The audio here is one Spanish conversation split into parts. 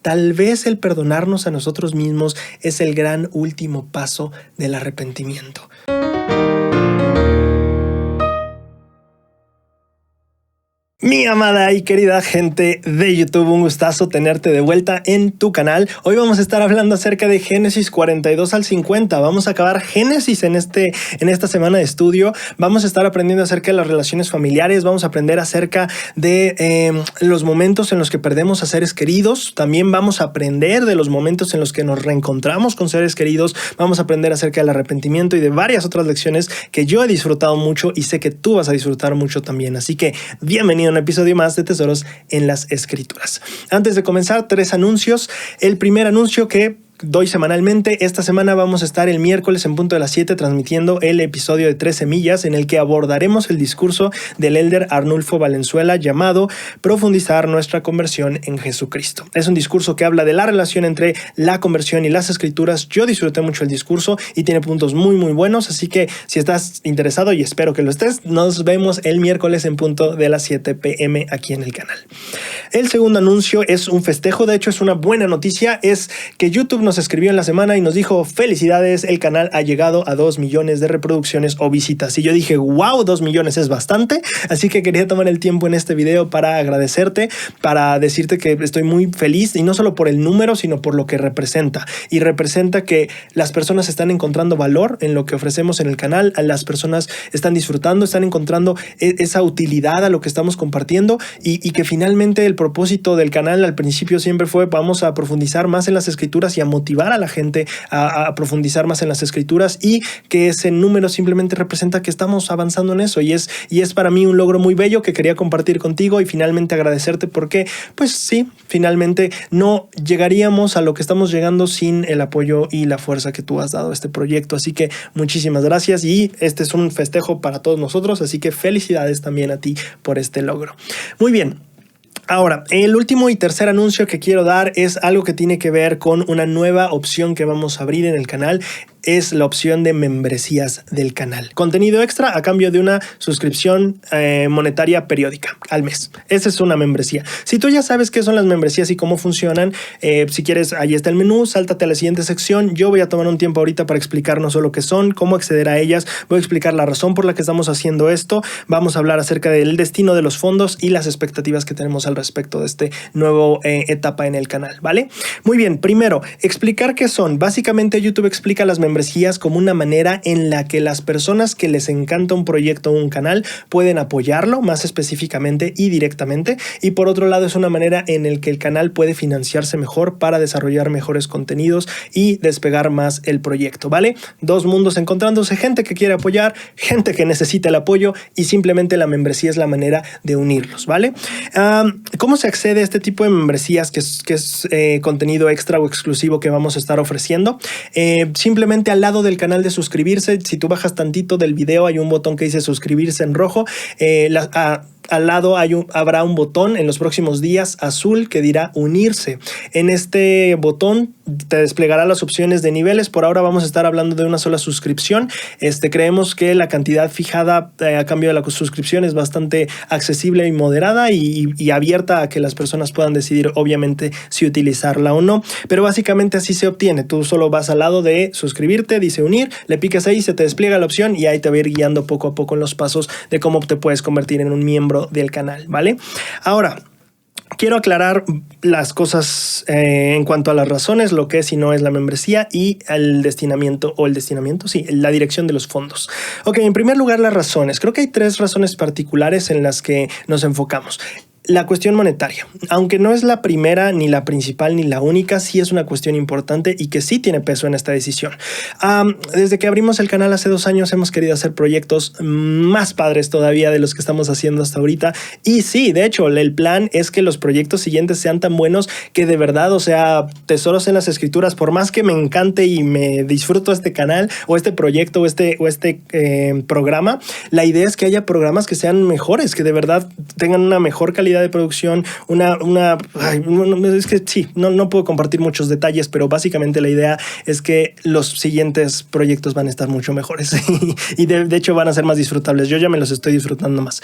tal vez el perdonarnos a nosotros mismos es el gran último paso del arrepentimiento. Mi amada y querida gente de YouTube, un gustazo tenerte de vuelta en tu canal. Hoy vamos a estar hablando acerca de Génesis 42 al 50. Vamos a acabar Génesis en esta semana de estudio. Vamos a estar aprendiendo acerca de las relaciones familiares. Vamos a aprender acerca de los momentos en los que perdemos a seres queridos. También vamos a aprender de los momentos en los que nos reencontramos con seres queridos. Vamos a aprender acerca del arrepentimiento y de varias otras lecciones que yo he disfrutado mucho y sé que tú vas a disfrutar mucho también. Así que bienvenido a un episodio más de Tesoros en las Escrituras. Antes de comenzar, 3 anuncios. El primer anuncio que doy semanalmente. Esta semana vamos a estar el miércoles en punto de las 7 transmitiendo el episodio de 3 semillas en el que abordaremos el discurso del elder Arnulfo Valenzuela llamado Profundizar nuestra conversión en Jesucristo. Es un discurso que habla de la relación entre la conversión y las escrituras. Yo disfruté mucho el discurso y tiene puntos muy buenos, así que si estás interesado, y espero que lo estés, nos vemos el miércoles en punto de las 7 p.m. aquí en el canal. El segundo anuncio es un festejo, de hecho es una buena noticia, es que YouTube nos escribió en la semana y nos dijo: felicidades, el canal ha llegado a 2 millones de reproducciones o visitas. Y yo dije, wow, 2 millones es bastante. Así que quería tomar el tiempo en este video para agradecerte, para decirte que estoy muy feliz, y no solo por el número, sino por lo que representa. Y representa que las personas están encontrando valor en lo que ofrecemos en el canal, las personas están disfrutando, están encontrando esa utilidad a lo que estamos compartiendo, y que finalmente el propósito del canal al principio siempre fue: vamos a profundizar más en las escrituras y a motivar a la gente a profundizar más en las escrituras, y que ese número simplemente representa que estamos avanzando en eso, y es para mí un logro muy bello que quería compartir contigo y finalmente agradecerte, porque pues sí, finalmente no llegaríamos a lo que estamos llegando sin el apoyo y la fuerza que tú has dado a este proyecto. Así que muchísimas gracias, y este es un festejo para todos nosotros, así que felicidades también a ti por este logro. Muy bien. Ahora, el último y tercer anuncio que quiero dar es algo que tiene que ver con una nueva opción que vamos a abrir en el canal. Es la opción de membresías del canal. Contenido extra a cambio de una suscripción monetaria periódica al mes. Esa es una membresía. Si tú ya sabes qué son las membresías y cómo funcionan, si quieres, ahí está el menú, sáltate a la siguiente sección. Yo voy a tomar un tiempo ahorita para explicar no solo qué son, cómo acceder a ellas. Voy a explicar la razón por la que estamos haciendo esto. Vamos a hablar acerca del destino de los fondos y las expectativas que tenemos al respecto de este nuevo etapa en el canal, ¿vale? Muy bien, primero, explicar qué son. Básicamente YouTube explica las membresías como una manera en la que las personas que les encanta un proyecto o un canal pueden apoyarlo más específicamente y directamente, y por otro lado es una manera en la que el canal puede financiarse mejor para desarrollar mejores contenidos y despegar más el proyecto, ¿vale? Dos mundos encontrándose: gente que quiere apoyar, gente que necesita el apoyo, y simplemente la membresía es la manera de unirlos, ¿vale? ¿Cómo se accede a este tipo de membresías que es contenido extra o exclusivo que vamos a estar ofreciendo? Simplemente al lado del canal de suscribirse, si tú bajas tantito del video, hay un botón que dice suscribirse en rojo. Al lado habrá un botón en los próximos días azul que dirá unirse. En este botón te desplegará las opciones de niveles. Por ahora vamos a estar hablando de una sola suscripción. Creemos que la cantidad fijada a cambio de la suscripción es bastante accesible y moderada y abierta a que las personas puedan decidir, obviamente, si utilizarla o no. Pero básicamente así se obtiene. Tú solo vas al lado de suscribirte, dice unir, le picas ahí, se te despliega la opción y ahí te va a ir guiando poco a poco en los pasos de cómo te puedes convertir en un miembro del canal, ¿vale? Ahora, quiero aclarar las cosas en cuanto a las razones, lo que es y no es la membresía, y el destinamiento, sí, la dirección de los fondos. Ok, en primer lugar, las razones. Creo que hay 3 razones particulares en las que nos enfocamos. La cuestión monetaria, aunque no es la primera, ni la principal, ni la única, sí es una cuestión importante y que sí tiene peso en esta decisión. Desde que abrimos el canal hace 2 años hemos querido hacer proyectos más padres todavía de los que estamos haciendo hasta ahorita. Y sí, de hecho, el plan es que los proyectos siguientes sean tan buenos que de verdad, o sea, Tesoros en las Escrituras, por más que me encante y me disfruto este canal o este proyecto o este programa, la idea es que haya programas que sean mejores, que de verdad tengan una mejor calidad calidad de producción, es que sí, no puedo compartir muchos detalles, pero básicamente la idea es que los siguientes proyectos van a estar mucho mejores y de hecho van a ser más disfrutables. Yo ya me los estoy disfrutando más.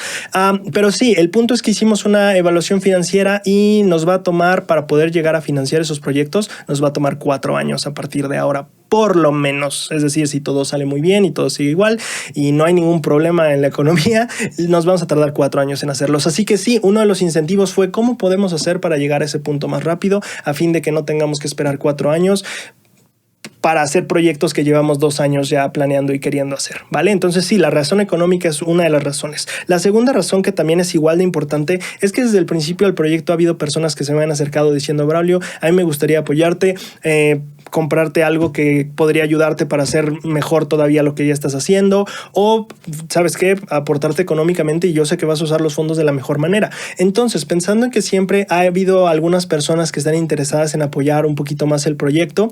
Pero sí, el punto es que hicimos una evaluación financiera y nos va a tomar, para poder llegar a financiar esos proyectos, nos va a tomar 4 años a partir de ahora, por lo menos. Es decir, si todo sale muy bien y todo sigue igual y no hay ningún problema en la economía, nos vamos a tardar 4 años en hacerlos. Así que sí, uno de los incentivos fue cómo podemos hacer para llegar a ese punto más rápido, a fin de que no tengamos que esperar 4 años para hacer proyectos que llevamos 2 años ya planeando y queriendo hacer, ¿vale? Entonces sí, la razón económica es una de las razones. La segunda razón, que también es igual de importante, es que desde el principio del proyecto ha habido personas que se me han acercado diciendo: Braulio, a mí me gustaría apoyarte, comprarte algo que podría ayudarte para hacer mejor todavía lo que ya estás haciendo, o, ¿sabes qué?, aportarte económicamente, y yo sé que vas a usar los fondos de la mejor manera. Entonces, pensando en que siempre ha habido algunas personas que están interesadas en apoyar un poquito más el proyecto,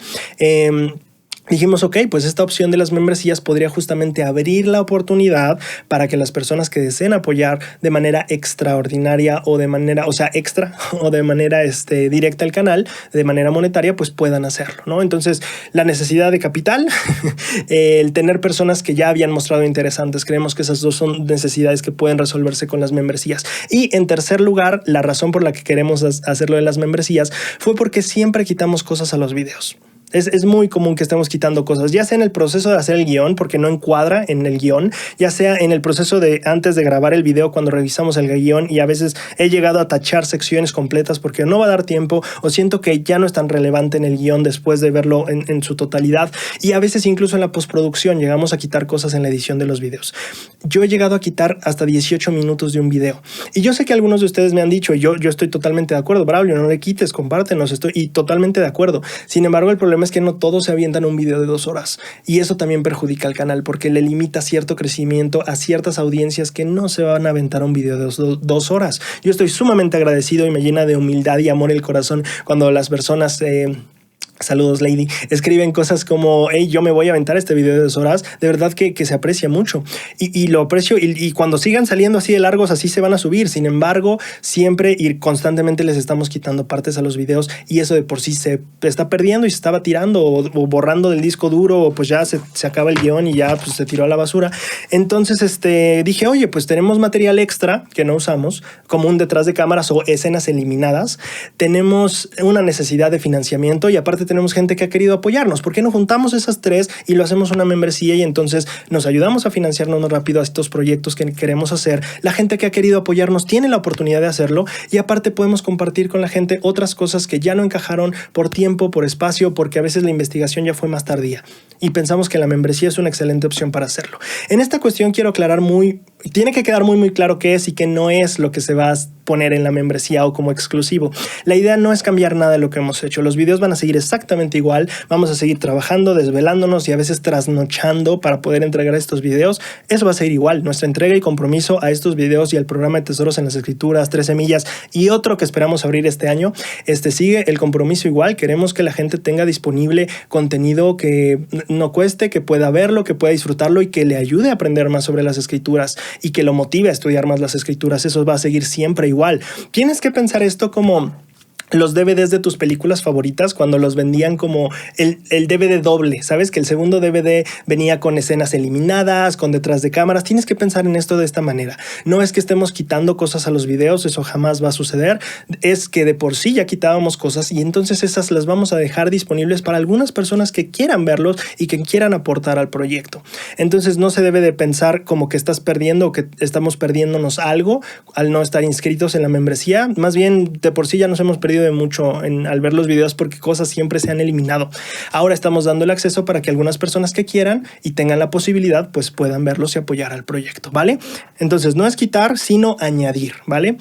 dijimos, ok, pues esta opción de las membresías podría justamente abrir la oportunidad para que las personas que deseen apoyar de manera extraordinaria o de manera, o sea, extra o de manera directa al canal, de manera monetaria, pues puedan hacerlo, ¿no? Entonces, la necesidad de capital, el tener personas que ya habían mostrado interesantes, creemos que esas dos son necesidades que pueden resolverse con las membresías. Y en tercer lugar, la razón por la que queremos hacerlo de las membresías fue porque siempre quitamos cosas a los videos. Es muy común que estemos quitando cosas, ya sea en el proceso de hacer el guión, porque no encuadra en el guión, ya sea en el proceso de antes de grabar el video, cuando revisamos el guión, y a veces he llegado a tachar secciones completas porque no va a dar tiempo, o siento que ya no es tan relevante en el guión después de verlo en su totalidad, y a veces incluso en la postproducción llegamos a quitar cosas en la edición de los videos. Yo he llegado a quitar hasta 18 minutos de un video, y yo sé que algunos de ustedes me han dicho, yo estoy totalmente de acuerdo: Braulio, no le quites, compártenos, y totalmente de acuerdo. Sin embargo, el problema es que no todos se avientan un video de 2 horas, y eso también perjudica al canal porque le limita cierto crecimiento a ciertas audiencias que no se van a aventar un video de 2 horas. Yo estoy sumamente agradecido y me llena de humildad y amor el corazón cuando las personas... saludos, Lady, escriben cosas como: hey, yo me voy a aventar este video de 2 horas. De verdad que se aprecia mucho y lo aprecio, y cuando sigan saliendo así de largos, así se van a subir. Sin embargo, siempre y constantemente les estamos quitando partes a los videos, y eso de por sí se está perdiendo y se estaba tirando o borrando del disco duro, o pues ya se acaba el guión y ya pues se tiró a la basura. Entonces dije: oye, pues tenemos material extra que no usamos, como un detrás de cámaras o escenas eliminadas. Tenemos una necesidad de financiamiento y aparte tenemos gente que ha querido apoyarnos. ¿Por qué no juntamos esas 3 y lo hacemos una membresía, y entonces nos ayudamos a financiarnos más rápido a estos proyectos que queremos hacer? La gente que ha querido apoyarnos tiene la oportunidad de hacerlo, y aparte podemos compartir con la gente otras cosas que ya no encajaron por tiempo, por espacio, porque a veces la investigación ya fue más tardía, y pensamos que la membresía es una excelente opción para hacerlo. En esta cuestión quiero aclarar tiene que quedar muy claro qué es y qué no es lo que se va a poner en la membresía o como exclusivo. La idea no es cambiar nada de lo que hemos hecho. Los videos van a seguir exactamente igual. Vamos a seguir trabajando, desvelándonos y a veces trasnochando para poder entregar estos videos. Eso va a seguir igual. Nuestra entrega y compromiso a estos videos y al programa de Tesoros en las Escrituras, 3 Semillas y otro que esperamos abrir este año, sigue el compromiso igual. Queremos que la gente tenga disponible contenido que no cueste, que pueda verlo, que pueda disfrutarlo y que le ayude a aprender más sobre las Escrituras y que lo motive a estudiar más las Escrituras. Eso va a seguir siempre igual. Tienes que pensar esto como los DVDs de tus películas favoritas, cuando los vendían como el DVD doble, ¿sabes? Que el segundo DVD venía con escenas eliminadas, con detrás de cámaras. Tienes que pensar en esto de esta manera. No es que estemos quitando cosas a los videos, eso jamás va a suceder. Es que de por sí ya quitábamos cosas, y entonces esas las vamos a dejar disponibles para algunas personas que quieran verlos y que quieran aportar al proyecto. Entonces no se debe de pensar como que estás perdiendo o que estamos perdiéndonos algo al no estar inscritos en la membresía. Más bien, de por sí ya nos hemos perdido de mucho al ver los videos porque cosas siempre se han eliminado. Ahora estamos dando el acceso para que algunas personas que quieran y tengan la posibilidad pues puedan verlos y apoyar al proyecto, ¿vale? Entonces no es quitar, sino añadir, ¿vale?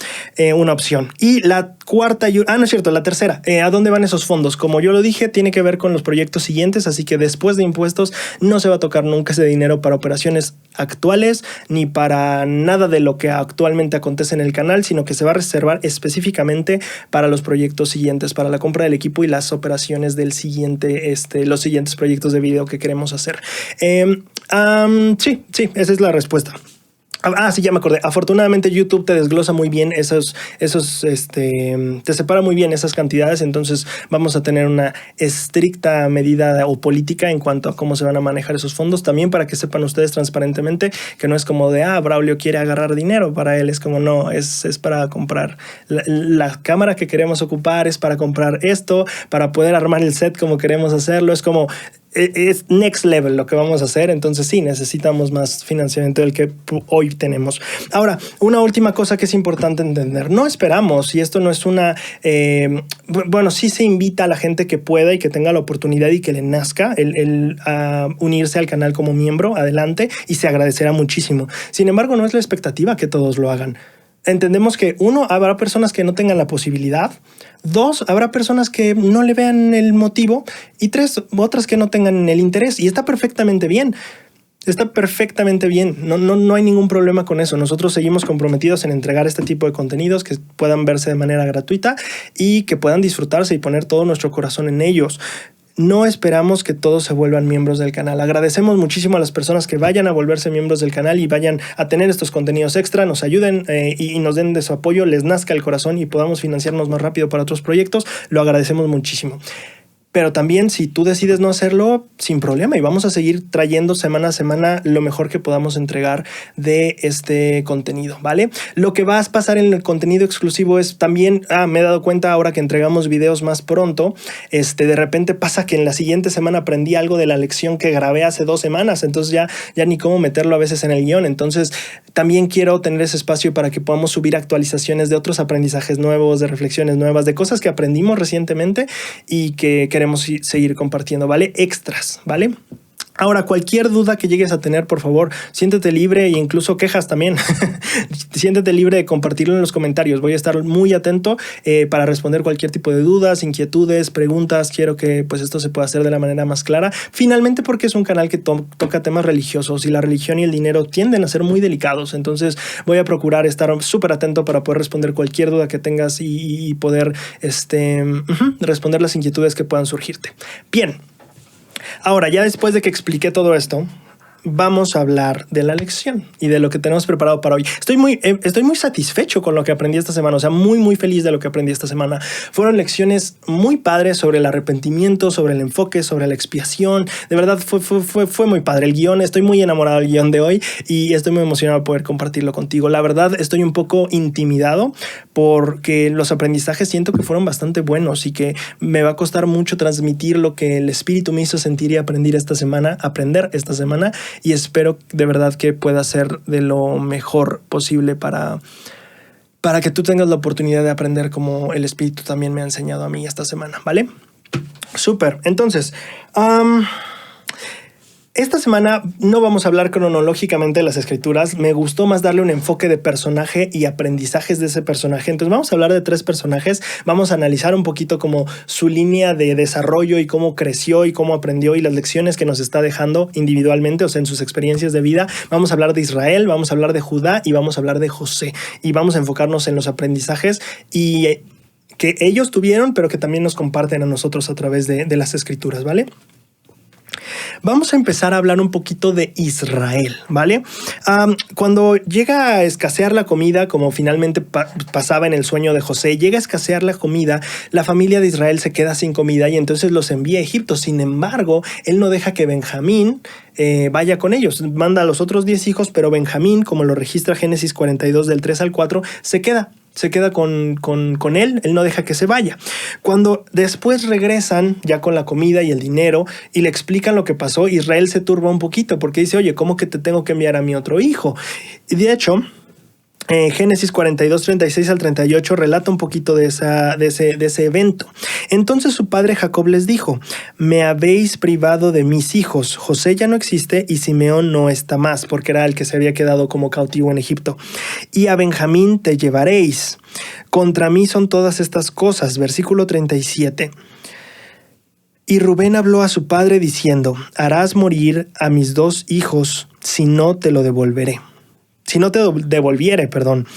Una opción. Y la cuarta, no es cierto, la tercera, ¿a dónde van esos fondos? Como yo lo dije, tiene que ver con los proyectos siguientes, así que después de impuestos no se va a tocar nunca ese dinero para operaciones actuales ni para nada de lo que actualmente acontece en el canal, sino que se va a reservar específicamente para los proyectos siguientes, para la compra del equipo y las operaciones del siguiente, los siguientes proyectos de video que queremos hacer. Sí, esa es la respuesta. Sí, ya me acordé. Afortunadamente YouTube te desglosa muy bien te separa muy bien esas cantidades, entonces vamos a tener una estricta medida o política en cuanto a cómo se van a manejar esos fondos, también para que sepan ustedes transparentemente que no es como de, Braulio quiere agarrar dinero para él, es como no, es para comprar la cámara que queremos ocupar, es para comprar esto, para poder armar el set como queremos hacerlo, es como... Es next level lo que vamos a hacer, entonces sí, necesitamos más financiamiento del que hoy tenemos. Ahora, una última cosa que es importante entender, no esperamos, y esto no es una... bueno, sí se invita a la gente que pueda y que tenga la oportunidad y que le nazca el unirse al canal como miembro, adelante, y se agradecerá muchísimo. Sin embargo, no es la expectativa que todos lo hagan. Entendemos que uno, habrá personas que no tengan la posibilidad. Dos, habrá personas que no le vean el motivo. Y tres, otras que no tengan el interés. Y está perfectamente bien. Está perfectamente bien. No hay ningún problema con eso. Nosotros seguimos comprometidos en entregar este tipo de contenidos que puedan verse de manera gratuita y que puedan disfrutarse y poner todo nuestro corazón en ellos. No esperamos que todos se vuelvan miembros del canal. Agradecemos muchísimo a las personas que vayan a volverse miembros del canal y vayan a tener estos contenidos extra, nos ayuden y nos den de su apoyo, les nazca el corazón y podamos financiarnos más rápido para otros proyectos. Lo agradecemos muchísimo. Pero también si tú decides no hacerlo, sin problema, y vamos a seguir trayendo semana a semana lo mejor que podamos entregar de este contenido, ¿vale? Lo que va a pasar en el contenido exclusivo es también, me he dado cuenta ahora que entregamos videos más pronto, de repente pasa que en la siguiente semana aprendí algo de la lección que grabé hace 2 semanas, entonces ya ni cómo meterlo a veces en el guión. Entonces también quiero tener ese espacio para que podamos subir actualizaciones de otros aprendizajes nuevos, de reflexiones nuevas, de cosas que aprendimos recientemente y que queremos seguir compartiendo, ¿vale? Extras, ¿vale? Ahora, cualquier duda que llegues a tener, por favor, siéntete libre, e incluso quejas también. Siéntete libre de compartirlo en los comentarios. Voy a estar muy atento para responder cualquier tipo de dudas, inquietudes, preguntas. Quiero que pues esto se pueda hacer de la manera más clara. Finalmente, porque es un canal que toca temas religiosos y la religión y el dinero tienden a ser muy delicados. Entonces voy a procurar estar súper atento para poder responder cualquier duda que tengas y poder responder las inquietudes que puedan surgirte. Bien. Ahora, ya después de que expliqué todo esto, vamos a hablar de la lección y de lo que tenemos preparado para hoy. Estoy muy satisfecho con lo que aprendí esta semana, o sea, muy feliz de lo que aprendí esta semana. Fueron lecciones muy padres sobre el arrepentimiento, sobre el enfoque, sobre la expiación. De verdad, fue muy padre el guión. Estoy muy enamorado del guión de hoy y estoy muy emocionado de poder compartirlo contigo. La verdad, estoy un poco intimidado porque los aprendizajes siento que fueron bastante buenos y que me va a costar mucho transmitir lo que el espíritu me hizo sentir y aprender esta semana, y espero de verdad que pueda ser de lo mejor posible para que tú tengas la oportunidad de aprender como el espíritu también me ha enseñado a mí esta semana, ¿vale? Súper. Entonces, esta semana no vamos a hablar cronológicamente de las escrituras. Me gustó más darle un enfoque de personaje y aprendizajes de ese personaje. Entonces vamos a hablar de 3 personajes. Vamos a analizar un poquito como su línea de desarrollo y cómo creció y cómo aprendió y las lecciones que nos está dejando individualmente, o sea, en sus experiencias de vida. Vamos a hablar de Israel, vamos a hablar de Judá y vamos a hablar de José. Y vamos a enfocarnos en los aprendizajes y que ellos tuvieron, pero que también nos comparten a nosotros a través de las escrituras, ¿vale? Vamos a empezar a hablar un poquito de Israel, ¿vale? Cuando llega a escasear la comida, como finalmente pasaba en el sueño de José, llega a escasear la comida, la familia de Israel se queda sin comida y entonces los envía a Egipto. Sin embargo, él no deja que Benjamín vaya con ellos. Manda a los otros 10 hijos, pero Benjamín, como lo registra Génesis 42 del 3 al 4, se queda con él no deja que se vaya. Cuando después regresan ya con la comida y el dinero y le explican lo que pasó, Israel se turba un poquito porque dice, oye, ¿cómo que te tengo que enviar a mi otro hijo? Y de hecho, Génesis 42, 36 al 38 relata un poquito de ese evento. Entonces su padre Jacob les dijo, me habéis privado de mis hijos. José ya no existe y Simeón no está más, porque era el que se había quedado como cautivo en Egipto. Y a Benjamín te llevaréis. Contra mí son todas estas cosas. Versículo 37. Y Rubén habló a su padre diciendo, harás morir a mis 2 hijos si no te lo devolveré. Si no te devolviere, perdón.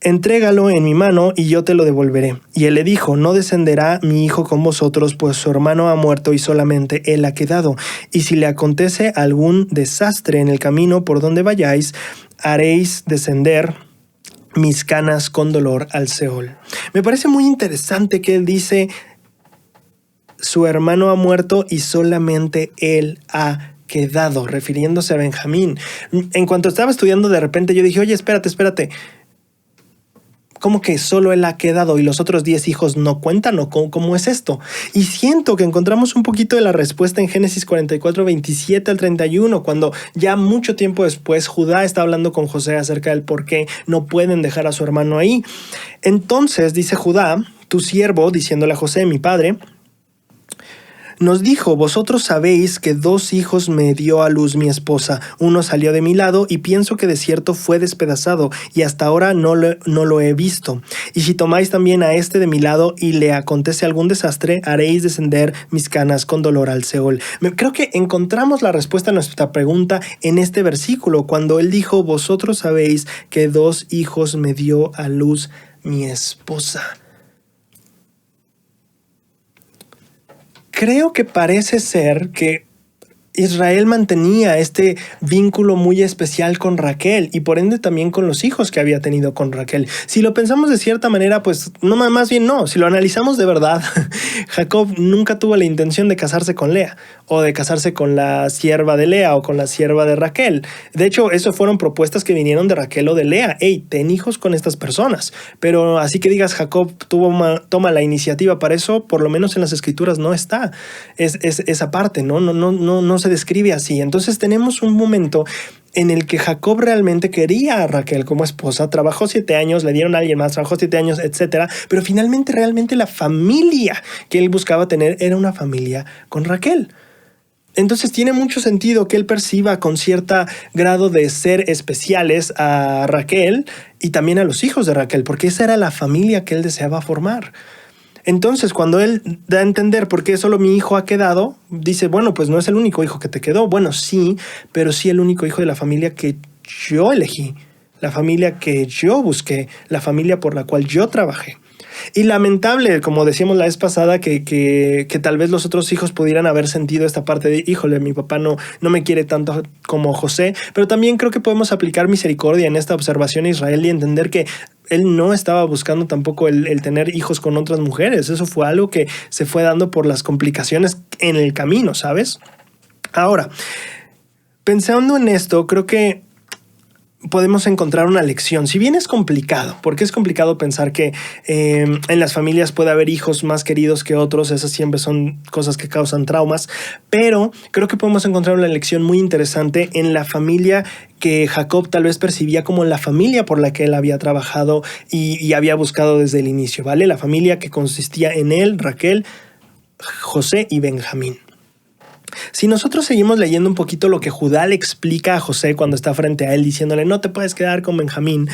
entrégalo en mi mano y yo te lo devolveré. Y él le dijo, no descenderá mi hijo con vosotros, pues su hermano ha muerto y solamente él ha quedado. Y si le acontece algún desastre en el camino por donde vayáis, haréis descender mis canas con dolor al Seol. Me parece muy interesante que él dice, su hermano ha muerto y solamente él ha quedado, refiriéndose a Benjamín. En cuanto estaba estudiando, de repente yo dije, oye, espérate. ¿Cómo que solo él ha quedado y los otros 10 hijos no cuentan? ¿O cómo es esto? Y siento que encontramos un poquito de la respuesta en Génesis 44, 27 al 31, cuando ya mucho tiempo después Judá está hablando con José acerca del por qué no pueden dejar a su hermano ahí. Entonces dice Judá, tu siervo, diciéndole a José, mi padre, nos dijo, vosotros sabéis que 2 hijos me dio a luz mi esposa. Uno salió de mi lado y pienso que de cierto fue despedazado y hasta ahora no lo he visto. Y si tomáis también a este de mi lado y le acontece algún desastre, haréis descender mis canas con dolor al Seol. Creo que encontramos la respuesta a nuestra pregunta en este versículo, cuando él dijo, vosotros sabéis que 2 hijos me dio a luz mi esposa. Creo que parece ser que Israel mantenía este vínculo muy especial con Raquel y por ende también con los hijos que había tenido con Raquel. Si lo pensamos de cierta manera, pues no, más bien no. Si lo analizamos de verdad, Jacob nunca tuvo la intención de casarse con Lea o de casarse con la sierva de Lea o con la sierva de Raquel. De hecho, eso fueron propuestas que vinieron de Raquel o de Lea. Hey, ten hijos con estas personas. Pero así que digas, Jacob toma la iniciativa para eso, por lo menos en las escrituras no está. Es esa parte, no se describe así. Entonces tenemos un momento en el que Jacob realmente quería a Raquel como esposa, trabajó 7 años, le dieron a alguien más, trabajó 7 años, etcétera, pero finalmente realmente la familia que él buscaba tener era una familia con Raquel. Entonces tiene mucho sentido que él perciba con cierto grado de ser especiales a Raquel y también a los hijos de Raquel, porque esa era la familia que él deseaba formar. Entonces, cuando él da a entender por qué solo mi hijo ha quedado, dice, bueno, pues no es el único hijo que te quedó. Bueno, sí, pero sí el único hijo de la familia que yo elegí, la familia que yo busqué, la familia por la cual yo trabajé. Y lamentable, como decíamos la vez pasada, que tal vez los otros hijos pudieran haber sentido esta parte de, híjole, mi papá no me quiere tanto como José, pero también creo que podemos aplicar misericordia en esta observación a Israel y entender que él no estaba buscando tampoco el tener hijos con otras mujeres. Eso fue algo que se fue dando por las complicaciones en el camino, ¿sabes? Ahora, pensando en esto, creo que podemos encontrar una lección. Si bien es complicado, porque es complicado pensar que en las familias puede haber hijos más queridos que otros, esas siempre son cosas que causan traumas, pero creo que podemos encontrar una lección muy interesante en la familia que Jacob tal vez percibía como la familia por la que él había trabajado y había buscado desde el inicio, ¿vale? La familia que consistía en él, Raquel, José y Benjamín. Si nosotros seguimos leyendo un poquito lo que Judá le explica a José cuando está frente a él diciéndole no te puedes quedar con Benjamín,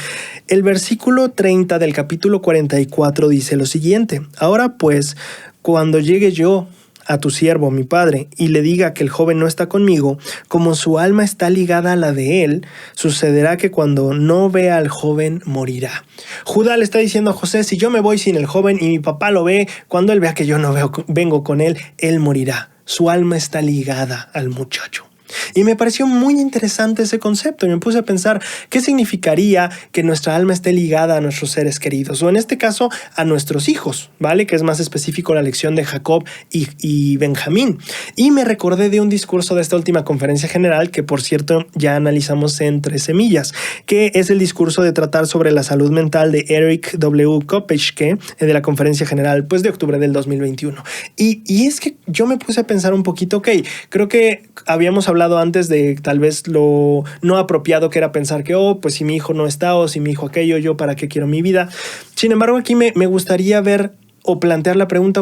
el versículo 30 del capítulo 44 dice lo siguiente: ahora pues, cuando llegue yo a tu siervo, mi padre, y le diga que el joven no está conmigo, como su alma está ligada a la de él, sucederá que cuando no vea al joven morirá. Judá le está diciendo a José, si yo me voy sin el joven y mi papá lo ve, cuando él vea que yo no vengo con él, él morirá. Su alma está ligada al muchacho. Y me pareció muy interesante ese concepto y me puse a pensar qué significaría que nuestra alma esté ligada a nuestros seres queridos, o en este caso a nuestros hijos, ¿vale? Que es más específico la lección de Jacob y Benjamín. Y me recordé de un discurso de esta última conferencia general que, por cierto, ya analizamos en 3 semillas, que es el discurso de tratar sobre la salud mental de Eric W. Kopechke de la conferencia general pues, de octubre del 2021. Y es que yo me puse a pensar un poquito, creo que habíamos hablado antes de tal vez lo no apropiado que era pensar que, pues si mi hijo no está o si mi hijo aquello, yo para qué quiero mi vida. Sin embargo, aquí me gustaría ver o plantear la pregunta,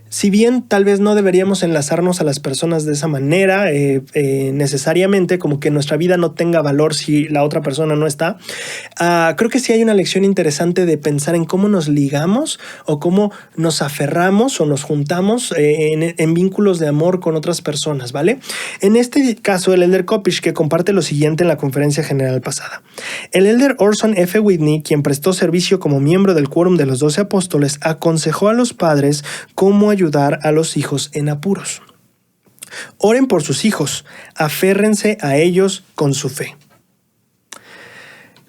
Si bien tal vez no deberíamos enlazarnos a las personas de esa manera necesariamente, como que nuestra vida no tenga valor si la otra persona no está, creo que sí hay una lección interesante de pensar en cómo nos ligamos o cómo nos aferramos o nos juntamos en vínculos de amor con otras personas, ¿vale? En este caso, el elder Kopish, que comparte lo siguiente en la conferencia general pasada. El elder Orson F. Whitney, quien prestó servicio como miembro del quórum de los 12 apóstoles, aconsejó a los padres cómo ayudar a los hijos en apuros. Oren por sus hijos, aférrense a ellos con su fe.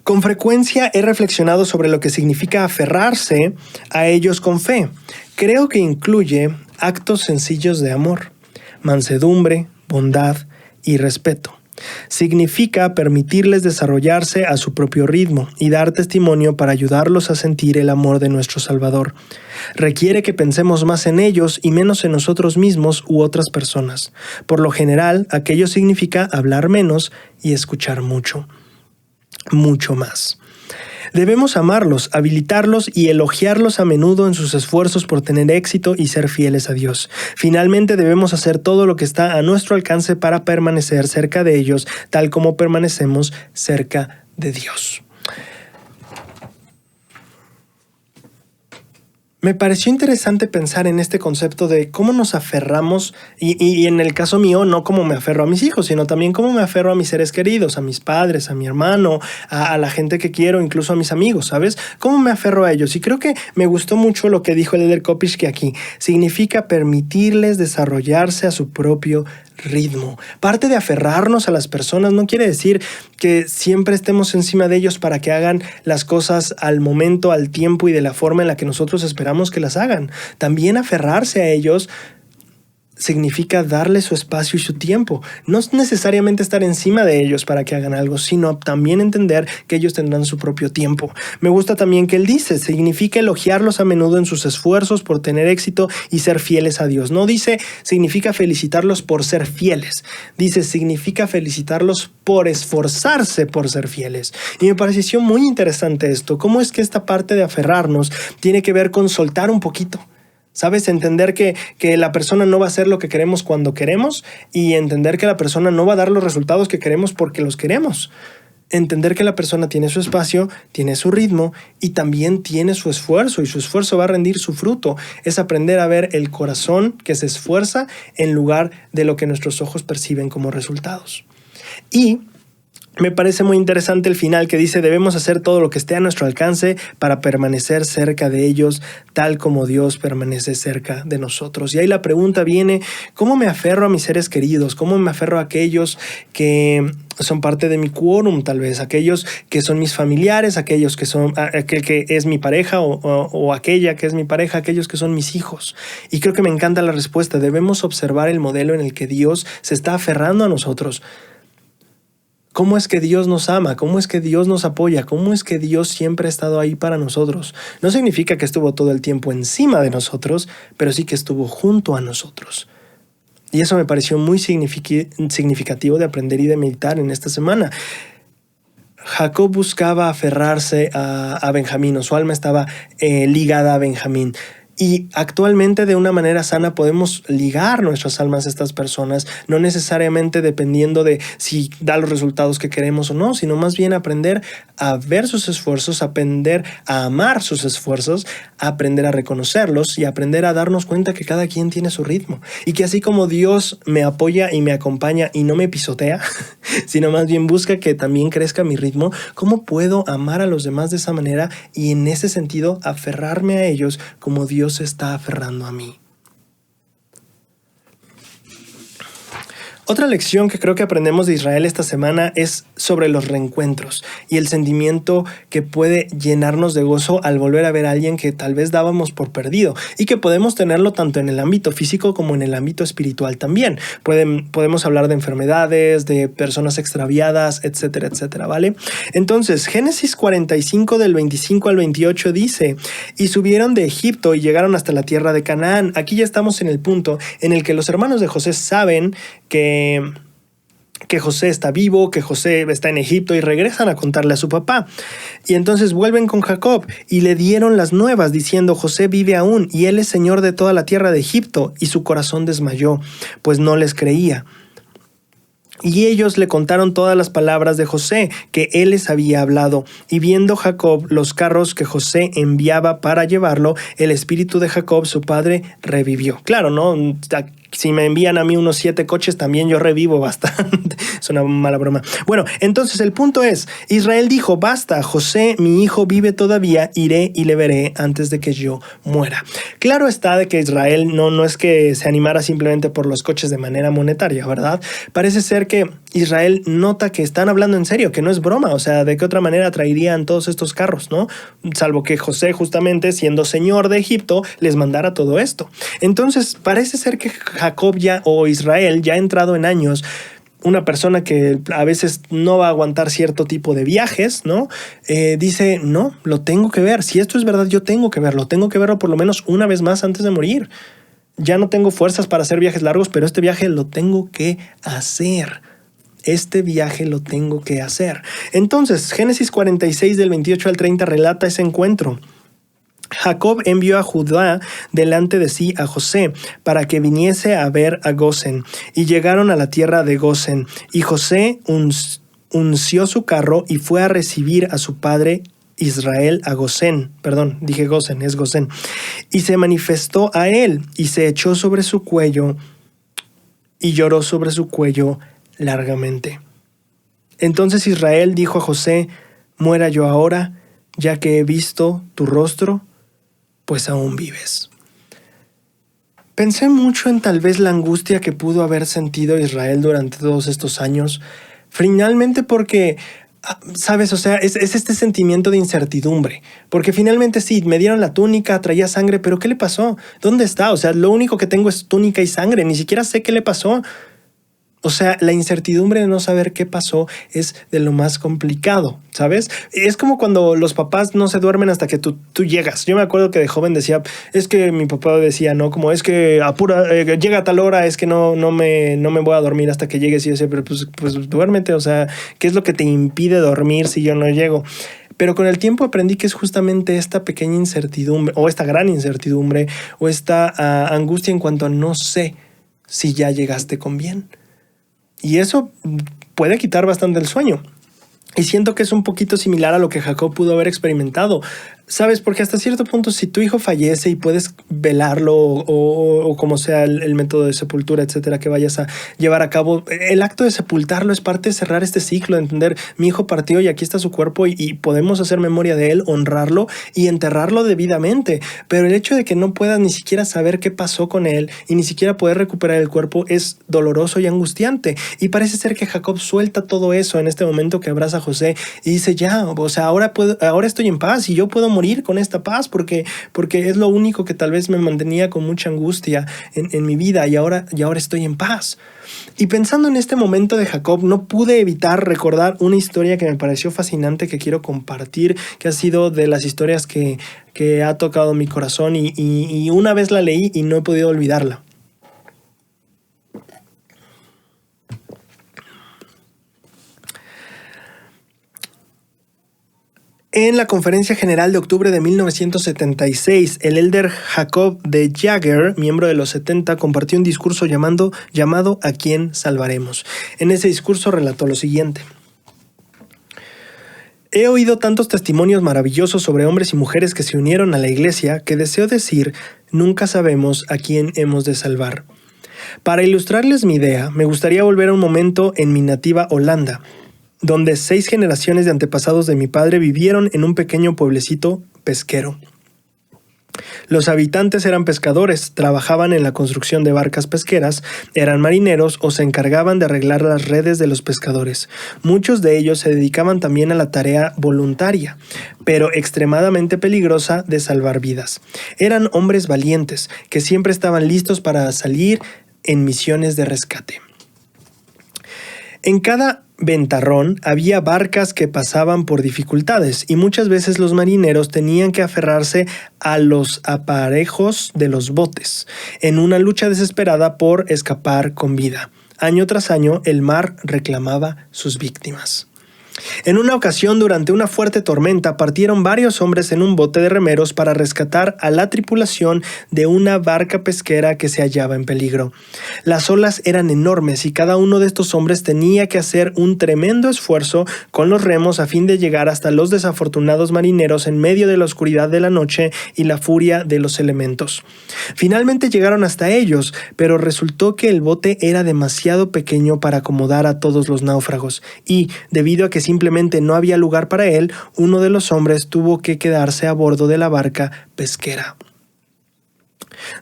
Con frecuencia he reflexionado sobre lo que significa aferrarse a ellos con fe. Creo que incluye actos sencillos de amor, mansedumbre, bondad y respeto. Significa permitirles desarrollarse a su propio ritmo y dar testimonio para ayudarlos a sentir el amor de nuestro Salvador. Requiere que pensemos más en ellos y menos en nosotros mismos u otras personas. Por lo general, aquello significa hablar menos y escuchar mucho más. Debemos amarlos, habilitarlos y elogiarlos a menudo en sus esfuerzos por tener éxito y ser fieles a Dios. Finalmente, debemos hacer todo lo que está a nuestro alcance para permanecer cerca de ellos, tal como permanecemos cerca de Dios. Me pareció interesante pensar en este concepto de cómo nos aferramos, y en el caso mío, no cómo me aferro a mis hijos, sino también cómo me aferro a mis seres queridos, a mis padres, a mi hermano, a la gente que quiero, incluso a mis amigos, ¿sabes? ¿Cómo me aferro a ellos? Y creo que me gustó mucho lo que dijo el elder Kopish, que aquí significa permitirles desarrollarse a su propio ritmo. Parte de aferrarnos a las personas no quiere decir que siempre estemos encima de ellos para que hagan las cosas al momento, al tiempo y de la forma en la que nosotros esperamos que las hagan. También aferrarse a ellos significa darle su espacio y su tiempo. No es necesariamente estar encima de ellos para que hagan algo, sino también entender que ellos tendrán su propio tiempo. Me gusta también que él dice, significa elogiarlos a menudo en sus esfuerzos por tener éxito y ser fieles a Dios. No dice, significa felicitarlos por ser fieles. Dice, significa felicitarlos por esforzarse por ser fieles. Y me pareció muy interesante esto. ¿Cómo es que esta parte de aferrarnos tiene que ver con soltar un poquito? ¿Sabes? Entender que la persona no va a hacer lo que queremos cuando queremos y entender que la persona no va a dar los resultados que queremos porque los queremos. Entender que la persona tiene su espacio, tiene su ritmo y también tiene su esfuerzo y su esfuerzo va a rendir su fruto. Es aprender a ver el corazón que se esfuerza en lugar de lo que nuestros ojos perciben como resultados. Y me parece muy interesante el final que dice, debemos hacer todo lo que esté a nuestro alcance para permanecer cerca de ellos, tal como Dios permanece cerca de nosotros. Y ahí la pregunta viene, ¿cómo me aferro a mis seres queridos? ¿Cómo me aferro a aquellos que son parte de mi quórum, tal vez? Aquellos que son mis familiares, aquellos que son aquel que es mi pareja o aquella que es mi pareja, aquellos que son mis hijos. Y creo que me encanta la respuesta. Debemos observar el modelo en el que Dios se está aferrando a nosotros. ¿Cómo es que Dios nos ama? ¿Cómo es que Dios nos apoya? ¿Cómo es que Dios siempre ha estado ahí para nosotros? No significa que estuvo todo el tiempo encima de nosotros, pero sí que estuvo junto a nosotros. Y eso me pareció muy significativo de aprender y de meditar en esta semana. Jacob buscaba aferrarse a Benjamín, o su alma estaba ligada a Benjamín. Y actualmente de una manera sana podemos ligar nuestras almas a estas personas, no necesariamente dependiendo de si da los resultados que queremos o no, sino más bien aprender a ver sus esfuerzos, aprender a amar sus esfuerzos, aprender a reconocerlos y aprender a darnos cuenta que cada quien tiene su ritmo. Y que así como Dios me apoya y me acompaña y no me pisotea, sino más bien busca que también crezca mi ritmo, ¿cómo puedo amar a los demás de esa manera y en ese sentido aferrarme a ellos como Dios se está aferrando a mí? Otra lección que creo que aprendemos de Israel esta semana es sobre los reencuentros y el sentimiento que puede llenarnos de gozo al volver a ver a alguien que tal vez dábamos por perdido y que podemos tenerlo tanto en el ámbito físico como en el ámbito espiritual también. Podemos hablar de enfermedades, de personas extraviadas, etcétera, etcétera, ¿vale? Entonces, Génesis 45 del 25 al 28 dice, y subieron de Egipto y llegaron hasta la tierra de Canaán. Aquí ya estamos en el punto en el que los hermanos de José saben que que José está vivo, que José está en Egipto, y regresan a contarle a su papá. Y entonces vuelven con Jacob y le dieron las nuevas diciendo: José vive aún y él es señor de toda la tierra de Egipto. Y su corazón desmayó, pues no les creía. Y ellos le contaron todas las palabras de José que él les había hablado. Y viendo Jacob los carros que José enviaba para llevarlo, el espíritu de Jacob, su padre, revivió. Claro, ¿no? Si me envían a mí unos 7 coches, también yo revivo bastante. Es una mala broma. Bueno, entonces el punto es, Israel dijo: basta, José, mi hijo, vive todavía, iré y le veré antes de que yo muera. Claro está de que Israel no es que se animara simplemente por los coches de manera monetaria, ¿verdad? Parece ser que Israel nota que están hablando en serio, que no es broma. O sea, ¿de qué otra manera traerían todos estos carros, no? Salvo que José, justamente siendo señor de Egipto, les mandara todo esto. Entonces, parece ser que Jacob o Israel, ya entrado en años, una persona que a veces no va a aguantar cierto tipo de viajes, ¿no? Dice: no, lo tengo que ver. Si esto es verdad, yo tengo que verlo por lo menos una vez más antes de morir. Ya no tengo fuerzas para hacer viajes largos, pero este viaje lo tengo que hacer. Entonces, Génesis 46 del 28 al 30 relata ese encuentro. Jacob envió a Judá delante de sí a José para que viniese a ver a Gosén, y llegaron a la tierra de Gosén, y José unció su carro y fue a recibir a su padre Israel a Gosén. Perdón, dije Gosén, es Gosén. Y se manifestó a él y se echó sobre su cuello y lloró sobre su cuello largamente. Entonces Israel dijo a José: muera yo ahora, ya que he visto tu rostro, pues aún vives. Pensé mucho en tal vez la angustia que pudo haber sentido Israel durante todos estos años, finalmente porque, ¿sabes? O sea, es este sentimiento de incertidumbre, porque finalmente sí, me dieron la túnica, traía sangre, pero ¿qué le pasó? ¿Dónde está? O sea, lo único que tengo es túnica y sangre, ni siquiera sé qué le pasó. O sea, la incertidumbre de no saber qué pasó es de lo más complicado, ¿sabes? Es como cuando los papás no se duermen hasta que tú llegas. Yo me acuerdo que de joven decía, es que mi papá decía, ¿no? Como es que llega a tal hora, es que no me voy a dormir hasta que llegues. Y yo decía, pero pues duérmete, o sea, ¿qué es lo que te impide dormir si yo no llego? Pero con el tiempo aprendí que es justamente esta pequeña incertidumbre, o esta gran incertidumbre, o esta angustia en cuanto a no sé si ya llegaste con bien. Y eso puede quitar bastante el sueño. Y siento que es un poquito similar a lo que Jacob pudo haber experimentado. ¿Sabes? Porque hasta cierto punto, si tu hijo fallece y puedes velarlo o como sea el método de sepultura, etcétera, que vayas a llevar a cabo, el acto de sepultarlo es parte de cerrar este ciclo, de entender, mi hijo partió y aquí está su cuerpo y podemos hacer memoria de él, honrarlo y enterrarlo debidamente. Pero el hecho de que no puedas ni siquiera saber qué pasó con él y ni siquiera poder recuperar el cuerpo es doloroso y angustiante. Y parece ser que Jacob suelta todo eso en este momento que abraza a José y dice, ya, o sea, ahora estoy en paz y yo puedo morir con esta paz porque es lo único que tal vez me mantenía con mucha angustia en mi vida y ahora estoy en paz. Y pensando en este momento de Jacob, no pude evitar recordar una historia que me pareció fascinante, que quiero compartir, que ha sido de las historias que ha tocado mi corazón y una vez la leí y no he podido olvidarla. En la Conferencia General de octubre de 1976, el elder Jacob de Jagger, miembro de los 70, compartió un discurso llamado ¿A quién salvaremos? En ese discurso relató lo siguiente. He oído tantos testimonios maravillosos sobre hombres y mujeres que se unieron a la iglesia que deseo decir, nunca sabemos a quién hemos de salvar. Para ilustrarles mi idea, me gustaría volver a un momento en mi nativa Holanda, donde 6 generaciones de antepasados de mi padre vivieron en un pequeño pueblecito pesquero. Los habitantes eran pescadores, trabajaban en la construcción de barcas pesqueras, eran marineros o se encargaban de arreglar las redes de los pescadores. Muchos de ellos se dedicaban también a la tarea voluntaria, pero extremadamente peligrosa de salvar vidas. Eran hombres valientes, que siempre estaban listos para salir en misiones de rescate. En cada ventarrón había barcas que pasaban por dificultades y muchas veces los marineros tenían que aferrarse a los aparejos de los botes en una lucha desesperada por escapar con vida. Año tras año, el mar reclamaba sus víctimas. En una ocasión, durante una fuerte tormenta, partieron varios hombres en un bote de remeros para rescatar a la tripulación de una barca pesquera que se hallaba en peligro. Las olas eran enormes y cada uno de estos hombres tenía que hacer un tremendo esfuerzo con los remos a fin de llegar hasta los desafortunados marineros en medio de la oscuridad de la noche y la furia de los elementos. Finalmente llegaron hasta ellos, pero resultó que el bote era demasiado pequeño para acomodar a todos los náufragos y, debido a que simplemente no había lugar para él, uno de los hombres tuvo que quedarse a bordo de la barca pesquera.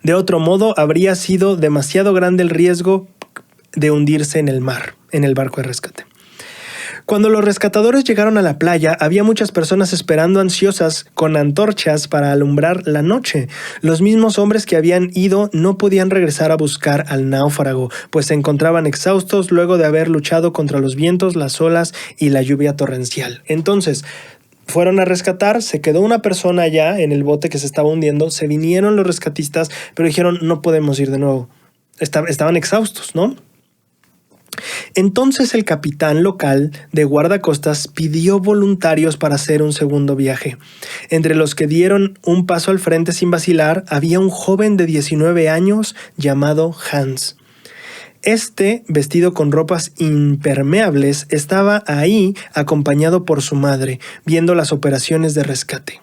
De otro modo, habría sido demasiado grande el riesgo de hundirse en el mar, en el barco de rescate. Cuando los rescatadores llegaron a la playa, había muchas personas esperando ansiosas con antorchas para alumbrar la noche. Los mismos hombres que habían ido no podían regresar a buscar al náufrago, pues se encontraban exhaustos luego de haber luchado contra los vientos, las olas y la lluvia torrencial. Entonces, fueron a rescatar, se quedó una persona allá en el bote que se estaba hundiendo, se vinieron los rescatistas, pero dijeron, no podemos ir de nuevo. Estaban exhaustos, ¿no? Entonces el capitán local de guardacostas pidió voluntarios para hacer un segundo viaje. Entre los que dieron un paso al frente sin vacilar, había un joven de 19 años llamado Hans. Este, vestido con ropas impermeables, estaba ahí acompañado por su madre, viendo las operaciones de rescate.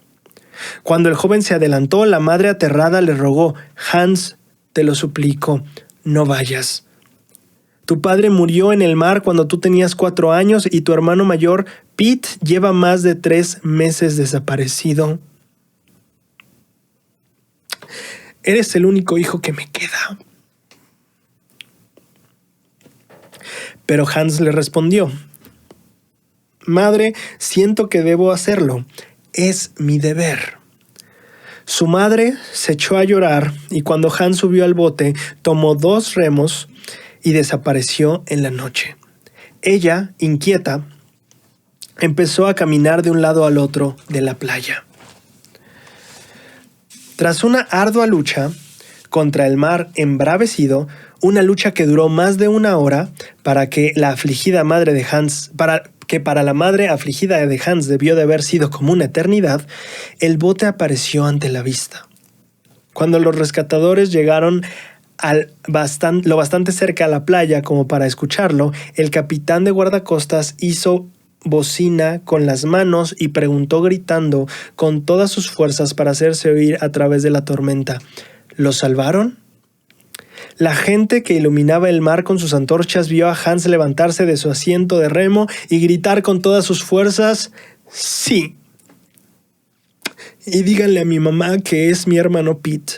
Cuando el joven se adelantó, la madre aterrada le rogó, «Hans, te lo suplico, no vayas. Tu padre murió en el mar cuando tú tenías 4 años y tu hermano mayor, Pete, lleva más de 3 meses desaparecido. Eres el único hijo que me queda». Pero Hans le respondió, «Madre, siento que debo hacerlo. Es mi deber». Su madre se echó a llorar y cuando Hans subió al bote, tomó 2 remos y desapareció en la noche. Ella, inquieta, empezó a caminar de un lado al otro de la playa. Tras una ardua lucha contra el mar embravecido, una lucha que duró más de 1 hora para la madre afligida de Hans debió de haber sido como una eternidad, el bote apareció ante la vista. Cuando los rescatadores llegaron lo bastante cerca a la playa como para escucharlo, el capitán de guardacostas hizo bocina con las manos y preguntó gritando con todas sus fuerzas para hacerse oír a través de la tormenta, ¿los salvaron? La gente que iluminaba el mar con sus antorchas vio a Hans levantarse de su asiento de remo y gritar con todas sus fuerzas, ¡sí! Y díganle a mi mamá que es mi hermano Pete.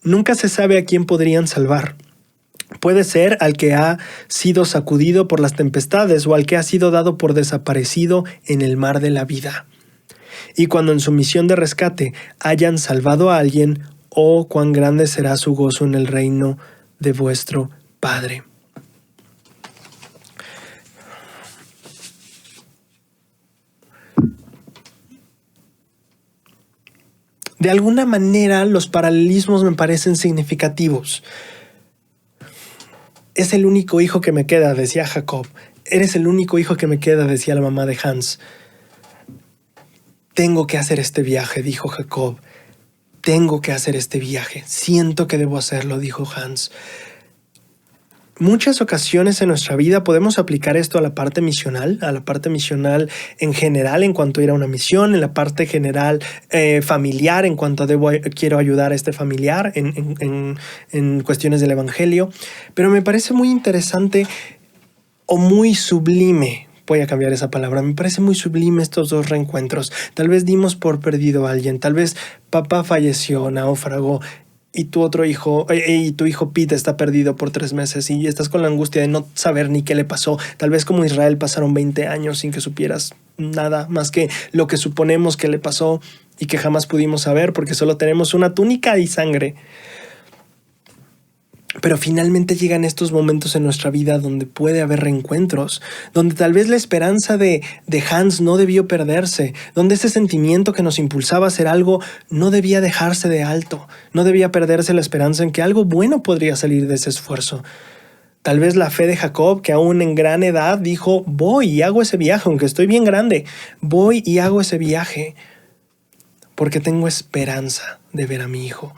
Nunca se sabe a quién podrían salvar. Puede ser al que ha sido sacudido por las tempestades o al que ha sido dado por desaparecido en el mar de la vida. Y cuando en su misión de rescate hayan salvado a alguien, oh, cuán grande será su gozo en el reino de vuestro Padre. De alguna manera, los paralelismos me parecen significativos. Es el único hijo que me queda, decía Jacob. Eres el único hijo que me queda, decía la mamá de Hans. Tengo que hacer este viaje, dijo Jacob. Tengo que hacer este viaje. Siento que debo hacerlo, dijo Hans. Muchas ocasiones en nuestra vida podemos aplicar esto a la parte misional en general en cuanto a ir a una misión, en la parte general familiar en cuanto a quiero ayudar a este familiar en cuestiones del evangelio. Pero me parece muy interesante o muy sublime. Voy a cambiar esa palabra. Me parece muy sublime estos 2 reencuentros. Tal vez dimos por perdido a alguien. Tal vez papá falleció, náufrago, y tu hijo Pete está perdido por 3 meses y estás con la angustia de no saber ni qué le pasó. Tal vez como Israel pasaron 20 años sin que supieras nada más que lo que suponemos que le pasó y que jamás pudimos saber porque solo tenemos una túnica y sangre. Pero finalmente llegan estos momentos en nuestra vida donde puede haber reencuentros, donde tal vez la esperanza de Hans no debió perderse, donde ese sentimiento que nos impulsaba a hacer algo no debía dejarse de alto, no debía perderse la esperanza en que algo bueno podría salir de ese esfuerzo. Tal vez la fe de Jacob, que aún en gran edad dijo, voy y hago ese viaje, aunque estoy bien grande, voy y hago ese viaje porque tengo esperanza de ver a mi hijo.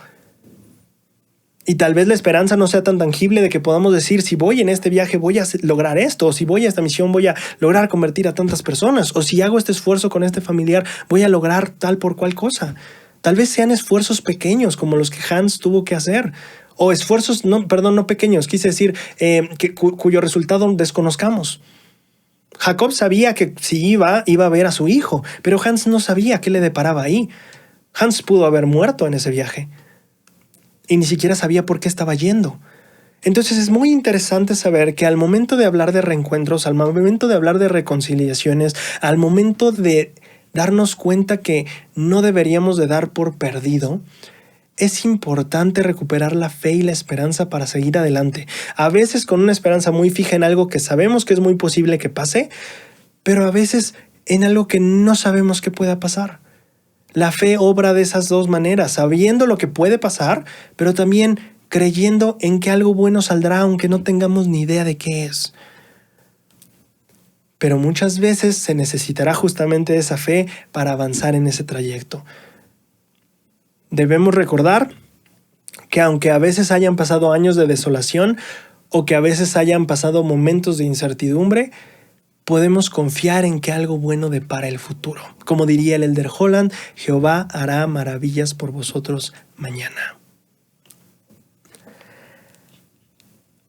Y tal vez la esperanza no sea tan tangible de que podamos decir, si voy en este viaje voy a lograr esto, o si voy a esta misión voy a lograr convertir a tantas personas, o si hago este esfuerzo con este familiar voy a lograr tal por cual cosa. Tal vez sean esfuerzos pequeños como los que Hans tuvo que hacer, o esfuerzos, no pequeños, quise decir cuyo resultado desconozcamos. Jacob sabía que si iba a ver a su hijo, pero Hans no sabía qué le deparaba ahí. Hans pudo haber muerto en ese viaje y ni siquiera sabía por qué estaba yendo. Entonces es muy interesante saber que al momento de hablar de reencuentros, al momento de hablar de reconciliaciones, al momento de darnos cuenta que no deberíamos de dar por perdido, es importante recuperar la fe y la esperanza para seguir adelante. A veces con una esperanza muy fija en algo que sabemos que es muy posible que pase, pero a veces en algo que no sabemos que pueda pasar. La fe obra de esas dos maneras, sabiendo lo que puede pasar, pero también creyendo en que algo bueno saldrá aunque no tengamos ni idea de qué es. Pero muchas veces se necesitará justamente esa fe para avanzar en ese trayecto. Debemos recordar que aunque a veces hayan pasado años de desolación o que a veces hayan pasado momentos de incertidumbre, podemos confiar en que algo bueno depara el futuro. Como diría el Elder Holland, Jehová hará maravillas por vosotros mañana.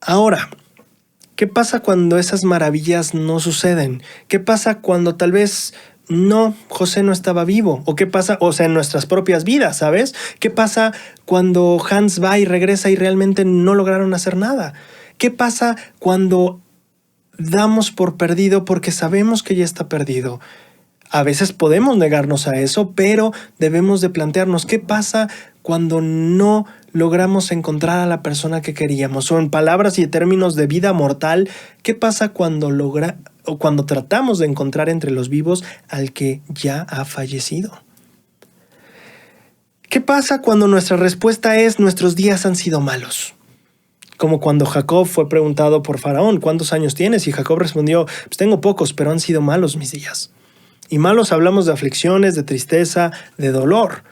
Ahora, ¿qué pasa cuando esas maravillas no suceden? ¿Qué pasa cuando tal vez José no estaba vivo? ¿O qué pasa, en nuestras propias vidas, ¿sabes? ¿Qué pasa cuando Hans va y regresa y realmente no lograron hacer nada? ¿Qué pasa cuando damos por perdido porque sabemos que ya está perdido? A veces podemos negarnos a eso, pero debemos de plantearnos qué pasa cuando no logramos encontrar a la persona que queríamos. O en palabras y términos de vida mortal, ¿qué pasa cuando tratamos de encontrar entre los vivos al que ya ha fallecido? ¿Qué pasa cuando nuestra respuesta es nuestros días han sido malos? Como cuando Jacob fue preguntado por Faraón, ¿cuántos años tienes? Y Jacob respondió, pues tengo pocos, pero han sido malos mis días. Y malos hablamos de aflicciones, de tristeza, de dolor.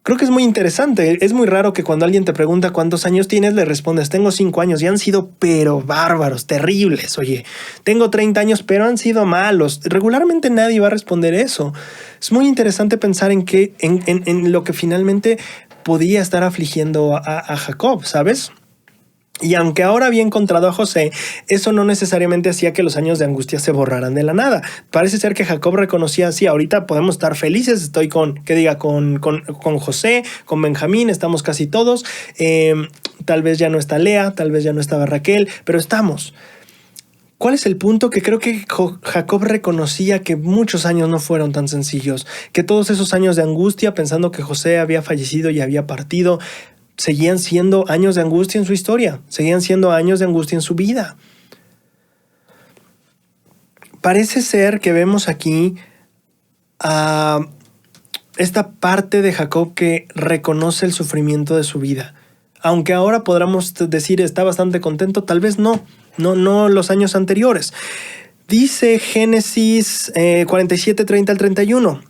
Creo que es muy interesante. Es muy raro que cuando alguien te pregunta cuántos años tienes, le respondes, tengo 5 años y han sido pero bárbaros, terribles. Oye, tengo 30 años, pero han sido malos. Regularmente nadie va a responder eso. Es muy interesante pensar en lo que finalmente podía estar afligiendo a Jacob, ¿sabes? Y aunque ahora había encontrado a José, eso no necesariamente hacía que los años de angustia se borraran de la nada. Parece ser que Jacob reconocía así, ahorita podemos estar felices, estoy con José, con Benjamín, estamos casi todos. Tal vez ya no está Lea, tal vez ya no estaba Raquel, pero estamos. ¿Cuál es el punto? Que creo que Jacob reconocía que muchos años no fueron tan sencillos, que todos esos años de angustia, pensando que José había fallecido y había partido, seguían siendo años de angustia en su historia, seguían siendo años de angustia en su vida. Parece ser que vemos aquí a esta parte de Jacob que reconoce el sufrimiento de su vida. Aunque ahora podamos decir está bastante contento, tal vez no los años anteriores. Dice Génesis 47, 30 al 31.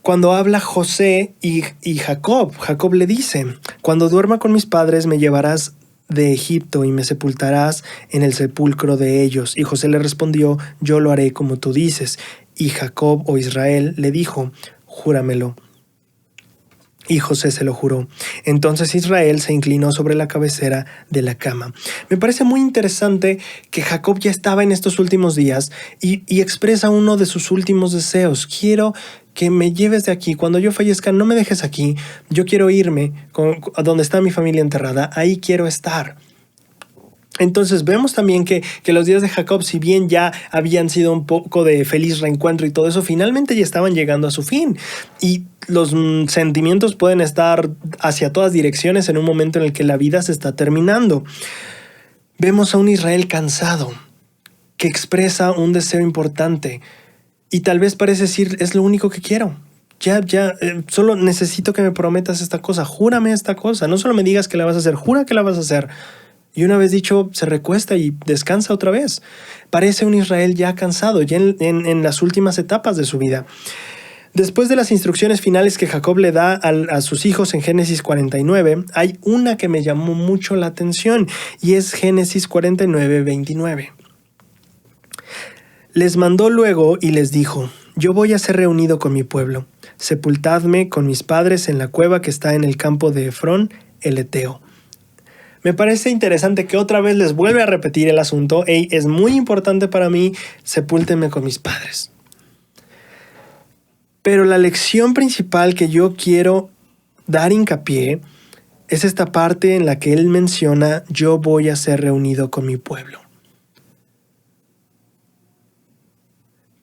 Cuando habla José y Jacob le dice, cuando duerma con mis padres me llevarás de Egipto y me sepultarás en el sepulcro de ellos. Y José le respondió, yo lo haré como tú dices. Y Jacob o Israel le dijo, júramelo. Y José se lo juró. Entonces Israel se inclinó sobre la cabecera de la cama. Me parece muy interesante que Jacob ya estaba en estos últimos días y expresa uno de sus últimos deseos. Quiero que me lleves de aquí. Cuando yo fallezca, no me dejes aquí. Yo quiero irme a donde está mi familia enterrada. Ahí quiero estar. Entonces vemos también que los días de Jacob, si bien ya habían sido un poco de feliz reencuentro y todo eso, finalmente ya estaban llegando a su fin. Y los sentimientos pueden estar hacia todas direcciones en un momento en el que la vida se está terminando. Vemos a un Israel cansado que expresa un deseo importante y tal vez parece decir, es lo único que quiero. Solo necesito que me prometas esta cosa, júrame esta cosa. No solo me digas que la vas a hacer, jura que la vas a hacer. Y una vez dicho, se recuesta y descansa otra vez. Parece un Israel ya cansado, ya en las últimas etapas de su vida. Después de las instrucciones finales que Jacob le da a sus hijos en Génesis 49, hay una que me llamó mucho la atención y es Génesis 49, 29. Les mandó luego y les dijo: yo voy a ser reunido con mi pueblo. Sepultadme con mis padres en la cueva que está en el campo de Efrón, el Eteo. Me parece interesante que otra vez les vuelve a repetir el asunto. Hey, es muy importante para mí, sepúltenme con mis padres. Pero la lección principal que yo quiero dar hincapié es esta parte en la que él menciona: yo voy a ser reunido con mi pueblo.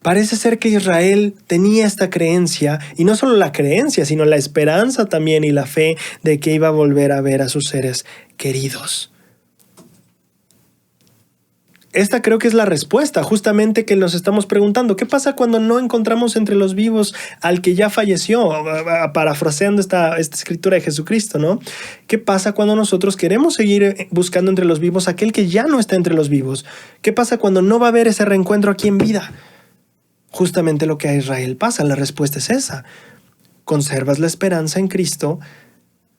Parece ser que Israel tenía esta creencia, y no solo la creencia, sino la esperanza también y la fe de que iba a volver a ver a sus seres queridos. Esta creo que es la respuesta justamente que nos estamos preguntando. ¿Qué pasa cuando no encontramos entre los vivos al que ya falleció? Parafraseando esta escritura de Jesucristo, ¿no? ¿Qué pasa cuando nosotros queremos seguir buscando entre los vivos aquel que ya no está entre los vivos? ¿Qué pasa cuando no va a haber ese reencuentro aquí en vida? Justamente lo que a Israel pasa. La respuesta es esa. Conservas la esperanza en Cristo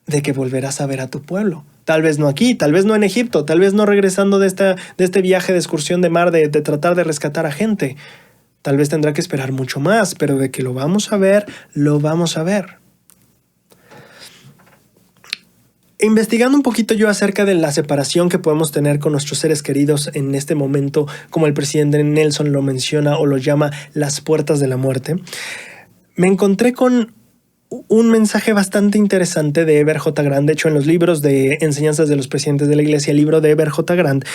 de que volverás a ver a tu pueblo. Tal vez no aquí, tal vez no en Egipto, tal vez no regresando de este viaje de excursión de mar de tratar de rescatar a gente. Tal vez tendrá que esperar mucho más, pero de que lo vamos a ver, lo vamos a ver. Investigando un poquito yo acerca de la separación que podemos tener con nuestros seres queridos en este momento, como el presidente Nelson lo menciona o lo llama las puertas de la muerte, me encontré con un mensaje bastante interesante de Eber J. Grant. De hecho, en los libros de enseñanzas de los presidentes de la iglesia, el libro de Eber J. Grant,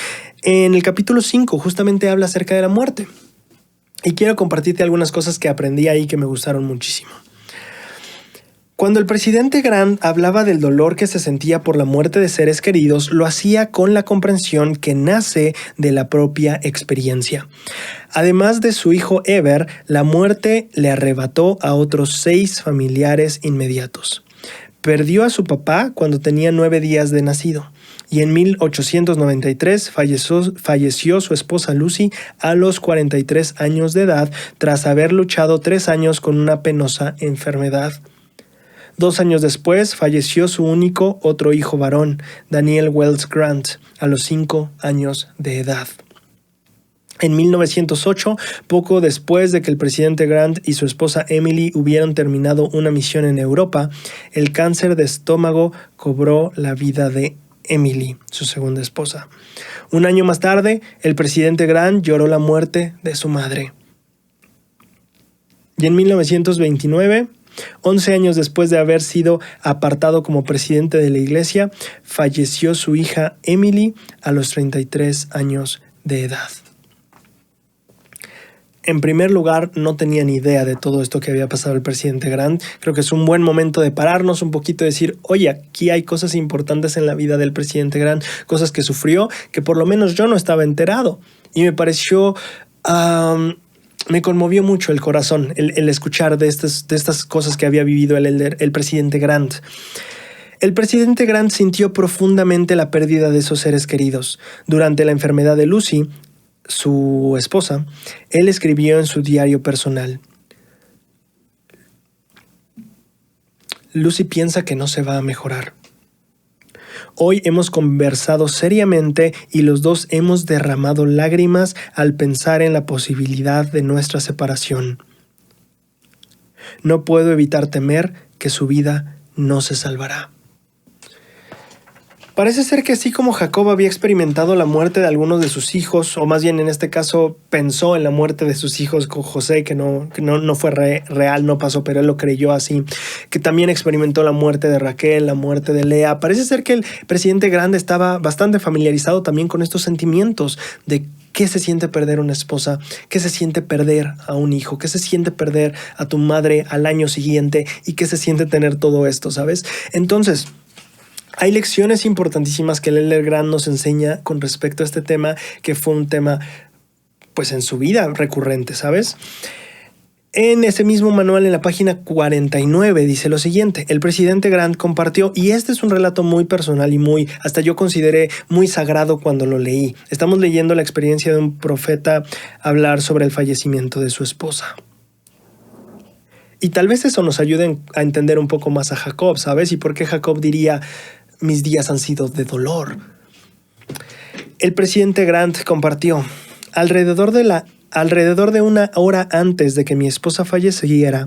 en el capítulo 5 justamente habla acerca de la muerte. Y quiero compartirte algunas cosas que aprendí ahí que me gustaron muchísimo. Cuando el presidente Grant hablaba del dolor que se sentía por la muerte de seres queridos, lo hacía con la comprensión que nace de la propia experiencia. Además de su hijo Eber, la muerte le arrebató a otros 6 familiares inmediatos. Perdió a su papá cuando tenía 9 días de nacido, y en 1893 falleció su esposa Lucy a los 43 años de edad tras haber luchado 3 años con una penosa enfermedad. 2 años después falleció su único otro hijo varón, Daniel Wells Grant, a los 5 años de edad. En 1908, poco después de que el presidente Grant y su esposa Emily hubieran terminado una misión en Europa, el cáncer de estómago cobró la vida de Emily, su segunda esposa. Un año más tarde, el presidente Grant lloró la muerte de su madre. Y en 1929, 11 años después de haber sido apartado como presidente de la iglesia, falleció su hija Emily a los 33 años de edad. En primer lugar, no tenía ni idea de todo esto que había pasado el presidente Grant. Creo que es un buen momento de pararnos un poquito y decir, oye, aquí hay cosas importantes en la vida del presidente Grant, cosas que sufrió, que por lo menos yo no estaba enterado. Y me pareció... me conmovió mucho el corazón el escuchar de estas cosas que había vivido el presidente Grant. El presidente Grant sintió profundamente la pérdida de esos seres queridos. Durante la enfermedad de Lucy, su esposa, él escribió en su diario personal: Lucy piensa que no se va a mejorar. Hoy hemos conversado seriamente y los dos hemos derramado lágrimas al pensar en la posibilidad de nuestra separación. No puedo evitar temer que su vida no se salvará. Parece ser que así como Jacob había experimentado la muerte de algunos de sus hijos, o más bien en este caso pensó en la muerte de sus hijos con José, que no fue real, no pasó, pero él lo creyó así, que también experimentó la muerte de Raquel, la muerte de Lea. Parece ser que el presidente Grant estaba bastante familiarizado también con estos sentimientos de qué se siente perder una esposa, qué se siente perder a un hijo, qué se siente perder a tu madre al año siguiente y qué se siente tener todo esto, ¿sabes? Entonces, hay lecciones importantísimas que el Elder Grant nos enseña con respecto a este tema, que fue un tema, pues en su vida recurrente, ¿sabes? En ese mismo manual, en la página 49, dice lo siguiente: el presidente Grant compartió, y este es un relato muy personal y hasta yo consideré muy sagrado cuando lo leí. Estamos leyendo la experiencia de un profeta hablar sobre el fallecimiento de su esposa. Y tal vez eso nos ayude a entender un poco más a Jacob, ¿sabes? Y por qué Jacob diría: mis días han sido de dolor. El presidente Grant compartió: alrededor de una hora antes de que mi esposa falleciera,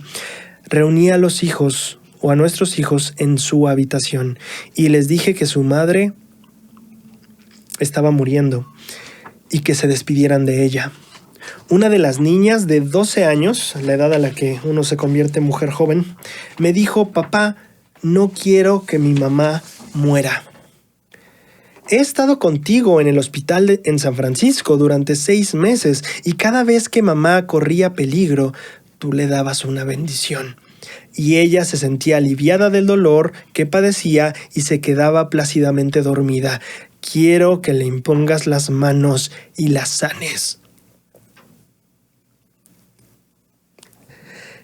reuní a los hijos o a nuestros hijos en su habitación y les dije que su madre estaba muriendo y que se despidieran de ella. Una de las niñas de 12 años, la edad a la que uno se convierte en mujer joven, me dijo: papá, no quiero que mi mamá muera. He estado contigo en el hospital en San Francisco durante 6 meses y cada vez que mamá corría peligro, tú le dabas una bendición. Y ella se sentía aliviada del dolor que padecía y se quedaba plácidamente dormida. Quiero que le impongas las manos y la sanes.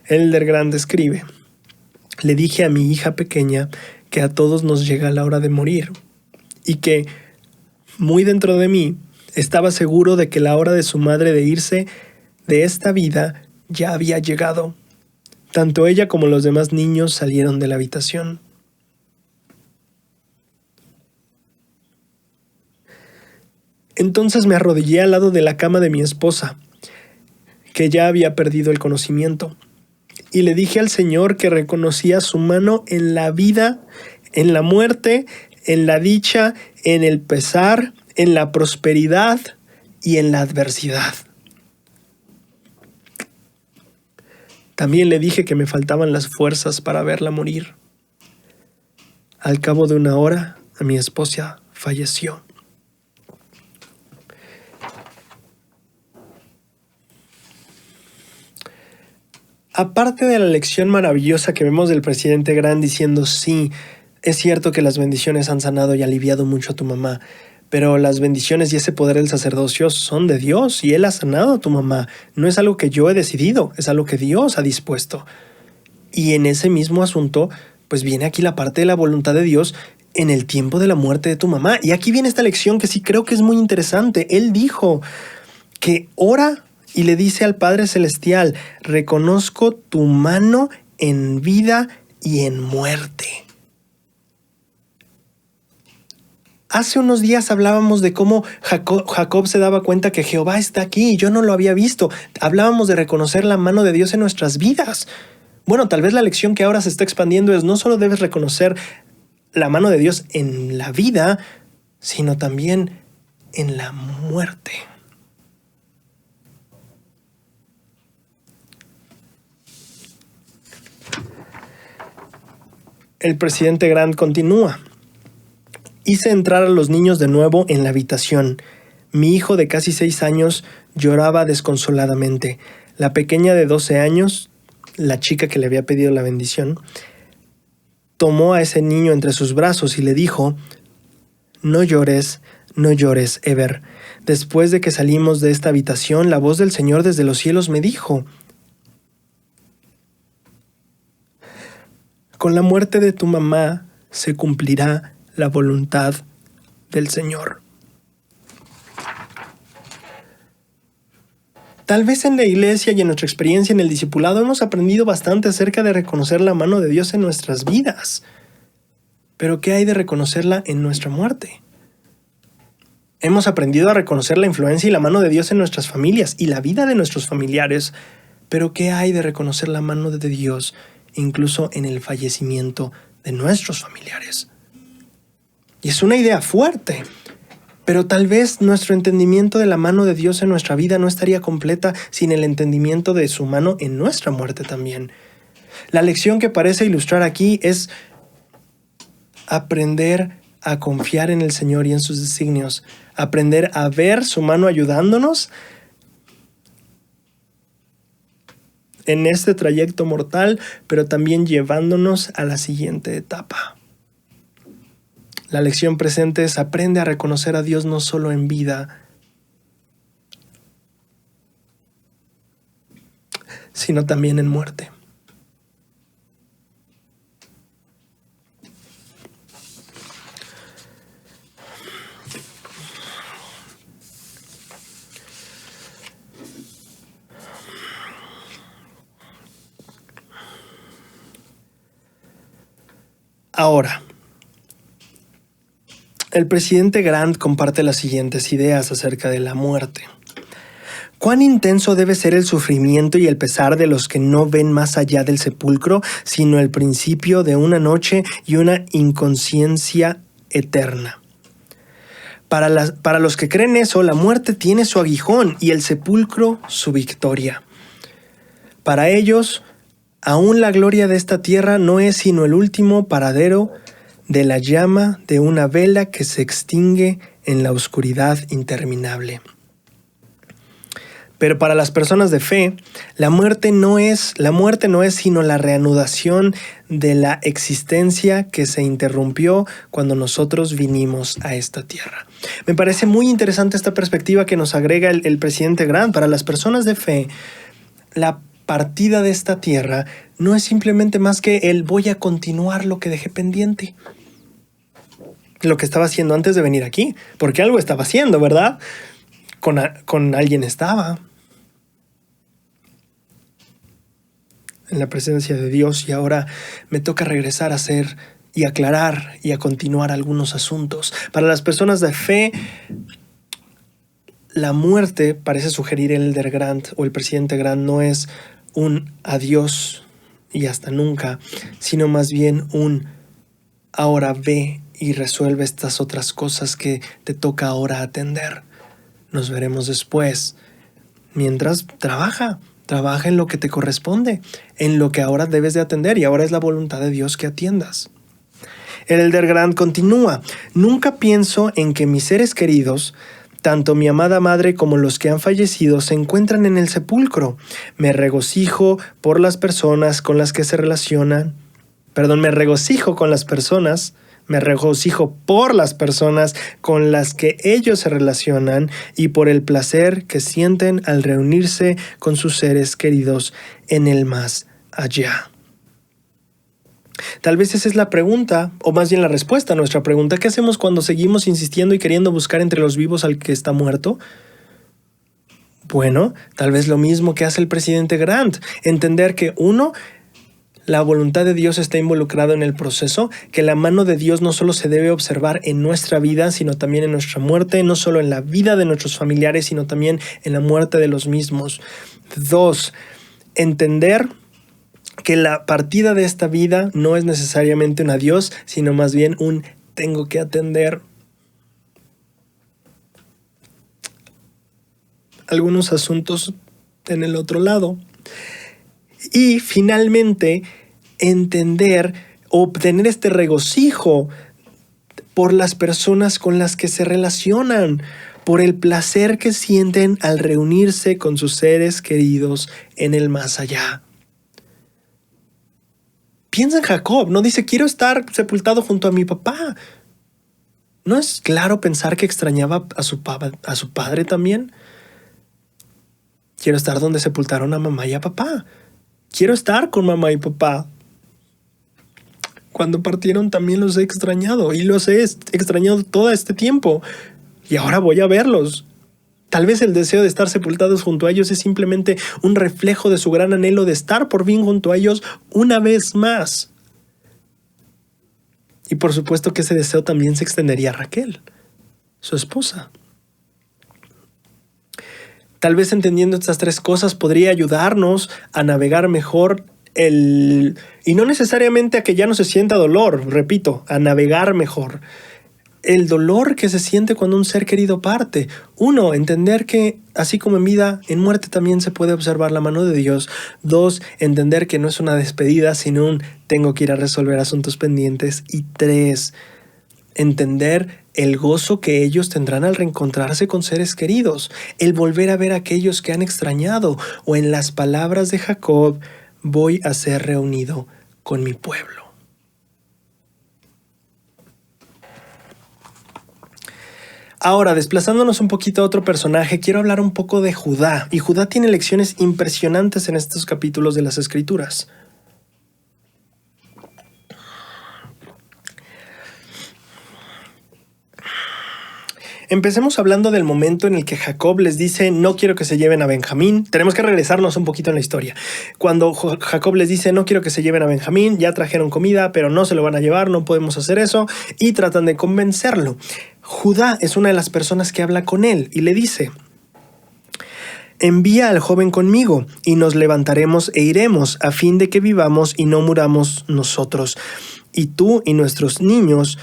Elder Grant escribe: le dije a mi hija pequeña que a todos nos llega la hora de morir y que, muy dentro de mí, estaba seguro de que la hora de su madre de irse de esta vida ya había llegado. Tanto ella como los demás niños salieron de la habitación. Entonces me arrodillé al lado de la cama de mi esposa, que ya había perdido el conocimiento, y le dije al Señor que reconocía su mano en la vida, en la muerte, en la dicha, en el pesar, en la prosperidad y en la adversidad. También le dije que me faltaban las fuerzas para verla morir. Al cabo de una hora, mi esposa falleció. Aparte de la lección maravillosa que vemos del presidente Grant diciendo: sí, es cierto que las bendiciones han sanado y aliviado mucho a tu mamá, pero las bendiciones y ese poder del sacerdocio son de Dios y Él ha sanado a tu mamá. No es algo que yo he decidido, es algo que Dios ha dispuesto. Y en ese mismo asunto, pues viene aquí la parte de la voluntad de Dios en el tiempo de la muerte de tu mamá. Y aquí viene esta lección que sí creo que es muy interesante. Él dijo que ora y le dice al Padre Celestial: reconozco tu mano en vida y en muerte. Hace unos días hablábamos de cómo Jacob se daba cuenta que Jehová está aquí y yo no lo había visto. Hablábamos de reconocer la mano de Dios en nuestras vidas. Bueno, tal vez la lección que ahora se está expandiendo es: no solo debes reconocer la mano de Dios en la vida, sino también en la muerte. El presidente Grant continúa: hice entrar a los niños de nuevo en la habitación. Mi hijo de casi 6 años lloraba desconsoladamente. La pequeña de 12 años, la chica que le había pedido la bendición, tomó a ese niño entre sus brazos y le dijo: no llores, Ever. Después de que salimos de esta habitación, la voz del Señor desde los cielos me dijo: con la muerte de tu mamá se cumplirá la voluntad del Señor. Tal vez en la iglesia y en nuestra experiencia en el discipulado hemos aprendido bastante acerca de reconocer la mano de Dios en nuestras vidas. Pero ¿qué hay de reconocerla en nuestra muerte? Hemos aprendido a reconocer la influencia y la mano de Dios en nuestras familias y la vida de nuestros familiares. Pero ¿qué hay de reconocer la mano de Dios incluso en el fallecimiento de nuestros familiares? Y es una idea fuerte, pero tal vez nuestro entendimiento de la mano de Dios en nuestra vida no estaría completa sin el entendimiento de su mano en nuestra muerte también. La lección que parece ilustrar aquí es aprender a confiar en el Señor y en sus designios, aprender a ver su mano ayudándonos en este trayecto mortal, pero también llevándonos a la siguiente etapa. La lección presente es: aprende a reconocer a Dios no solo en vida, sino también en muerte. Ahora, el presidente Grant comparte las siguientes ideas acerca de la muerte. ¿Cuán intenso debe ser el sufrimiento y el pesar de los que no ven más allá del sepulcro, sino el principio de una noche y una inconsciencia eterna? Para los que creen eso, la muerte tiene su aguijón y el sepulcro su victoria. Para ellos, aún la gloria de esta tierra no es sino el último paradero de la llama de una vela que se extingue en la oscuridad interminable. Pero para las personas de fe, la muerte no es sino la reanudación de la existencia que se interrumpió cuando nosotros vinimos a esta tierra. Me parece muy interesante esta perspectiva que nos agrega el presidente Grant. Para las personas de fe, la partida de esta tierra no es simplemente más que el voy a continuar lo que dejé pendiente. Lo que estaba haciendo antes de venir aquí. Porque algo estaba haciendo, ¿verdad? Con alguien estaba. En la presencia de Dios, y ahora me toca regresar a hacer y aclarar y a continuar algunos asuntos. Para las personas de fe, la muerte, parece sugerir el Elder Grant o el presidente Grant, no es un adiós y hasta nunca, sino más bien un ahora ve y resuelve estas otras cosas que te toca ahora atender. Nos veremos después. Mientras, trabaja en lo que te corresponde, en lo que ahora debes de atender, y ahora es la voluntad de Dios que atiendas. El Elder Grant continúa: nunca pienso en que mis seres queridos, tanto mi amada madre como los que han fallecido, se encuentran en el sepulcro. Me regocijo por las personas con las que se relacionan. Me regocijo por las personas con las que ellos se relacionan y por el placer que sienten al reunirse con sus seres queridos en el más allá. Tal vez esa es la pregunta, o más bien la respuesta a nuestra pregunta. ¿Qué hacemos cuando seguimos insistiendo y queriendo buscar entre los vivos al que está muerto? Bueno, tal vez lo mismo que hace el presidente Grant. Entender que la voluntad de Dios está involucrada en el proceso, que la mano de Dios no solo se debe observar en nuestra vida, sino también en nuestra muerte, no solo en la vida de nuestros familiares, sino también en la muerte de los mismos. 2. Entender que la partida de esta vida no es necesariamente un adiós, sino más bien un tengo que atender algunos asuntos en el otro lado. Y finalmente, entender, obtener este regocijo por las personas con las que se relacionan, por el placer que sienten al reunirse con sus seres queridos en el más allá. Piensa en Jacob, no dice quiero estar sepultado junto a mi papá. ¿No es claro pensar que extrañaba a su padre también? Quiero estar donde sepultaron a mamá y a papá. Quiero estar con mamá y papá. Cuando partieron también los he extrañado y los he extrañado todo este tiempo. Y ahora voy a verlos. Tal vez el deseo de estar sepultados junto a ellos es simplemente un reflejo de su gran anhelo de estar por fin junto a ellos una vez más. Y por supuesto que ese deseo también se extendería a Raquel, su esposa. Tal vez entendiendo estas tres cosas podría ayudarnos a navegar mejor y no necesariamente a que ya no se sienta dolor, repito, a navegar mejor. El dolor que se siente cuando un ser querido parte. 1, entender que así como en vida, en muerte también se puede observar la mano de Dios. 2, entender que no es una despedida, sino un tengo que ir a resolver asuntos pendientes. Y 3, entender el gozo que ellos tendrán al reencontrarse con seres queridos, el volver a ver a aquellos que han extrañado, o en las palabras de Jacob, voy a ser reunido con mi pueblo. Ahora, desplazándonos un poquito a otro personaje, quiero hablar un poco de Judá. Y Judá tiene lecciones impresionantes en estos capítulos de las Escrituras. Empecemos hablando del momento en el que Jacob les dice, no quiero que se lleven a Benjamín. Tenemos que regresarnos un poquito en la historia. Cuando Jacob les dice, no quiero que se lleven a Benjamín, ya trajeron comida, pero no se lo van a llevar, no podemos hacer eso, y tratan de convencerlo. Judá es una de las personas que habla con él y le dice, envía al joven conmigo y nos levantaremos e iremos a fin de que vivamos y no muramos nosotros. Y tú y nuestros niños...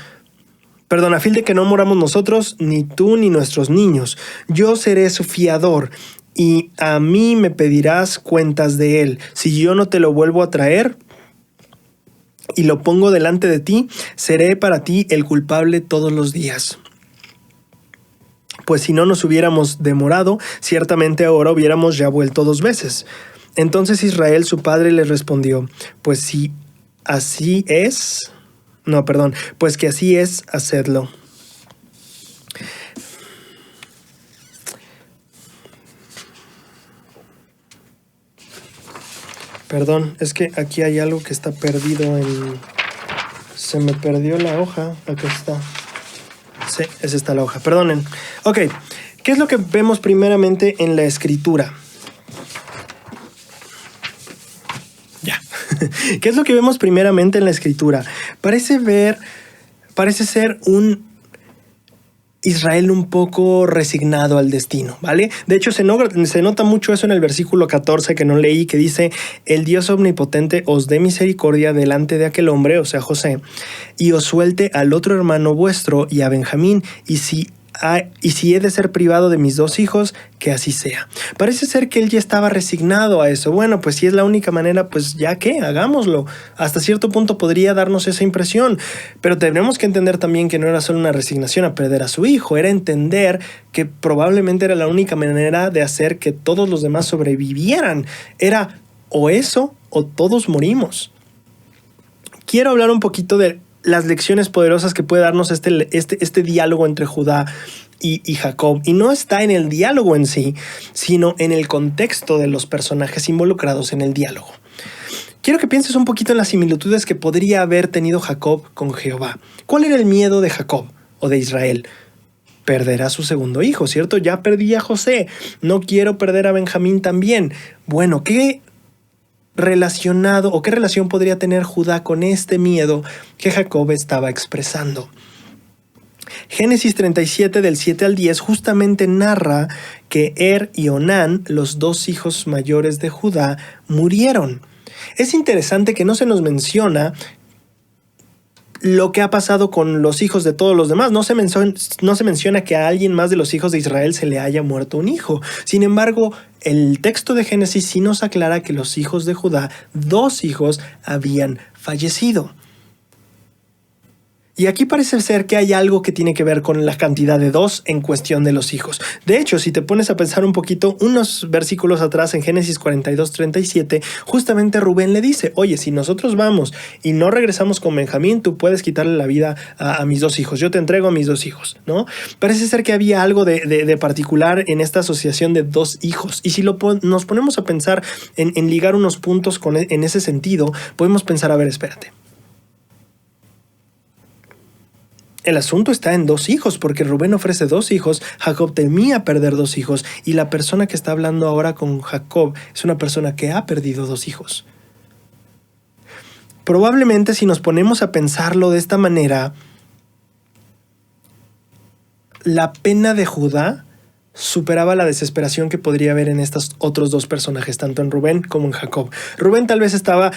a fin de que no moramos nosotros, ni tú ni nuestros niños. Yo seré su fiador, y a mí me pedirás cuentas de él. Si yo no te lo vuelvo a traer y lo pongo delante de ti, seré para ti el culpable todos los días. Pues si no nos hubiéramos demorado, ciertamente ahora hubiéramos ya vuelto 2 veces. Entonces Israel, su padre, le respondió, pues si así es... pues que así es, hacedlo. Perdón, es que aquí hay algo que está perdido en... Se me perdió la hoja, acá está. Sí, esa está la hoja, perdonen. Ok, ¿qué es lo que vemos primeramente en la escritura? ¿Qué es lo que vemos primeramente en la escritura? Parece ser un Israel un poco resignado al destino, ¿vale? De hecho, se nota mucho eso en el versículo 14 que no leí, que dice, el Dios omnipotente os dé misericordia delante de aquel hombre, o sea, José, y os suelte al otro hermano vuestro y a Benjamín, y si he de ser privado de mis 2 hijos, que así sea. Parece ser que él ya estaba resignado a eso. Bueno, pues si es la única manera, pues ya que, hagámoslo. Hasta cierto punto podría darnos esa impresión, pero tenemos que entender también que no era solo una resignación a perder a su hijo, era entender que probablemente era la única manera de hacer que todos los demás sobrevivieran. Era o eso o todos morimos. Quiero hablar un poquito de las lecciones poderosas que puede darnos este diálogo entre Judá y Jacob. Y no está en el diálogo en sí, sino en el contexto de los personajes involucrados en el diálogo. Quiero que pienses un poquito en las similitudes que podría haber tenido Jacob con Jehová. ¿Cuál era el miedo de Jacob o de Israel? Perder a su segundo hijo, ¿cierto? Ya perdí a José, no quiero perder a Benjamín también. Bueno, ¿qué relación podría tener Judá con este miedo que Jacob estaba expresando? Génesis 37 del 7 al 10 justamente narra que y Onán, los 2 hijos mayores de Judá, murieron. Es interesante que no se nos menciona lo que ha pasado con los hijos de todos los demás. No se menciona que a alguien más de los hijos de Israel se le haya muerto un hijo. Sin embargo, el texto de Génesis sí nos aclara que los hijos de Judá, 2 hijos, habían fallecido. Y aquí parece ser que hay algo que tiene que ver con la cantidad de 2 en cuestión de los hijos. De hecho, si te pones a pensar un poquito, unos versículos atrás en Génesis 42:37, justamente Rubén le dice, oye, si nosotros vamos y no regresamos con Benjamín, tú puedes quitarle la vida a mis 2 hijos. Yo te entrego a mis 2 hijos, ¿no? Parece ser que había algo de particular en esta asociación de 2 hijos. Y si nos ponemos a pensar en ligar unos puntos en ese sentido, podemos pensar, a ver, espérate. El asunto está en 2 hijos, porque Rubén ofrece 2 hijos, Jacob temía perder 2 hijos, y la persona que está hablando ahora con Jacob es una persona que ha perdido 2 hijos. Probablemente si nos ponemos a pensarlo de esta manera, la pena de Judá superaba la desesperación que podría haber en estos otros 2 personajes, tanto en Rubén como en Jacob. Rubén tal vez estaba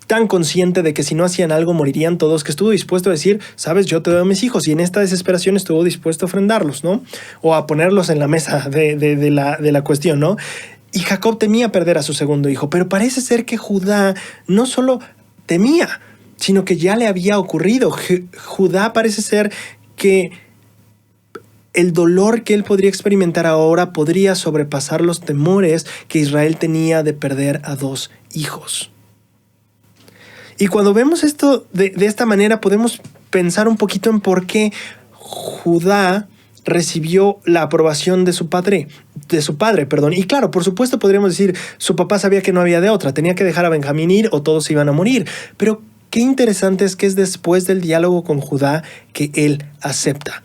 tan consciente de que si no hacían algo morirían todos, que estuvo dispuesto a decir, sabes, yo te doy a mis hijos, y en esta desesperación estuvo dispuesto a ofrendarlos, ¿no? O a ponerlos en la mesa de la cuestión, ¿no? Y Jacob temía perder a su segundo hijo, pero parece ser que Judá no solo temía, sino que ya le había ocurrido. Judá parece ser que el dolor que él podría experimentar ahora podría sobrepasar los temores que Israel tenía de perder a 2 hijos. Y cuando vemos esto de esta manera, podemos pensar un poquito en por qué Judá recibió la aprobación de su padre, perdón. Y claro, por supuesto podríamos decir, su papá sabía que no había de otra, tenía que dejar a Benjamín ir o todos iban a morir. Pero qué interesante es que es después del diálogo con Judá que él acepta.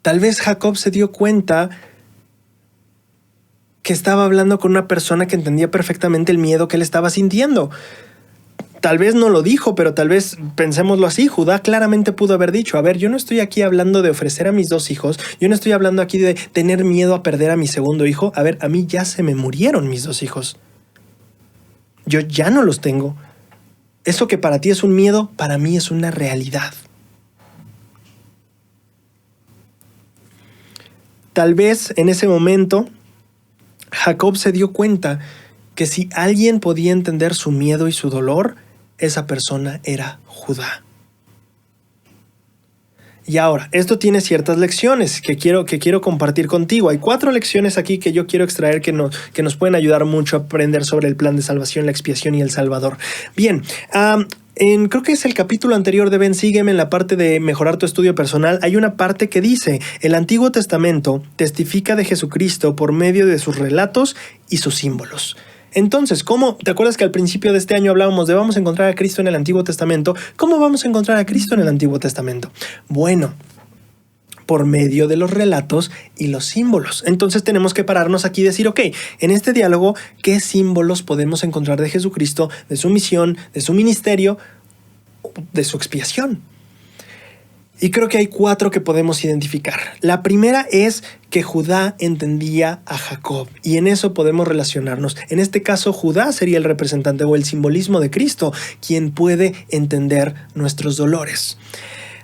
Tal vez Jacob se dio cuenta que estaba hablando con una persona que entendía perfectamente el miedo que él estaba sintiendo. Tal vez no lo dijo, pero tal vez pensémoslo así. Judá claramente pudo haber dicho, a ver, yo no estoy aquí hablando de ofrecer a mis 2 hijos, yo no estoy hablando aquí de tener miedo a perder a mi segundo hijo. A ver, a mí ya se me murieron mis 2 hijos. Yo ya no los tengo. Eso que para ti es un miedo, para mí es una realidad. Tal vez en ese momento Jacob se dio cuenta que si alguien podía entender su miedo y su dolor, esa persona era Judá. Y ahora, esto tiene ciertas lecciones que quiero compartir contigo. Hay 4 lecciones aquí que yo quiero extraer que nos pueden ayudar mucho a aprender sobre el plan de salvación, la expiación y el Salvador. Bien, creo que es el capítulo anterior de Ven, Sígueme, en la parte de mejorar tu estudio personal, hay una parte que dice, el Antiguo Testamento testifica de Jesucristo por medio de sus relatos y sus símbolos. Entonces, ¿cómo? ¿Te acuerdas que al principio de este año hablábamos de vamos a encontrar a Cristo en el Antiguo Testamento? ¿Cómo vamos a encontrar a Cristo en el Antiguo Testamento? Bueno, por medio de los relatos y los símbolos. Entonces tenemos que pararnos aquí y decir, ok, en este diálogo, ¿qué símbolos podemos encontrar de Jesucristo, de su misión, de su ministerio, de su expiación? Y creo que hay 4 que podemos identificar. La primera es que Judá entendía a Jacob, y en eso podemos relacionarnos. En este caso, Judá sería el representante o el simbolismo de Cristo, quien puede entender nuestros dolores.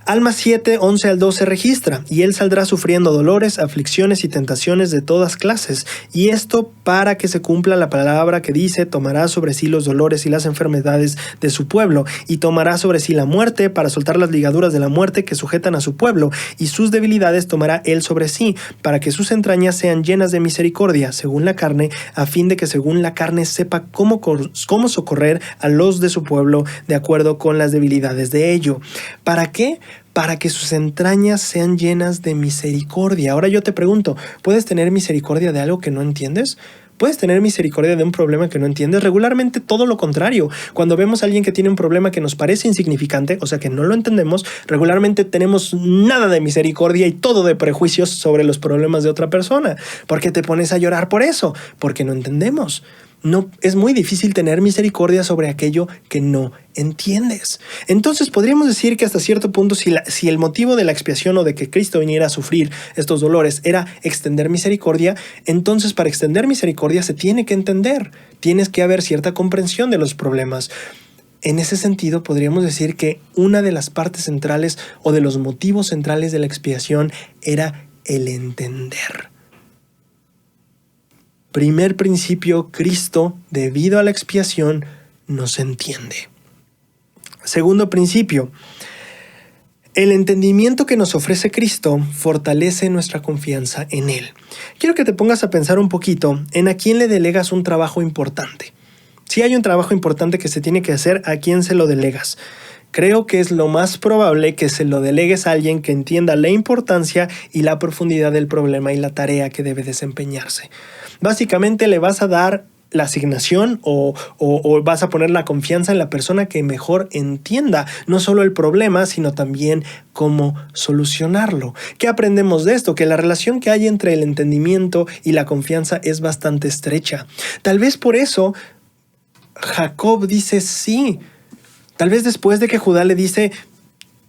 Almas 7, 11 al 12 registra, y él saldrá sufriendo dolores, aflicciones y tentaciones de todas clases, y esto para que se cumpla la palabra que dice, tomará sobre sí los dolores y las enfermedades de su pueblo, y tomará sobre sí la muerte para soltar las ligaduras de la muerte que sujetan a su pueblo, y sus debilidades tomará él sobre sí, para que sus entrañas sean llenas de misericordia, según la carne, a fin de que según la carne sepa cómo socorrer a los de su pueblo, de acuerdo con las debilidades de ello. ¿Para qué? Para que sus entrañas sean llenas de misericordia. Ahora yo te pregunto, ¿puedes tener misericordia de algo que no entiendes? ¿Puedes tener misericordia de un problema que no entiendes? Regularmente todo lo contrario. Cuando vemos a alguien que tiene un problema que nos parece insignificante, o sea que no lo entendemos, regularmente tenemos nada de misericordia y todo de prejuicios sobre los problemas de otra persona. ¿Por qué te pones a llorar por eso? Porque no entendemos. No, es muy difícil tener misericordia sobre aquello que no entiendes. Entonces podríamos decir que hasta cierto punto si el motivo de la expiación o de que Cristo viniera a sufrir estos dolores era extender misericordia, entonces para extender misericordia se tiene que entender, tienes que haber cierta comprensión de los problemas. En ese sentido podríamos decir que una de las partes centrales o de los motivos centrales de la expiación era el entender. Primer principio, Cristo, debido a la expiación, nos entiende. Segundo principio, el entendimiento que nos ofrece Cristo fortalece nuestra confianza en Él. Quiero que te pongas a pensar un poquito en a quién le delegas un trabajo importante. Si hay un trabajo importante que se tiene que hacer, ¿a quién se lo delegas? Creo que es lo más probable que se lo delegues a alguien que entienda la importancia y la profundidad del problema y la tarea que debe desempeñarse. Básicamente le vas a dar la asignación o vas a poner la confianza en la persona que mejor entienda no solo el problema, sino también cómo solucionarlo. ¿Qué aprendemos de esto? Que la relación que hay entre el entendimiento y la confianza es bastante estrecha. Tal vez por eso Jacob dice sí. Tal vez después de que Judá le dice,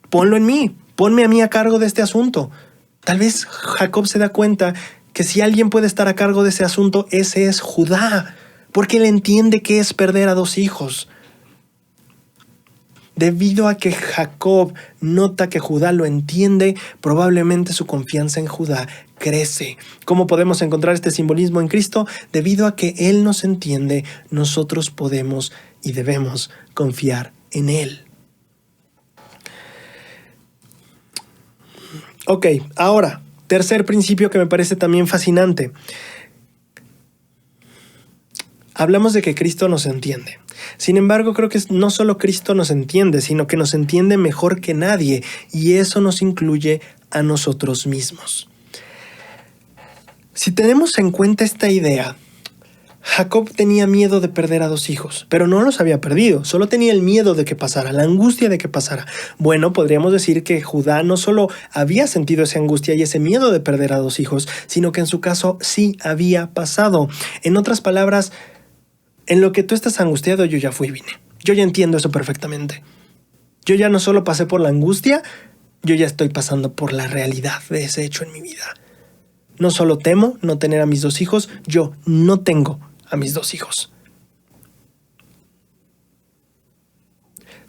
ponlo en mí, ponme a mí a cargo de este asunto. Tal vez Jacob se da cuenta que si alguien puede estar a cargo de ese asunto, ese es Judá, porque él entiende qué es perder a 2 hijos. Debido a que Jacob nota que Judá lo entiende, probablemente su confianza en Judá crece. ¿Cómo podemos encontrar este simbolismo en Cristo? Debido a que Él nos entiende, nosotros podemos y debemos confiar en Él. Ok, ahora, tercer principio que me parece también fascinante. Hablamos de que Cristo nos entiende. Sin embargo, creo que no solo Cristo nos entiende, sino que nos entiende mejor que nadie, y eso nos incluye a nosotros mismos. Si tenemos en cuenta esta idea, Jacob tenía miedo de perder a 2 hijos, pero no los había perdido, solo tenía el miedo de que pasara, la angustia de que pasara. Bueno, podríamos decir que Judá no solo había sentido esa angustia y ese miedo de perder a 2 hijos, sino que en su caso sí había pasado. En otras palabras, en lo que tú estás angustiado, yo ya fui y vine. Yo ya entiendo eso perfectamente. Yo ya no solo pasé por la angustia, yo ya estoy pasando por la realidad de ese hecho en mi vida. No solo temo no tener a mis 2 hijos, yo no tengo a mis 2 hijos.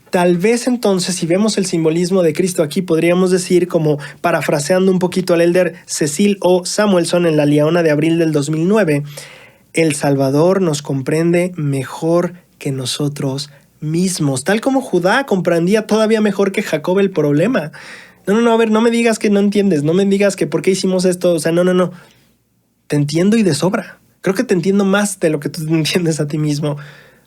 Tal vez entonces, si vemos el simbolismo de Cristo aquí, podríamos decir, como parafraseando un poquito al elder Cecil O. Samuelson en la Liaona de abril del 2009, el Salvador nos comprende mejor que nosotros mismos, tal como Judá comprendía todavía mejor que Jacob el problema. No, a ver, no me digas que no entiendes, no me digas que por qué hicimos esto, o sea, no. Te entiendo y de sobra. Creo que te entiendo más de lo que tú te entiendes a ti mismo,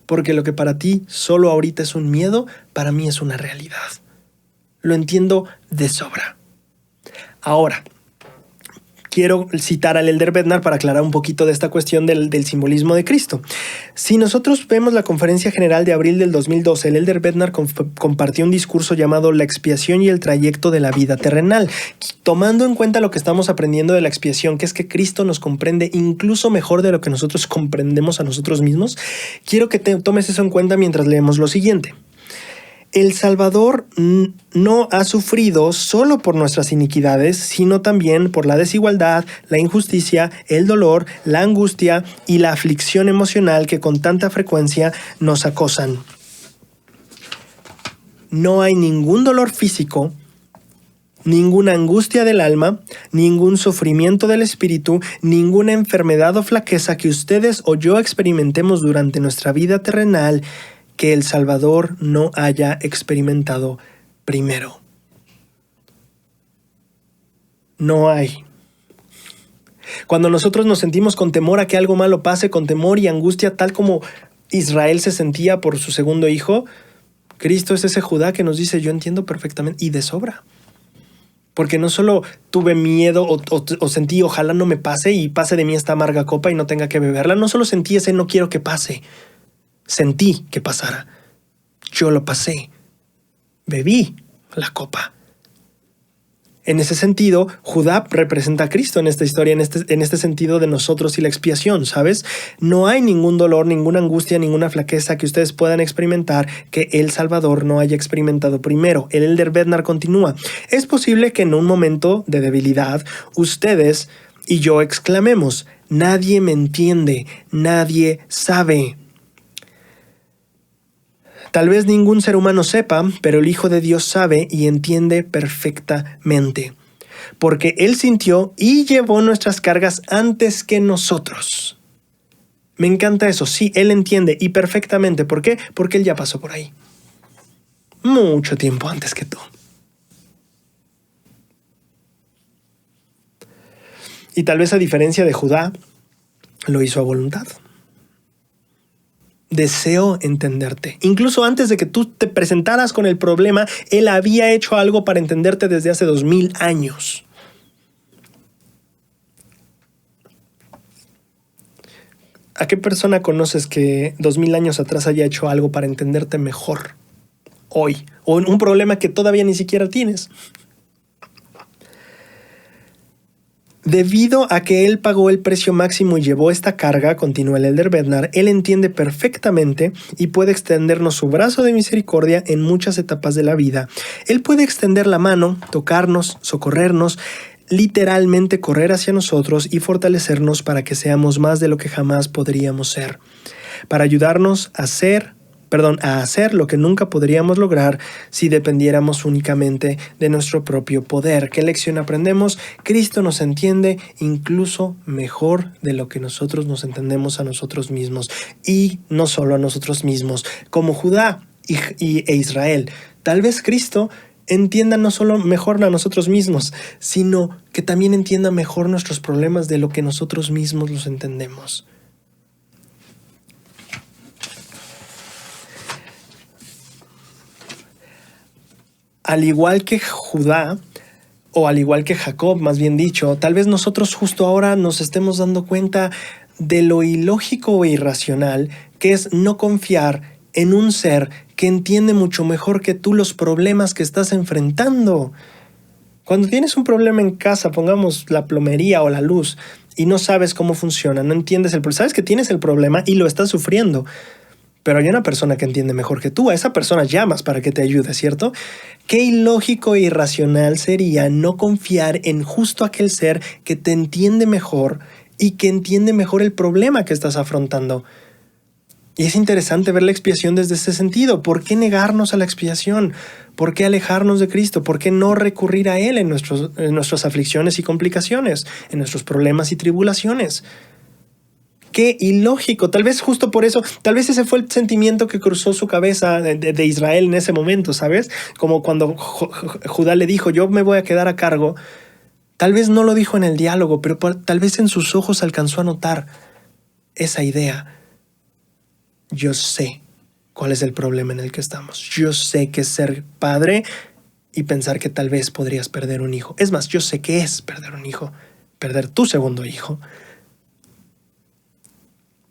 porque lo que para ti solo ahorita es un miedo, para mí es una realidad. Lo entiendo de sobra. Ahora, quiero citar al elder Bednar para aclarar un poquito de esta cuestión del simbolismo de Cristo. Si nosotros vemos la conferencia general de abril del 2012, el elder Bednar compartió un discurso llamado La expiación y el trayecto de la vida terrenal, tomando en cuenta lo que estamos aprendiendo de la expiación, que es que Cristo nos comprende incluso mejor de lo que nosotros comprendemos a nosotros mismos. Quiero que tomes eso en cuenta mientras leemos lo siguiente. El Salvador no ha sufrido solo por nuestras iniquidades, sino también por la desigualdad, la injusticia, el dolor, la angustia y la aflicción emocional que con tanta frecuencia nos acosan. No hay ningún dolor físico, ninguna angustia del alma, ningún sufrimiento del espíritu, ninguna enfermedad o flaqueza que ustedes o yo experimentemos durante nuestra vida terrenal que el Salvador no haya experimentado primero. No hay. Cuando nosotros nos sentimos con temor a que algo malo pase, con temor y angustia, tal como Israel se sentía por su segundo hijo, Cristo es ese Judá que nos dice, yo entiendo perfectamente y de sobra. Porque no solo tuve miedo o sentí, ojalá no me pase y pase de mí esta amarga copa y no tenga que beberla, no solo sentí ese no quiero que pase. Sentí que pasara. Yo lo pasé. Bebí la copa. En ese sentido, Judá representa a Cristo en esta historia, en este sentido de nosotros y la expiación, ¿sabes? No hay ningún dolor, ninguna angustia, ninguna flaqueza que ustedes puedan experimentar que el Salvador no haya experimentado primero. El elder Bednar continúa. Es posible que en un momento de debilidad, ustedes y yo exclamemos, nadie me entiende, nadie sabe. Tal vez ningún ser humano sepa, pero el Hijo de Dios sabe y entiende perfectamente, porque Él sintió y llevó nuestras cargas antes que nosotros. Me encanta eso, sí, Él entiende y perfectamente. ¿Por qué? Porque Él ya pasó por ahí. Mucho tiempo antes que tú. Y tal vez a diferencia de Judá, lo hizo a voluntad. Deseo entenderte. Incluso antes de que tú te presentaras con el problema, Él había hecho algo para entenderte desde hace 2000 años. ¿A qué persona conoces que 2000 años atrás haya hecho algo para entenderte mejor hoy? O un problema que todavía ni siquiera tienes. Debido a que Él pagó el precio máximo y llevó esta carga, continúa el elder Bednar, Él entiende perfectamente y puede extendernos su brazo de misericordia en muchas etapas de la vida. Él puede extender la mano, tocarnos, socorrernos, literalmente correr hacia nosotros y fortalecernos para que seamos más de lo que jamás podríamos ser. Para ayudarnos a hacer lo que nunca podríamos lograr si dependiéramos únicamente de nuestro propio poder. ¿Qué lección aprendemos? Cristo nos entiende incluso mejor de lo que nosotros nos entendemos a nosotros mismos. Y no solo a nosotros mismos, como Judá e Israel. Tal vez Cristo entienda no solo mejor a nosotros mismos, sino que también entienda mejor nuestros problemas de lo que nosotros mismos los entendemos. al igual que Judá, o al igual que Jacob, más bien dicho, tal vez nosotros justo ahora nos estemos dando cuenta de lo ilógico o irracional que es no confiar en un ser que entiende mucho mejor que tú los problemas que estás enfrentando. Cuando tienes un problema en casa, pongamos la plomería o la luz, y no sabes cómo funciona, no entiendes el problema, sabes que tienes el problema y lo estás sufriendo, pero hay una persona que entiende mejor que tú, a esa persona llamas para que te ayude, ¿cierto? Qué ilógico e irracional sería no confiar en justo aquel ser que te entiende mejor y que entiende mejor el problema que estás afrontando. Y es interesante ver la expiación desde ese sentido. ¿Por qué negarnos a la expiación? ¿Por qué alejarnos de Cristo? ¿Por qué no recurrir a Él en nuestras aflicciones y complicaciones, en nuestros problemas y tribulaciones? Qué ilógico. Tal vez justo por eso, tal vez ese fue el sentimiento que cruzó su cabeza de Israel en ese momento, ¿sabes? Como cuando Judá le dijo, yo me voy a quedar a cargo. Tal vez no lo dijo en el diálogo, pero tal vez en sus ojos alcanzó a notar esa idea. Yo sé cuál es el problema en el que estamos. Yo sé que es ser padre y pensar que tal vez podrías perder un hijo. Es más, yo sé que es perder un hijo, perder tu segundo hijo.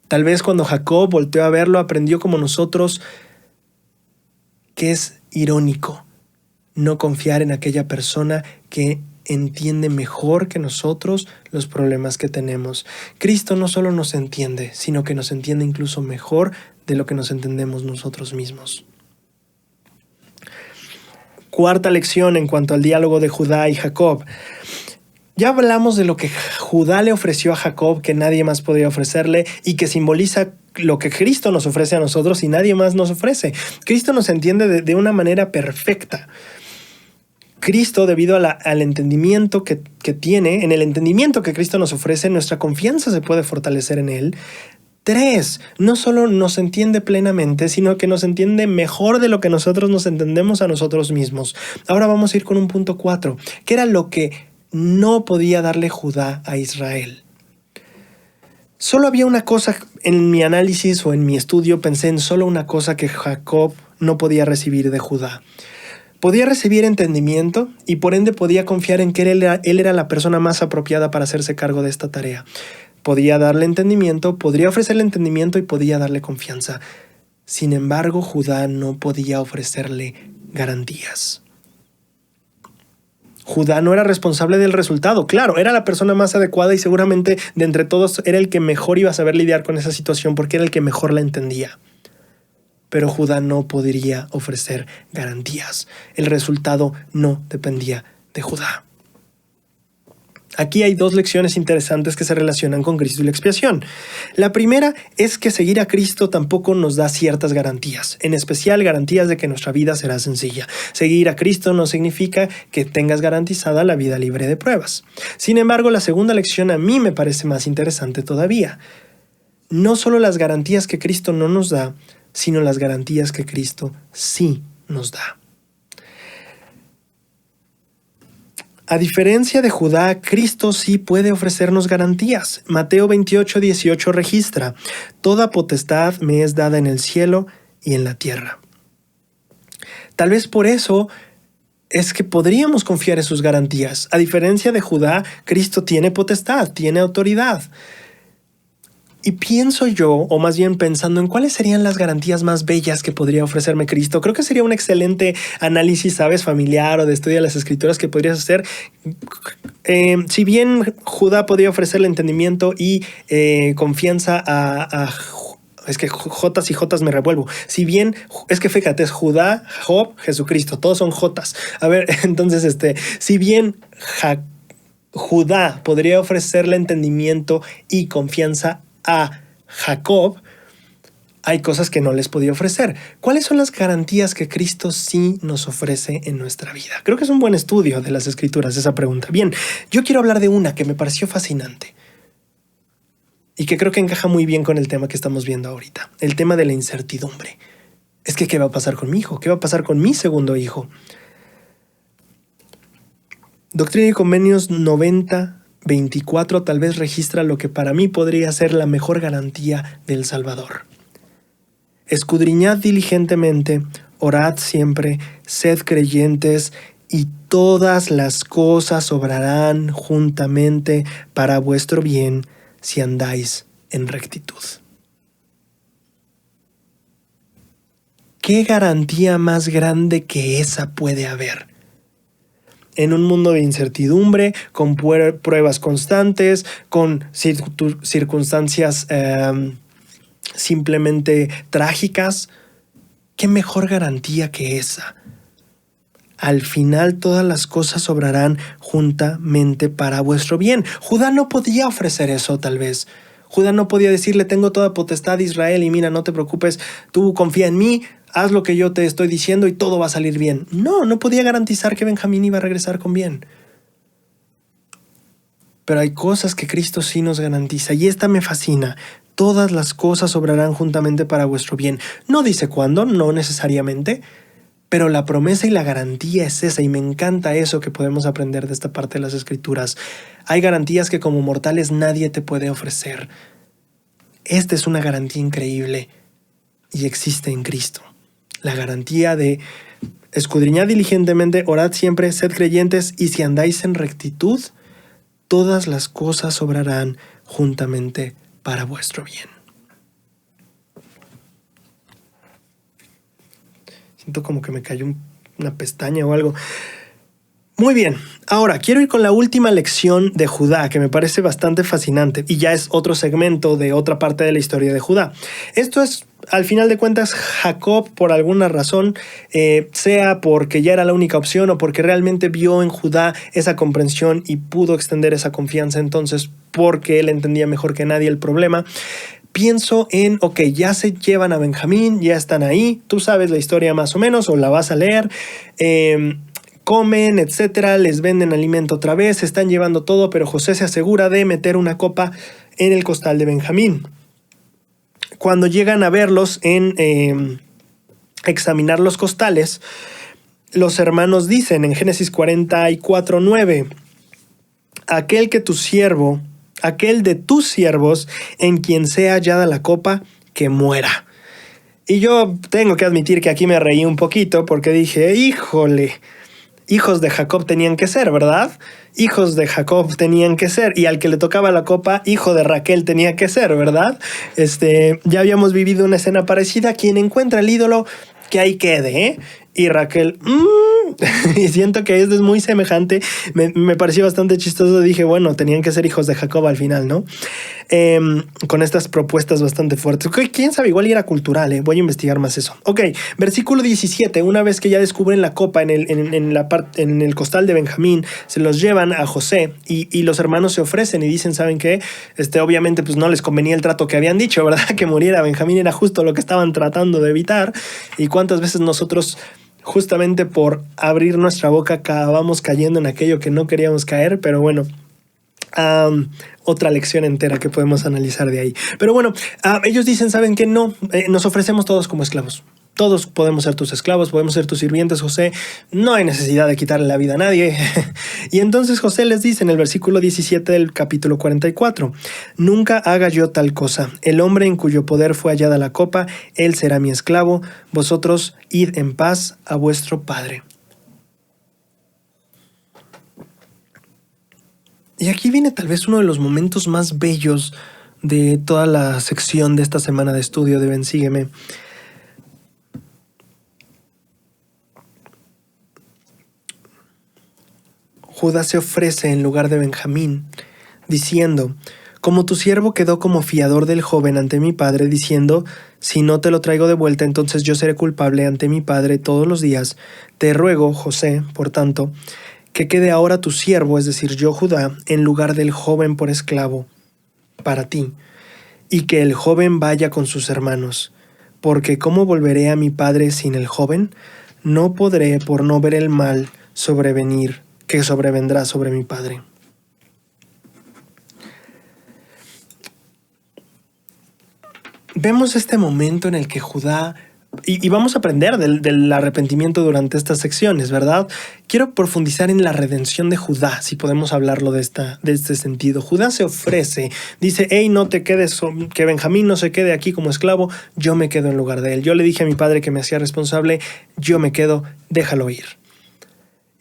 Tal vez cuando Jacob volteó a verlo, aprendió como nosotros que es irónico no confiar en aquella persona que entiende mejor que nosotros los problemas que tenemos. Cristo no solo nos entiende, sino que nos entiende incluso mejor de lo que nos entendemos nosotros mismos. Cuarta lección en cuanto al diálogo de Judá y Jacob. Ya hablamos de lo que Judá le ofreció a Jacob, que nadie más podría ofrecerle, y que simboliza lo que Cristo nos ofrece a nosotros y nadie más nos ofrece. Cristo nos entiende de una manera perfecta. Cristo, debido al entendimiento que tiene, en el entendimiento que Cristo nos ofrece, nuestra confianza se puede fortalecer en Él. 3, no solo nos entiende plenamente, sino que nos entiende mejor de lo que nosotros nos entendemos a nosotros mismos. Ahora vamos a ir con un punto 4, que era lo que no podía darle Judá a Israel. Solo había una cosa en mi análisis o en mi estudio, pensé en solo una cosa que Jacob no podía recibir de Judá. Podía recibir entendimiento y por ende podía confiar en que él era la persona más apropiada para hacerse cargo de esta tarea. Podía darle entendimiento, podría ofrecerle entendimiento y podía darle confianza. Sin embargo, Judá no podía ofrecerle garantías. Judá no era responsable del resultado. Claro, era la persona más adecuada y seguramente de entre todos era el que mejor iba a saber lidiar con esa situación porque era el que mejor la entendía. Pero Judá no podría ofrecer garantías. El resultado no dependía de Judá. Aquí hay 2 lecciones interesantes que se relacionan con Cristo y la expiación. La primera es que seguir a Cristo tampoco nos da ciertas garantías, en especial garantías de que nuestra vida será sencilla. Seguir a Cristo no significa que tengas garantizada la vida libre de pruebas. Sin embargo, la segunda lección a mí me parece más interesante todavía. No solo las garantías que Cristo no nos da, sino las garantías que Cristo sí nos da. A diferencia de Judá, Cristo sí puede ofrecernos garantías. Mateo 28:18 registra: toda potestad me es dada en el cielo y en la tierra. Tal vez por eso es que podríamos confiar en sus garantías. A diferencia de Judá, Cristo tiene potestad, tiene autoridad. Y pienso yo, o más bien pensando en cuáles serían las garantías más bellas que podría ofrecerme Cristo, creo que sería un excelente análisis, ¿sabes?, familiar o de estudio de las Escrituras que podrías hacer. Si bien Judá podría ofrecerle entendimiento y confianza es que Jotas y Jotas me revuelvo. Si bien, es que fíjate, es Judá, Job, Jesucristo, todos son Jotas. A ver, entonces, si bien Judá podría ofrecerle entendimiento y confianza a Jacob, hay cosas que no les podía ofrecer. ¿Cuáles son las garantías que Cristo sí nos ofrece en nuestra vida? Creo que es un buen estudio de las Escrituras esa pregunta. Bien, yo quiero hablar de una que me pareció fascinante y que creo que encaja muy bien con el tema que estamos viendo ahorita, el tema de la incertidumbre. Es que, ¿qué va a pasar con mi hijo? ¿Qué va a pasar con mi segundo hijo? Doctrina y Convenios 90:24 tal vez registra lo que para mí podría ser la mejor garantía del Salvador. Escudriñad diligentemente orad siempre, sed creyentes, y todas las cosas obrarán juntamente para vuestro bien si andáis en rectitud. ¿Qué garantía más grande que esa puede haber? En un mundo de incertidumbre, con pruebas constantes, con circunstancias simplemente trágicas, ¿qué mejor garantía que esa? Al final todas las cosas obrarán juntamente para vuestro bien. Judá no podía ofrecer eso, tal vez. Judá no podía decirle, tengo toda potestad de Israel y mira, no te preocupes, tú confía en mí, haz lo que yo te estoy diciendo y todo va a salir bien. No podía garantizar que Benjamín iba a regresar con bien. Pero hay cosas que Cristo sí nos garantiza y esta me fascina. Todas las cosas obrarán juntamente para vuestro bien. No dice cuándo, no necesariamente, pero la promesa y la garantía es esa, y me encanta eso que podemos aprender de esta parte de las Escrituras. Hay garantías que como mortales nadie te puede ofrecer. Esta es una garantía increíble y existe en Cristo. La garantía de escudriñad diligentemente, orad siempre, sed creyentes, y si andáis en rectitud, todas las cosas obrarán juntamente para vuestro bien. Siento como que me cayó una pestaña o algo. Muy bien, ahora quiero ir con la última lección de Judá, que me parece bastante fascinante, y ya es otro segmento de otra parte de la historia de Judá. Esto es, al final de cuentas, Jacob, por alguna razón, sea porque ya era la única opción o porque realmente vio en Judá esa comprensión y pudo extender esa confianza entonces porque él entendía mejor que nadie el problema. Pienso en, ok, ya se llevan a Benjamín, ya están ahí, tú sabes la historia más o menos, o la vas a leer, comen, etcétera, les venden alimento otra vez, se están llevando todo, pero José se asegura de meter una copa en el costal de Benjamín. Cuando llegan a verlos en examinar los costales, los hermanos dicen en Génesis 44:9, aquel de tus siervos, en quien sea hallada la copa, que muera. Y yo tengo que admitir que aquí me reí un poquito porque dije, híjole, hijos de Jacob tenían que ser, ¿verdad? Hijos de Jacob tenían que ser, y al que le tocaba la copa, hijo de Raquel tenía que ser, ¿verdad? Ya habíamos vivido una escena parecida, quien encuentra el ídolo, que ahí quede, ¿eh? Y Raquel, y siento que esto es muy semejante, me pareció bastante chistoso, dije, bueno, tenían que ser hijos de Jacob al final, ¿no? Con estas propuestas bastante fuertes. Okay, quién sabe, igual era cultural, voy a investigar más eso. Ok, versículo 17, una vez que ya descubren la copa en el costal de Benjamín, se los llevan a José y los hermanos se ofrecen y dicen, ¿saben qué? Obviamente pues no les convenía el trato que habían dicho, ¿verdad? Que muriera Benjamín era justo lo que estaban tratando de evitar, y cuántas veces nosotros, justamente por abrir nuestra boca, acabamos cayendo en aquello que no queríamos caer, pero bueno, otra lección entera que podemos analizar de ahí. Pero bueno, ellos dicen, ¿saben qué? No, nos ofrecemos todos como esclavos. Todos podemos ser tus esclavos, podemos ser tus sirvientes, José. No hay necesidad de quitarle la vida a nadie. Y entonces José les dice en el versículo 17 del capítulo 44, nunca haga yo tal cosa. El hombre en cuyo poder fue hallada la copa, él será mi esclavo. Vosotros id en paz a vuestro padre. Y aquí viene tal vez uno de los momentos más bellos de toda la sección de esta semana de estudio de Ven, Sígueme. Judá se ofrece en lugar de Benjamín, diciendo, como tu siervo quedó como fiador del joven ante mi padre, diciendo, si no te lo traigo de vuelta, entonces yo seré culpable ante mi padre todos los días. Te ruego, José, por tanto, que quede ahora tu siervo, es decir, yo Judá, en lugar del joven por esclavo, para ti, y que el joven vaya con sus hermanos, porque ¿cómo volveré a mi padre sin el joven? No podré por no ver el mal sobrevenir, que sobrevendrá sobre mi padre. Vemos este momento en el que Judá Y vamos a aprender del arrepentimiento durante estas secciones, ¿verdad? Quiero profundizar en la redención de Judá, si podemos hablarlo de este sentido. Judá se ofrece, dice, hey, no te quedes, que Benjamín no se quede aquí como esclavo, yo me quedo en lugar de él. Yo le dije a mi padre que me hacía responsable, yo me quedo, déjalo ir.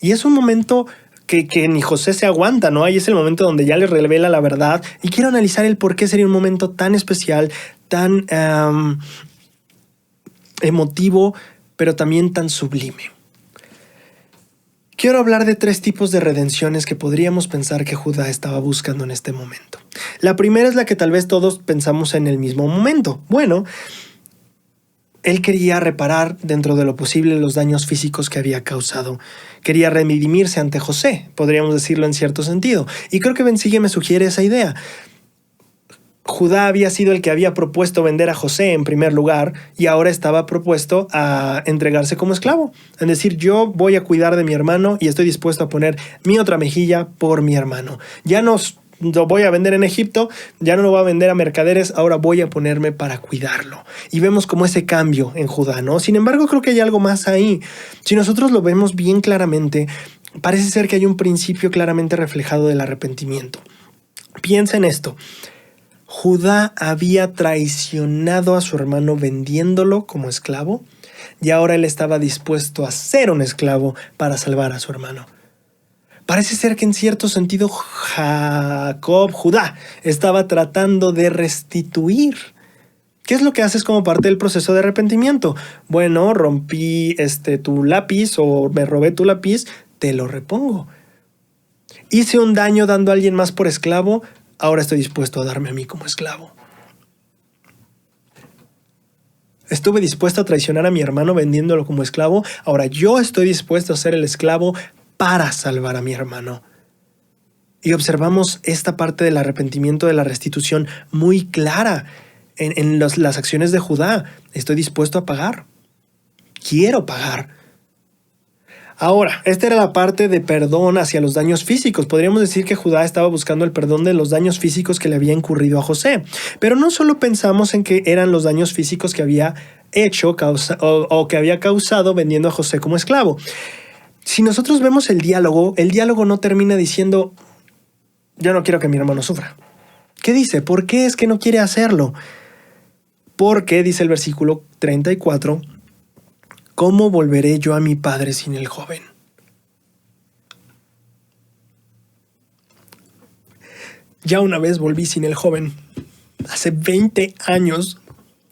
Y es un momento que ni José se aguanta, ¿no? Ahí es el momento donde ya le revela la verdad. Y quiero analizar el por qué sería un momento tan especial, tan emotivo, pero también tan sublime. Quiero hablar de 3 tipos de redenciones que podríamos pensar que Judá estaba buscando en este momento. La primera es la que tal vez todos pensamos en el mismo momento. Bueno, él quería reparar dentro de lo posible los daños físicos que había causado. Quería redimirse ante José, podríamos decirlo en cierto sentido. Y creo que Ben Sigue me sugiere esa idea. Judá había sido el que había propuesto vender a José en primer lugar y ahora estaba propuesto a entregarse como esclavo. Es decir, yo voy a cuidar de mi hermano y estoy dispuesto a poner mi otra mejilla por mi hermano. Ya no lo voy a vender en Egipto, ya no lo voy a vender a mercaderes, ahora voy a ponerme para cuidarlo. Y vemos como ese cambio en Judá, ¿no? Sin embargo, creo que hay algo más ahí. Si nosotros lo vemos bien claramente, parece ser que hay un principio claramente reflejado del arrepentimiento. Piensa en esto. Judá había traicionado a su hermano vendiéndolo como esclavo y ahora él estaba dispuesto a ser un esclavo para salvar a su hermano. Parece ser que en cierto sentido Judá, estaba tratando de restituir. ¿Qué es lo que haces como parte del proceso de arrepentimiento? Bueno, rompí tu lápiz o me robé tu lápiz, te lo repongo. Hice un daño dando a alguien más por esclavo, ahora estoy dispuesto a darme a mí como esclavo. Estuve dispuesto a traicionar a mi hermano vendiéndolo como esclavo, ahora yo estoy dispuesto a ser el esclavo para salvar a mi hermano. Y observamos esta parte del arrepentimiento, de la restitución muy clara en las acciones de Judá. Estoy dispuesto a pagar. Quiero pagar. Ahora, esta era la parte de perdón hacia los daños físicos. Podríamos decir que Judá estaba buscando el perdón de los daños físicos que le había incurrido a José. Pero no solo pensamos en que eran los daños físicos que había hecho o que había causado vendiendo a José como esclavo. Si nosotros vemos el diálogo no termina diciendo, yo no quiero que mi hermano sufra. ¿Qué dice? ¿Por qué es que no quiere hacerlo? Porque, dice el versículo 34, ¿cómo volveré yo a mi padre sin el joven? Ya una vez volví sin el joven. Hace 20 años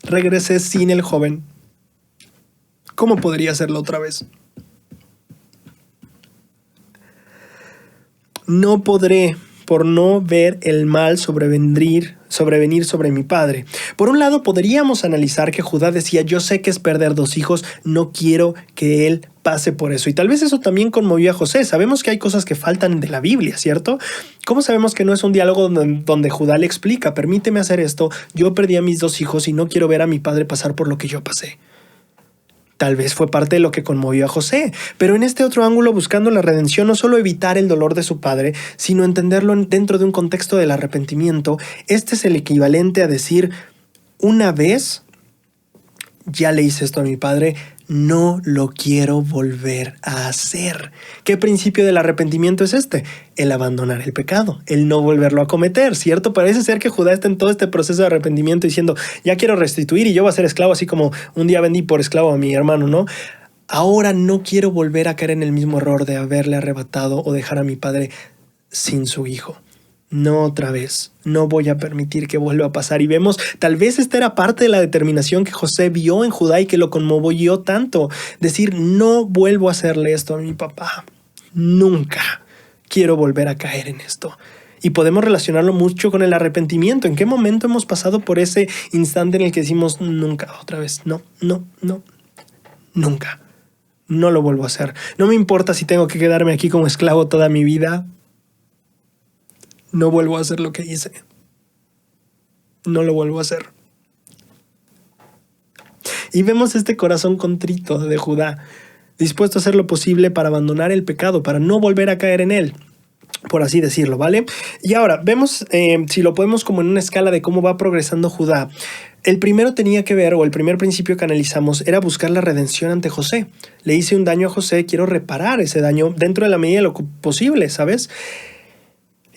regresé sin el joven. ¿Cómo podría hacerlo otra vez? No podré por no ver el mal sobrevenir sobre mi padre. Por un lado, podríamos analizar que Judá decía, yo sé que es perder 2 hijos, no quiero que él pase por eso. Y tal vez eso también conmovió a José. Sabemos que hay cosas que faltan de la Biblia, ¿cierto? ¿Cómo sabemos que no es un diálogo donde Judá le explica, permíteme hacer esto, yo perdí a mis 2 hijos y no quiero ver a mi padre pasar por lo que yo pasé? Tal vez fue parte de lo que conmovió a José, pero en este otro ángulo, buscando la redención, no solo evitar el dolor de su padre, sino entenderlo dentro de un contexto del arrepentimiento. Este es el equivalente a decir, una vez ya le hice esto a mi padre, no lo quiero volver a hacer. ¿Qué principio del arrepentimiento es este? El abandonar el pecado, el no volverlo a cometer, ¿cierto? Parece ser que Judá está en todo este proceso de arrepentimiento diciendo, ya quiero restituir y yo voy a ser esclavo, así como un día vendí por esclavo a mi hermano, ¿no? Ahora no quiero volver a caer en el mismo error de haberle arrebatado o dejar a mi padre sin su hijo. No otra vez, no voy a permitir que vuelva a pasar. Y vemos, tal vez esta era parte de la determinación que José vio en Judá y que lo conmovió tanto. Decir, no vuelvo a hacerle esto a mi papá. Nunca quiero volver a caer en esto. Y podemos relacionarlo mucho con el arrepentimiento. ¿En qué momento hemos pasado por ese instante en el que decimos, nunca, otra vez, no, nunca. No lo vuelvo a hacer. No me importa si tengo que quedarme aquí como esclavo toda mi vida. No vuelvo a hacer lo que hice. No lo vuelvo a hacer. Y vemos este corazón contrito de Judá, dispuesto a hacer lo posible para abandonar el pecado, para no volver a caer en él, por así decirlo, ¿vale? Y ahora, vemos si lo podemos como en una escala de cómo va progresando Judá. El primero tenía que ver, o el primer principio que analizamos, era buscar la redención ante José. Le hice un daño a José, quiero reparar ese daño dentro de la medida de lo posible, ¿sabes?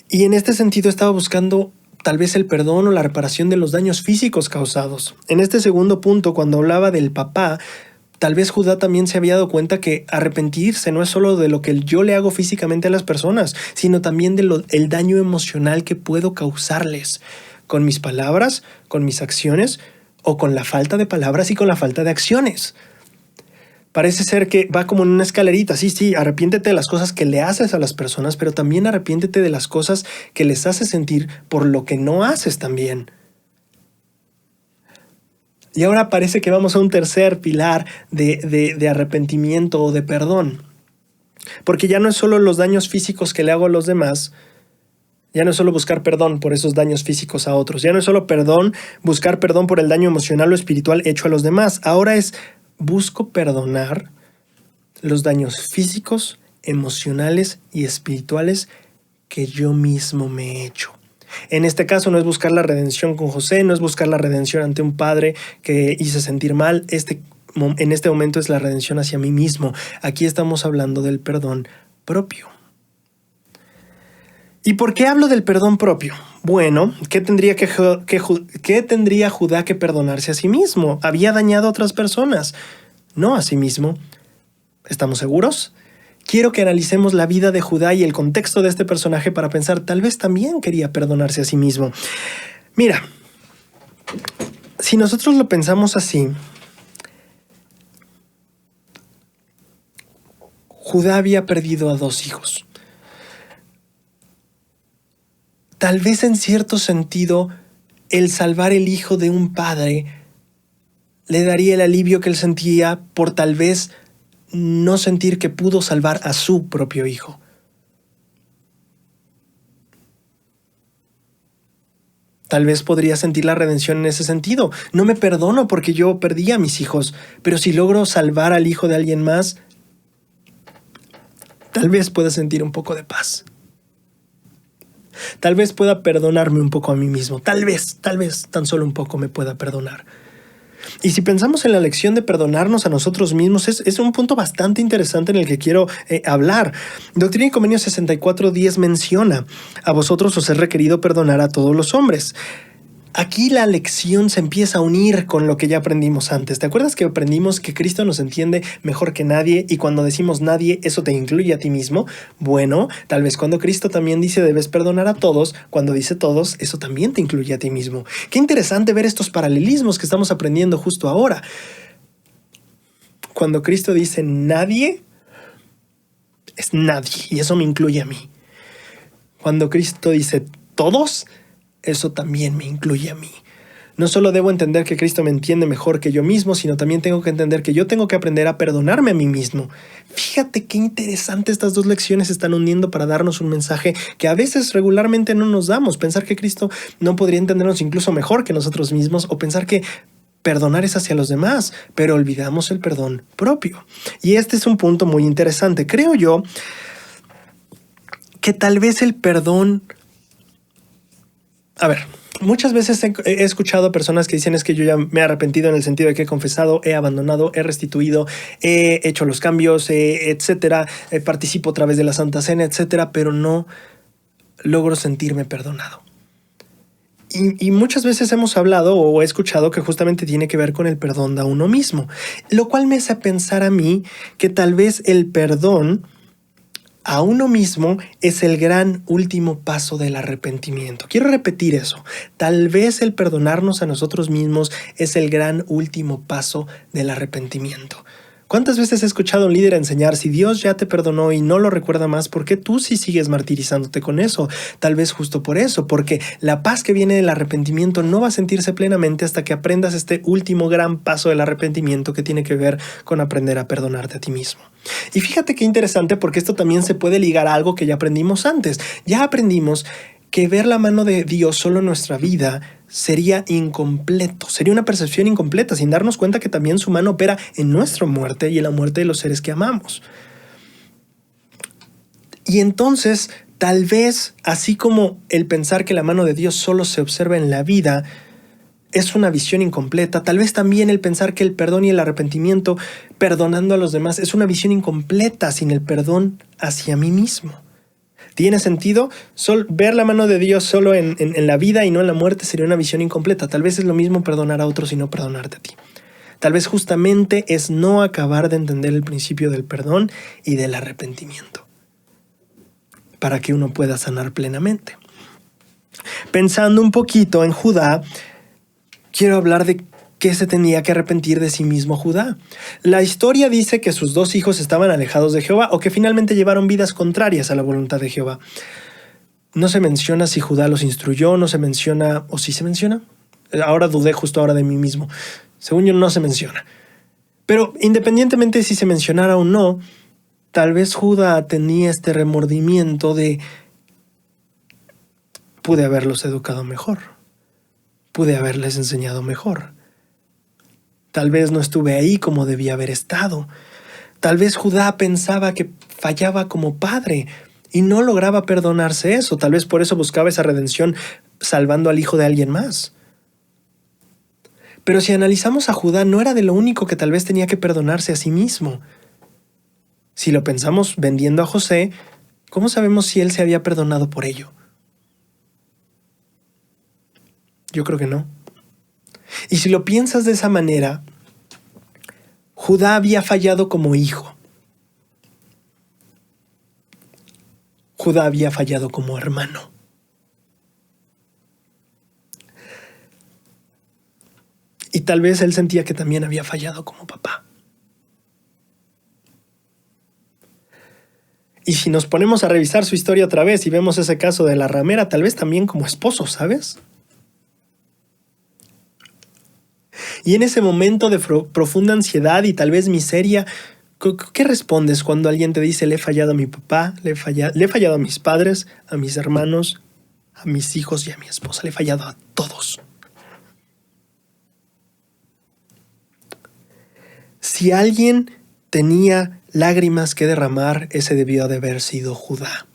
Y en este sentido estaba buscando tal vez el perdón o la reparación de los daños físicos causados. En este segundo punto, cuando hablaba del papá, tal vez Judá también se había dado cuenta que arrepentirse no es solo de lo que yo le hago físicamente a las personas, sino también del daño emocional que puedo causarles con mis palabras, con mis acciones o con la falta de palabras y con la falta de acciones. Parece ser que va como en una escalerita. Sí, arrepiéntete de las cosas que le haces a las personas, pero también arrepiéntete de las cosas que les haces sentir por lo que no haces también. Y ahora parece que vamos a un tercer pilar de arrepentimiento o de perdón. Porque ya no es solo los daños físicos que le hago a los demás, ya no es solo buscar perdón por esos daños físicos a otros, ya no es solo buscar perdón por el daño emocional o espiritual hecho a los demás, ahora busco perdonar los daños físicos, emocionales y espirituales que yo mismo me he hecho. En este caso no es buscar la redención con José, no es buscar la redención ante un padre que hice sentir mal. En este momento es la redención hacia mí mismo. Aquí estamos hablando del perdón propio. ¿Y por qué hablo del perdón propio? Bueno, ¿qué tendría Judá que perdonarse a sí mismo? Había dañado a otras personas, no a sí mismo. ¿Estamos seguros? Quiero que analicemos la vida de Judá y el contexto de este personaje para pensar, tal vez también quería perdonarse a sí mismo. Mira, si nosotros lo pensamos así, Judá había perdido a 2 hijos. Tal vez en cierto sentido, el salvar el hijo de un padre le daría el alivio que él sentía por tal vez no sentir que pudo salvar a su propio hijo. Tal vez podría sentir la redención en ese sentido. No me perdono porque yo perdí a mis hijos, pero si logro salvar al hijo de alguien más, tal vez pueda sentir un poco de paz. Tal vez pueda perdonarme un poco a mí mismo. Tal vez, tan solo un poco me pueda perdonar. Y si pensamos en la lección de perdonarnos a nosotros mismos, es un punto bastante interesante en el que quiero hablar. Doctrina y Convenios 64:10 menciona: a vosotros os he requerido perdonar a todos los hombres. Aquí la lección se empieza a unir con lo que ya aprendimos antes. ¿Te acuerdas que aprendimos que Cristo nos entiende mejor que nadie? Y cuando decimos nadie, ¿eso te incluye a ti mismo? Bueno, tal vez cuando Cristo también dice debes perdonar a todos, cuando dice todos, eso también te incluye a ti mismo. Qué interesante ver estos paralelismos que estamos aprendiendo justo ahora. Cuando Cristo dice nadie, es nadie, y eso me incluye a mí. Cuando Cristo dice todos, eso también me incluye a mí. No solo debo entender que Cristo me entiende mejor que yo mismo, sino también tengo que entender que yo tengo que aprender a perdonarme a mí mismo. Fíjate qué interesante, estas 2 lecciones se están uniendo para darnos un mensaje que a veces regularmente no nos damos. Pensar que Cristo no podría entendernos incluso mejor que nosotros mismos, o pensar que perdonar es hacia los demás, pero olvidamos el perdón propio. Y este es un punto muy interesante. Creo yo que tal vez el perdón... A ver, muchas veces he escuchado a personas que dicen es que yo ya me he arrepentido en el sentido de que he confesado, he abandonado, he restituido, he hecho los cambios, etcétera, participo a través de la Santa Cena, etcétera, pero no logro sentirme perdonado. Y muchas veces hemos hablado o he escuchado que justamente tiene que ver con el perdón a uno mismo, lo cual me hace pensar a mí que tal vez el perdón a uno mismo es el gran último paso del arrepentimiento. Quiero repetir eso. Tal vez el perdonarnos a nosotros mismos es el gran último paso del arrepentimiento. ¿Cuántas veces he escuchado a un líder enseñar, si Dios ya te perdonó y no lo recuerda más, ¿por qué tú sí sigues martirizándote con eso? Tal vez justo por eso, porque la paz que viene del arrepentimiento no va a sentirse plenamente hasta que aprendas este último gran paso del arrepentimiento que tiene que ver con aprender a perdonarte a ti mismo. Y fíjate qué interesante, porque esto también se puede ligar a algo que ya aprendimos antes. Ya aprendimos que ver la mano de Dios solo en nuestra vida sería incompleto, sería una percepción incompleta, sin darnos cuenta que también su mano opera en nuestra muerte y en la muerte de los seres que amamos. Y entonces, tal vez, así como el pensar que la mano de Dios solo se observa en la vida, es una visión incompleta. Tal vez también el pensar que el perdón y el arrepentimiento, perdonando a los demás, es una visión incompleta sin el perdón hacia mí mismo. ¿Tiene sentido? Ver la mano de Dios solo en la vida y no en la muerte sería una visión incompleta. Tal vez es lo mismo perdonar a otros y no perdonarte a ti. Tal vez justamente es no acabar de entender el principio del perdón y del arrepentimiento para que uno pueda sanar plenamente. Pensando un poquito en Judá, quiero hablar de qué se tenía que arrepentir de sí mismo Judá. La historia dice que sus 2 hijos estaban alejados de Jehová o que finalmente llevaron vidas contrarias a la voluntad de Jehová. No se menciona si Judá los instruyó, no se menciona, o sí se menciona. Ahora dudé justo ahora de mí mismo. Según yo no se menciona. Pero independientemente de si se mencionara o no, tal vez Judá tenía este remordimiento de pude haberlos educado mejor. Pude haberles enseñado mejor. Tal vez no estuve ahí como debía haber estado. Tal vez Judá pensaba que fallaba como padre y no lograba perdonarse eso. Tal vez por eso buscaba esa redención salvando al hijo de alguien más. Pero si analizamos a Judá, no era de lo único que tal vez tenía que perdonarse a sí mismo. Si lo pensamos vendiendo a José, ¿cómo sabemos si él se había perdonado por ello? Yo creo que no. Y si lo piensas de esa manera, Judá había fallado como hijo. Judá había fallado como hermano. Y tal vez él sentía que también había fallado como papá. Y si nos ponemos a revisar su historia otra vez y vemos ese caso de la ramera, tal vez también como esposo, ¿sabes? Y en ese momento de profunda ansiedad y tal vez miseria, ¿qué respondes cuando alguien te dice le he fallado a mi papá, le he fallado a mis padres, a mis hermanos, a mis hijos y a mi esposa, le he fallado a todos? Si alguien tenía lágrimas que derramar, ese debió de haber sido Judá.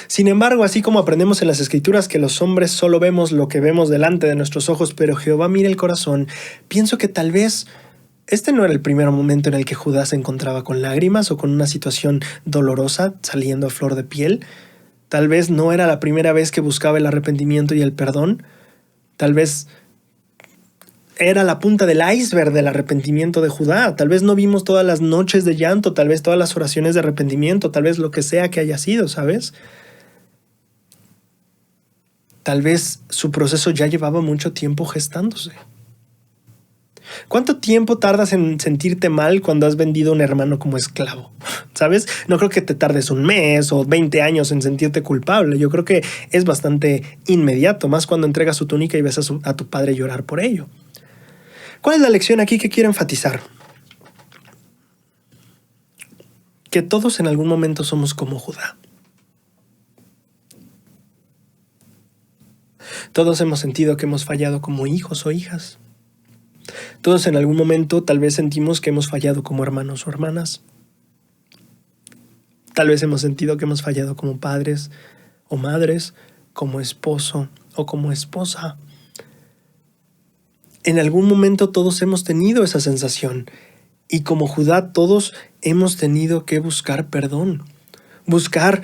Sin embargo, así como aprendemos en las Escrituras que los hombres solo vemos lo que vemos delante de nuestros ojos, pero Jehová mira el corazón, pienso que tal vez este no era el primer momento en el que Judá se encontraba con lágrimas o con una situación dolorosa saliendo a flor de piel. Tal vez no era la primera vez que buscaba el arrepentimiento y el perdón. Tal vez era la punta del iceberg del arrepentimiento de Judá. Tal vez no vimos todas las noches de llanto, tal vez todas las oraciones de arrepentimiento, tal vez lo que sea que haya sido, ¿sabes? Tal vez su proceso ya llevaba mucho tiempo gestándose. ¿Cuánto tiempo tardas en sentirte mal cuando has vendido a un hermano como esclavo? ¿Sabes? No creo que te tardes un mes o 20 años en sentirte culpable. Yo creo que es bastante inmediato, más cuando entregas su túnica y ves a tu padre llorar por ello. ¿Cuál es la lección aquí que quiero enfatizar? Que todos en algún momento somos como Judá. Todos hemos sentido que hemos fallado como hijos o hijas. Todos en algún momento tal vez sentimos que hemos fallado como hermanos o hermanas. Tal vez hemos sentido que hemos fallado como padres o madres, como esposo o como esposa. En algún momento todos hemos tenido esa sensación y como Judá todos hemos tenido que buscar perdón, buscar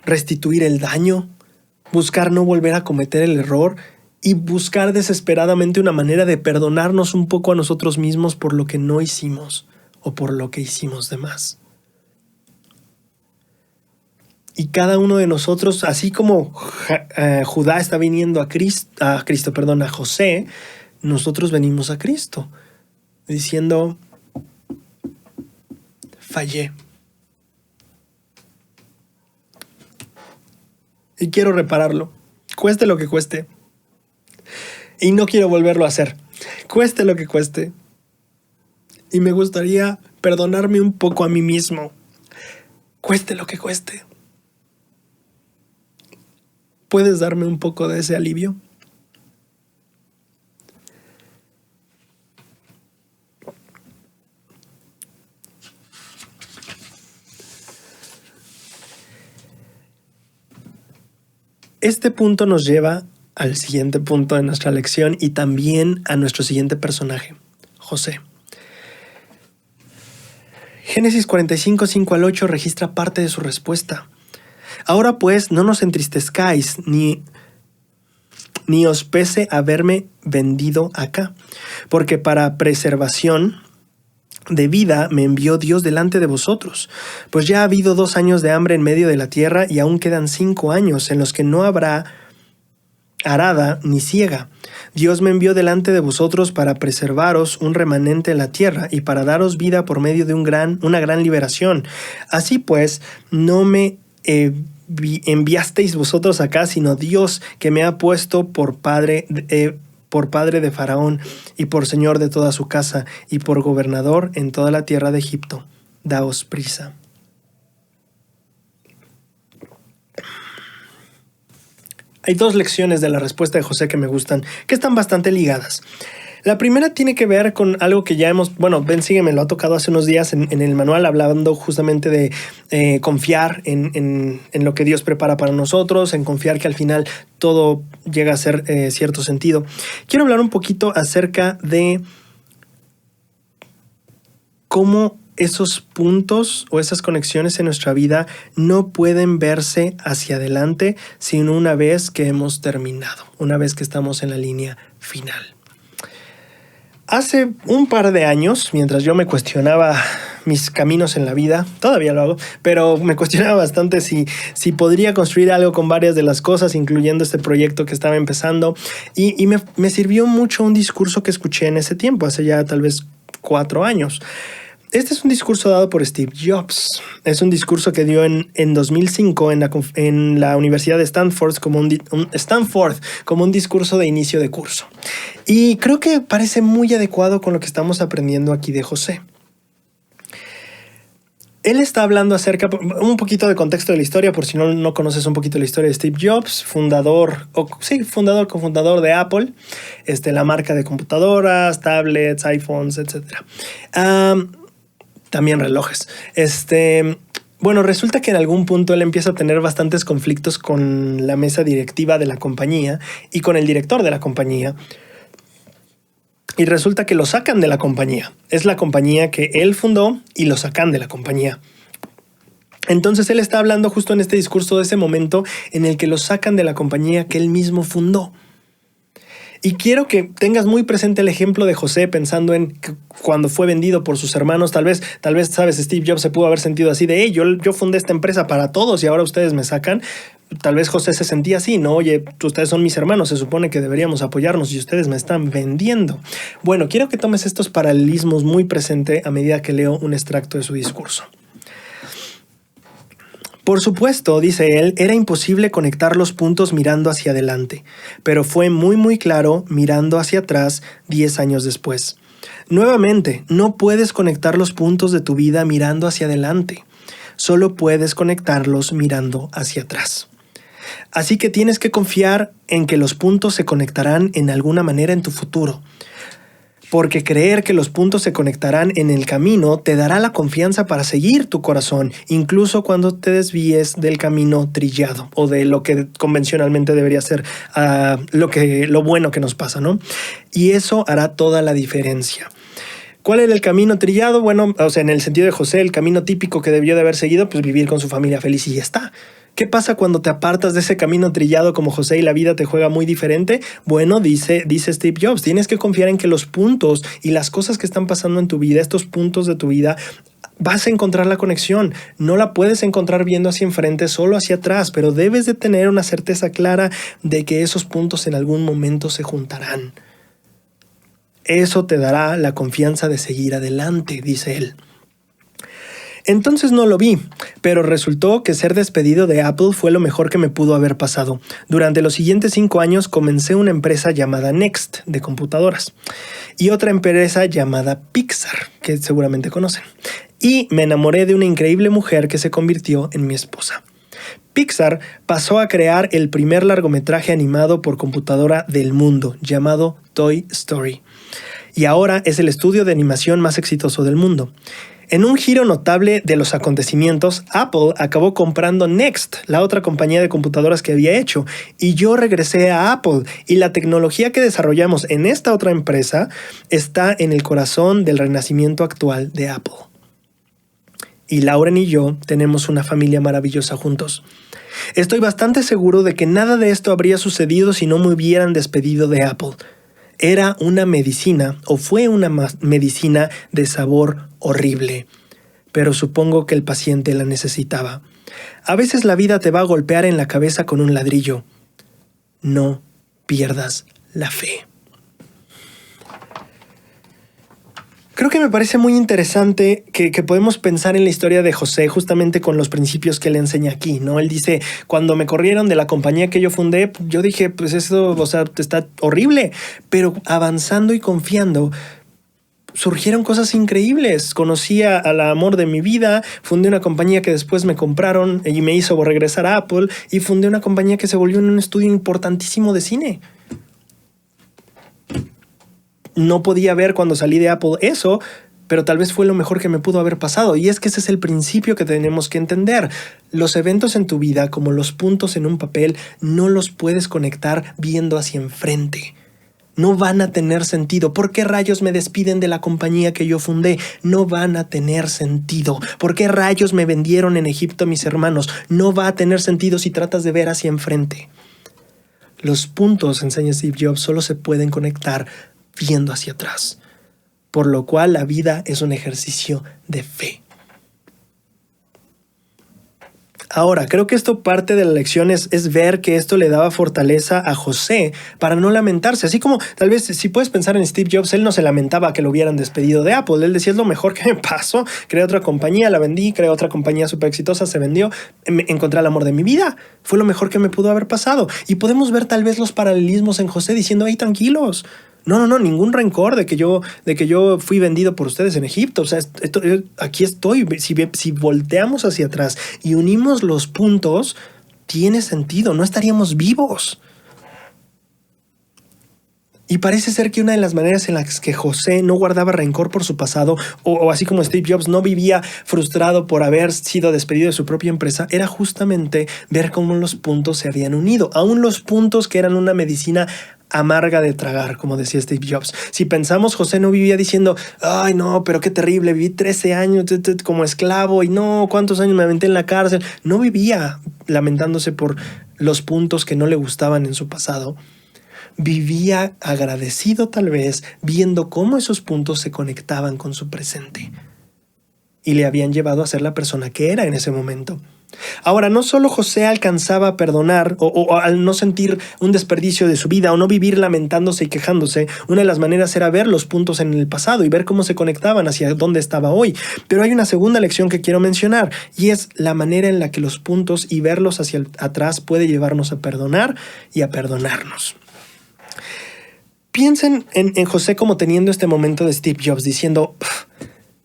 restituir el daño, buscar no volver a cometer el error y buscar desesperadamente una manera de perdonarnos un poco a nosotros mismos por lo que no hicimos o por lo que hicimos de más. Y cada uno de nosotros, así como Judá está viniendo a José, nosotros venimos a Cristo, diciendo, fallé. Y quiero repararlo, cueste lo que cueste. Y no quiero volverlo a hacer, cueste lo que cueste. Y me gustaría perdonarme un poco a mí mismo, cueste lo que cueste. ¿Puedes darme un poco de ese alivio? Este punto nos lleva al siguiente punto de nuestra lección y también a nuestro siguiente personaje, José. Génesis 45, 5 al 8 registra parte de su respuesta. Ahora pues, no nos entristezcáis, ni os pese haberme vendido acá, porque para preservación de vida me envió Dios delante de vosotros, pues ya ha habido 2 años de hambre en medio de la tierra y aún quedan 5 años en los que no habrá arada ni siega. Dios me envió delante de vosotros para preservaros un remanente en la tierra y para daros vida por medio de una gran liberación. Así pues, no me enviasteis vosotros acá, sino Dios, que me ha puesto por padre de Faraón y por señor de toda su casa y por gobernador en toda la tierra de Egipto. Daos prisa. Hay 2 lecciones de la respuesta de José que me gustan, que están bastante ligadas. La primera tiene que ver con algo que ya Ben Sigue me lo ha tocado hace unos días en el manual, hablando justamente de confiar en lo que Dios prepara para nosotros, en confiar que al final todo llega a ser cierto sentido. Quiero hablar un poquito acerca de cómo esos puntos o esas conexiones en nuestra vida no pueden verse hacia adelante sino una vez que hemos terminado, una vez que estamos en la línea final. Hace un par de años, mientras yo me cuestionaba mis caminos en la vida, todavía lo hago, pero me cuestionaba bastante si podría construir algo con varias de las cosas, incluyendo este proyecto que estaba empezando, y me sirvió mucho un discurso que escuché en ese tiempo, hace ya tal vez 4 años. Este es un discurso dado por Steve Jobs. Es un discurso que dio en 2005 en la Universidad de Stanford como un discurso de inicio de curso. Y creo que parece muy adecuado con lo que estamos aprendiendo aquí de José. Él está hablando acerca, un poquito de contexto de la historia, por si no conoces un poquito la historia de Steve Jobs, cofundador de Apple, la marca de computadoras, tablets, iPhones, etc. También relojes. Resulta que en algún punto él empieza a tener bastantes conflictos con la mesa directiva de la compañía y con el director de la compañía. Y resulta que lo sacan de la compañía. Es la compañía que él fundó y lo sacan de la compañía. Entonces él está hablando justo en este discurso de ese momento en el que lo sacan de la compañía que él mismo fundó. Y quiero que tengas muy presente el ejemplo de José pensando en que cuando fue vendido por sus hermanos, tal vez, sabes, Steve Jobs se pudo haber sentido así de, yo fundé esta empresa para todos y ahora ustedes me sacan. Tal vez José se sentía así, ¿no? Oye, ustedes son mis hermanos, se supone que deberíamos apoyarnos y ustedes me están vendiendo. Bueno, quiero que tomes estos paralelismos muy presente a medida que leo un extracto de su discurso. Por supuesto, dice él, era imposible conectar los puntos mirando hacia adelante, pero fue muy claro mirando hacia atrás 10 años después. Nuevamente, no puedes conectar los puntos de tu vida mirando hacia adelante, solo puedes conectarlos mirando hacia atrás. Así que tienes que confiar en que los puntos se conectarán en alguna manera en tu futuro. Porque creer que los puntos se conectarán en el camino te dará la confianza para seguir tu corazón, incluso cuando te desvíes del camino trillado o de lo que convencionalmente debería ser lo bueno que nos pasa, ¿no? Y eso hará toda la diferencia. ¿Cuál era el camino trillado? Bueno, en el sentido de José, el camino típico que debió de haber seguido, pues vivir con su familia feliz y ya está. ¿Qué pasa cuando te apartas de ese camino trillado como José y la vida te juega muy diferente? Bueno, dice Steve Jobs, tienes que confiar en que los puntos y las cosas que están pasando en tu vida, estos puntos de tu vida, vas a encontrar la conexión. No la puedes encontrar viendo hacia enfrente, solo hacia atrás, pero debes de tener una certeza clara de que esos puntos en algún momento se juntarán. Eso te dará la confianza de seguir adelante, dice él. Entonces no lo vi, pero resultó que ser despedido de Apple fue lo mejor que me pudo haber pasado. Durante los siguientes 5 años comencé una empresa llamada Next de computadoras y otra empresa llamada Pixar, que seguramente conocen. Y me enamoré de una increíble mujer que se convirtió en mi esposa. Pixar pasó a crear el primer largometraje animado por computadora del mundo, llamado Toy Story. Y ahora es el estudio de animación más exitoso del mundo. En un giro notable de los acontecimientos, Apple acabó comprando Next, la otra compañía de computadoras que había hecho, y yo regresé a Apple, y la tecnología que desarrollamos en esta otra empresa está en el corazón del renacimiento actual de Apple. Y Lauren y yo tenemos una familia maravillosa juntos. Estoy bastante seguro de que nada de esto habría sucedido si no me hubieran despedido de Apple. Era una medicina, o fue una medicina de sabor horrible, pero supongo que el paciente la necesitaba. A veces la vida te va a golpear en la cabeza con un ladrillo. No pierdas la fe. Creo que me parece muy interesante que podemos pensar en la historia de José justamente con los principios que él enseña aquí, ¿no? Él dice, cuando me corrieron de la compañía que yo fundé, yo dije, pues eso, o sea, está horrible, pero avanzando y confiando, surgieron cosas increíbles. Conocí al amor de mi vida, fundé una compañía que después me compraron y me hizo regresar a Apple, y fundé una compañía que se volvió en un estudio importantísimo de cine. No podía ver cuando salí de Apple eso, pero tal vez fue lo mejor que me pudo haber pasado. Y es que ese es el principio que tenemos que entender. Los eventos en tu vida, como los puntos en un papel, no los puedes conectar viendo hacia enfrente. No van a tener sentido. ¿Por qué rayos me despiden de la compañía que yo fundé? No van a tener sentido. ¿Por qué rayos me vendieron en Egipto mis hermanos? No va a tener sentido si tratas de ver hacia enfrente. Los puntos, enseña Steve Jobs, solo se pueden conectar viendo hacia atrás, por lo cual la vida es un ejercicio de fe. Ahora, creo que esto parte de la lección es ver que esto le daba fortaleza a José para no lamentarse. Así como tal vez si puedes pensar en Steve Jobs, él no se lamentaba que lo hubieran despedido de Apple. Él decía, es lo mejor que me pasó. Creé otra compañía, la vendí, creé otra compañía súper exitosa, se vendió, encontré el amor de mi vida. Fue lo mejor que me pudo haber pasado. Y podemos ver tal vez los paralelismos en José diciendo, hey, tranquilos. No, ningún rencor de que yo fui vendido por ustedes en Egipto. O sea, aquí estoy. Si volteamos hacia atrás y unimos los puntos, tiene sentido. No estaríamos vivos. Y parece ser que una de las maneras en las que José no guardaba rencor por su pasado, o así como Steve Jobs no vivía frustrado por haber sido despedido de su propia empresa, era justamente ver cómo los puntos se habían unido. Aún los puntos que eran una medicina amarga de tragar, como decía Steve Jobs. Si pensamos, José no vivía diciendo, ay no, pero qué terrible, viví 13 años como esclavo y no, cuántos años me aventé en la cárcel. No vivía lamentándose por los puntos que no le gustaban en su pasado. Vivía agradecido tal vez, viendo cómo esos puntos se conectaban con su presente y le habían llevado a ser la persona que era en ese momento. Ahora, no solo José alcanzaba a perdonar o al no sentir un desperdicio de su vida o no vivir lamentándose y quejándose, una de las maneras era ver los puntos en el pasado y ver cómo se conectaban hacia dónde estaba hoy. Pero hay una segunda lección que quiero mencionar, y es la manera en la que los puntos y verlos hacia atrás puede llevarnos a perdonar y a perdonarnos. Piensen en José como teniendo este momento de Steve Jobs diciendo,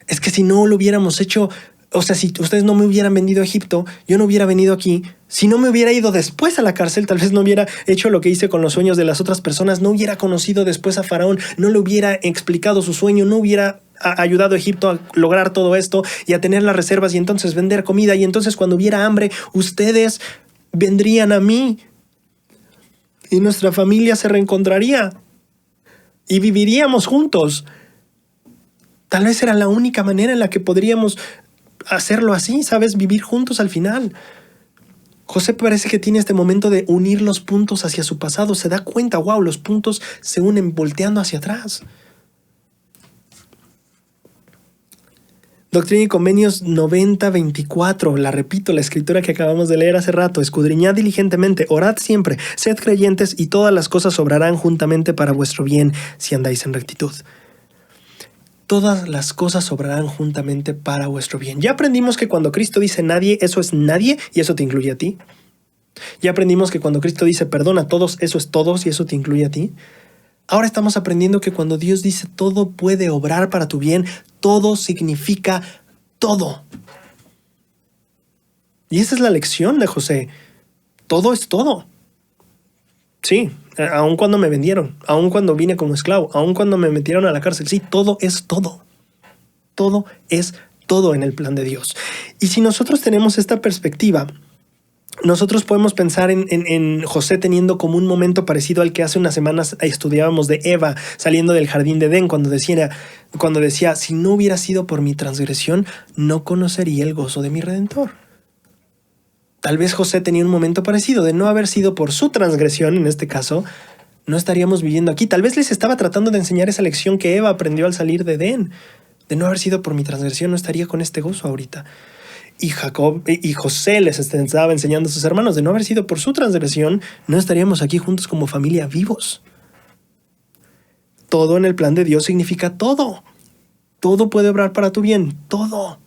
es que si no lo hubiéramos hecho, o sea, si ustedes no me hubieran vendido a Egipto, yo no hubiera venido aquí. Si no me hubiera ido después a la cárcel, tal vez no hubiera hecho lo que hice con los sueños de las otras personas, no hubiera conocido después a Faraón, no le hubiera explicado su sueño, no hubiera ayudado a Egipto a lograr todo esto y a tener las reservas y entonces vender comida. Y entonces cuando hubiera hambre, ustedes vendrían a mí y nuestra familia se reencontraría y viviríamos juntos. Tal vez era la única manera en la que podríamos hacerlo así, ¿sabes? Vivir juntos al final. José parece que tiene este momento de unir los puntos hacia su pasado. Se da cuenta, wow, los puntos se unen volteando hacia atrás. Doctrina y Convenios 90:24, la repito, la escritura que acabamos de leer hace rato. Escudriñad diligentemente, orad siempre, sed creyentes y todas las cosas obrarán juntamente para vuestro bien si andáis en rectitud. Todas las cosas obrarán juntamente para vuestro bien. Ya aprendimos que cuando Cristo dice nadie, eso es nadie y eso te incluye a ti. Ya aprendimos que cuando Cristo dice perdona a todos, eso es todos y eso te incluye a ti. Ahora estamos aprendiendo que cuando Dios dice todo puede obrar para tu bien, todo significa todo. Y esa es la lección de José. Todo es todo. Sí, aun cuando me vendieron, aun cuando vine como esclavo, aun cuando me metieron a la cárcel. Sí, todo es todo. Todo es todo. todo en el plan de Dios. Y si nosotros tenemos esta perspectiva, nosotros podemos pensar en José teniendo como un momento parecido al que hace unas semanas estudiábamos de Eva saliendo del jardín de Edén, cuando decía, si no hubiera sido por mi transgresión, no conocería el gozo de mi Redentor. Tal vez José tenía un momento parecido, de no haber sido por su transgresión, en este caso, no estaríamos viviendo aquí. Tal vez les estaba tratando de enseñar esa lección que Eva aprendió al salir de Edén. De no haber sido por mi transgresión, no estaría con este gozo ahorita. Y José les estaba enseñando a sus hermanos, de no haber sido por su transgresión, no estaríamos aquí juntos como familia vivos. Todo en el plan de Dios significa todo. Todo puede obrar para tu bien, todo.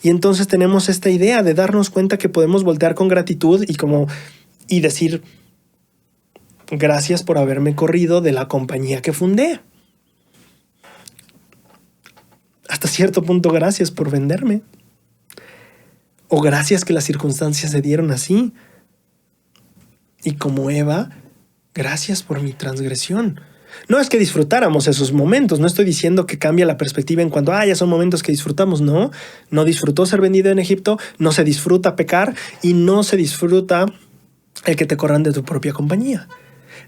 Y entonces tenemos esta idea de darnos cuenta que podemos voltear con gratitud y decir, gracias por haberme corrido de la compañía que fundé. Hasta cierto punto, gracias por venderme. O gracias que las circunstancias se dieron así. Y como Eva, gracias por mi transgresión. No es que disfrutáramos esos momentos, no estoy diciendo que cambia la perspectiva en cuanto, ya son momentos que disfrutamos, no disfrutó ser vendido en Egipto, no se disfruta pecar y no se disfruta el que te corran de tu propia compañía.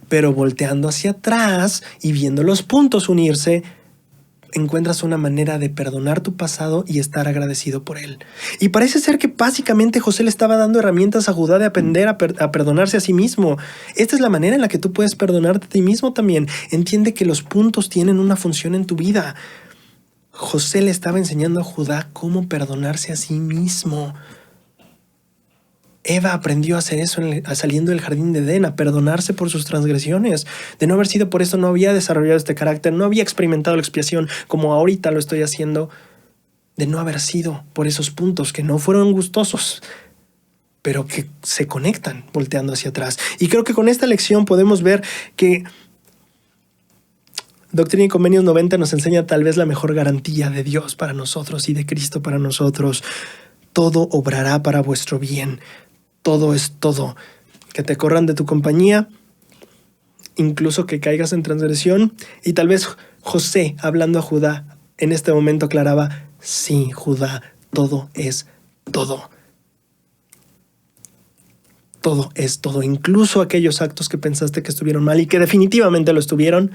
Pero volteando hacia atrás y viendo los puntos unirse, encuentras una manera de perdonar tu pasado y estar agradecido por él. Y parece ser que básicamente José le estaba dando herramientas a Judá de aprender a perdonarse a sí mismo. Esta es la manera en la que tú puedes perdonarte a ti mismo también. Entiende que los puntos tienen una función en tu vida. José le estaba enseñando a Judá cómo perdonarse a sí mismo. Eva aprendió a hacer eso saliendo del jardín de Edén, a perdonarse por sus transgresiones. De no haber sido por eso, no había desarrollado este carácter, no había experimentado la expiación como ahorita lo estoy haciendo. De no haber sido por esos puntos que no fueron gustosos, pero que se conectan volteando hacia atrás. Y creo que con esta lección podemos ver que Doctrina y Convenios 90 nos enseña tal vez la mejor garantía de Dios para nosotros y de Cristo para nosotros. Todo obrará para vuestro bien. Todo es todo. Que te corran de tu compañía, incluso que caigas en transgresión. Y tal vez José, hablando a Judá, en este momento aclaraba, sí, Judá, todo es todo. Todo es todo. Incluso aquellos actos que pensaste que estuvieron mal y que definitivamente lo estuvieron,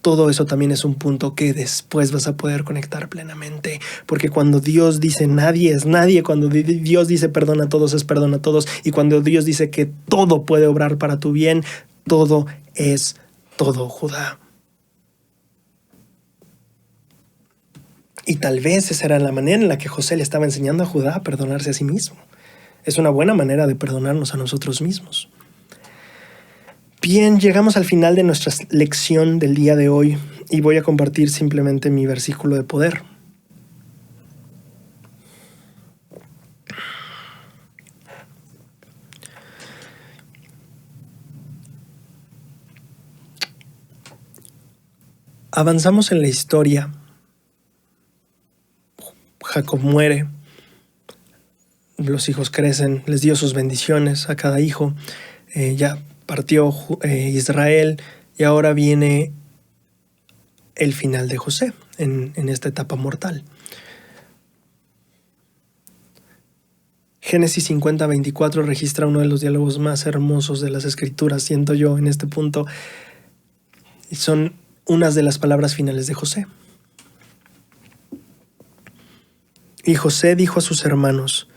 todo eso también es un punto que después vas a poder conectar plenamente. Porque cuando Dios dice nadie es nadie, cuando Dios dice perdona a todos es perdona a todos, y cuando Dios dice que todo puede obrar para tu bien, todo es todo, Judá. Y tal vez esa era la manera en la que José le estaba enseñando a Judá a perdonarse a sí mismo. Es una buena manera de perdonarnos a nosotros mismos. Bien, llegamos al final de nuestra lección del día de hoy y voy a compartir simplemente mi versículo de poder. Avanzamos en la historia. Jacob muere. Los hijos crecen, les dio sus bendiciones a cada hijo. Ya partió Israel y ahora viene el final de José en esta etapa mortal. Génesis 50:24 registra uno de los diálogos más hermosos de las Escrituras, siento yo, en este punto. Y son unas de las palabras finales de José. Y José dijo a sus hermanos,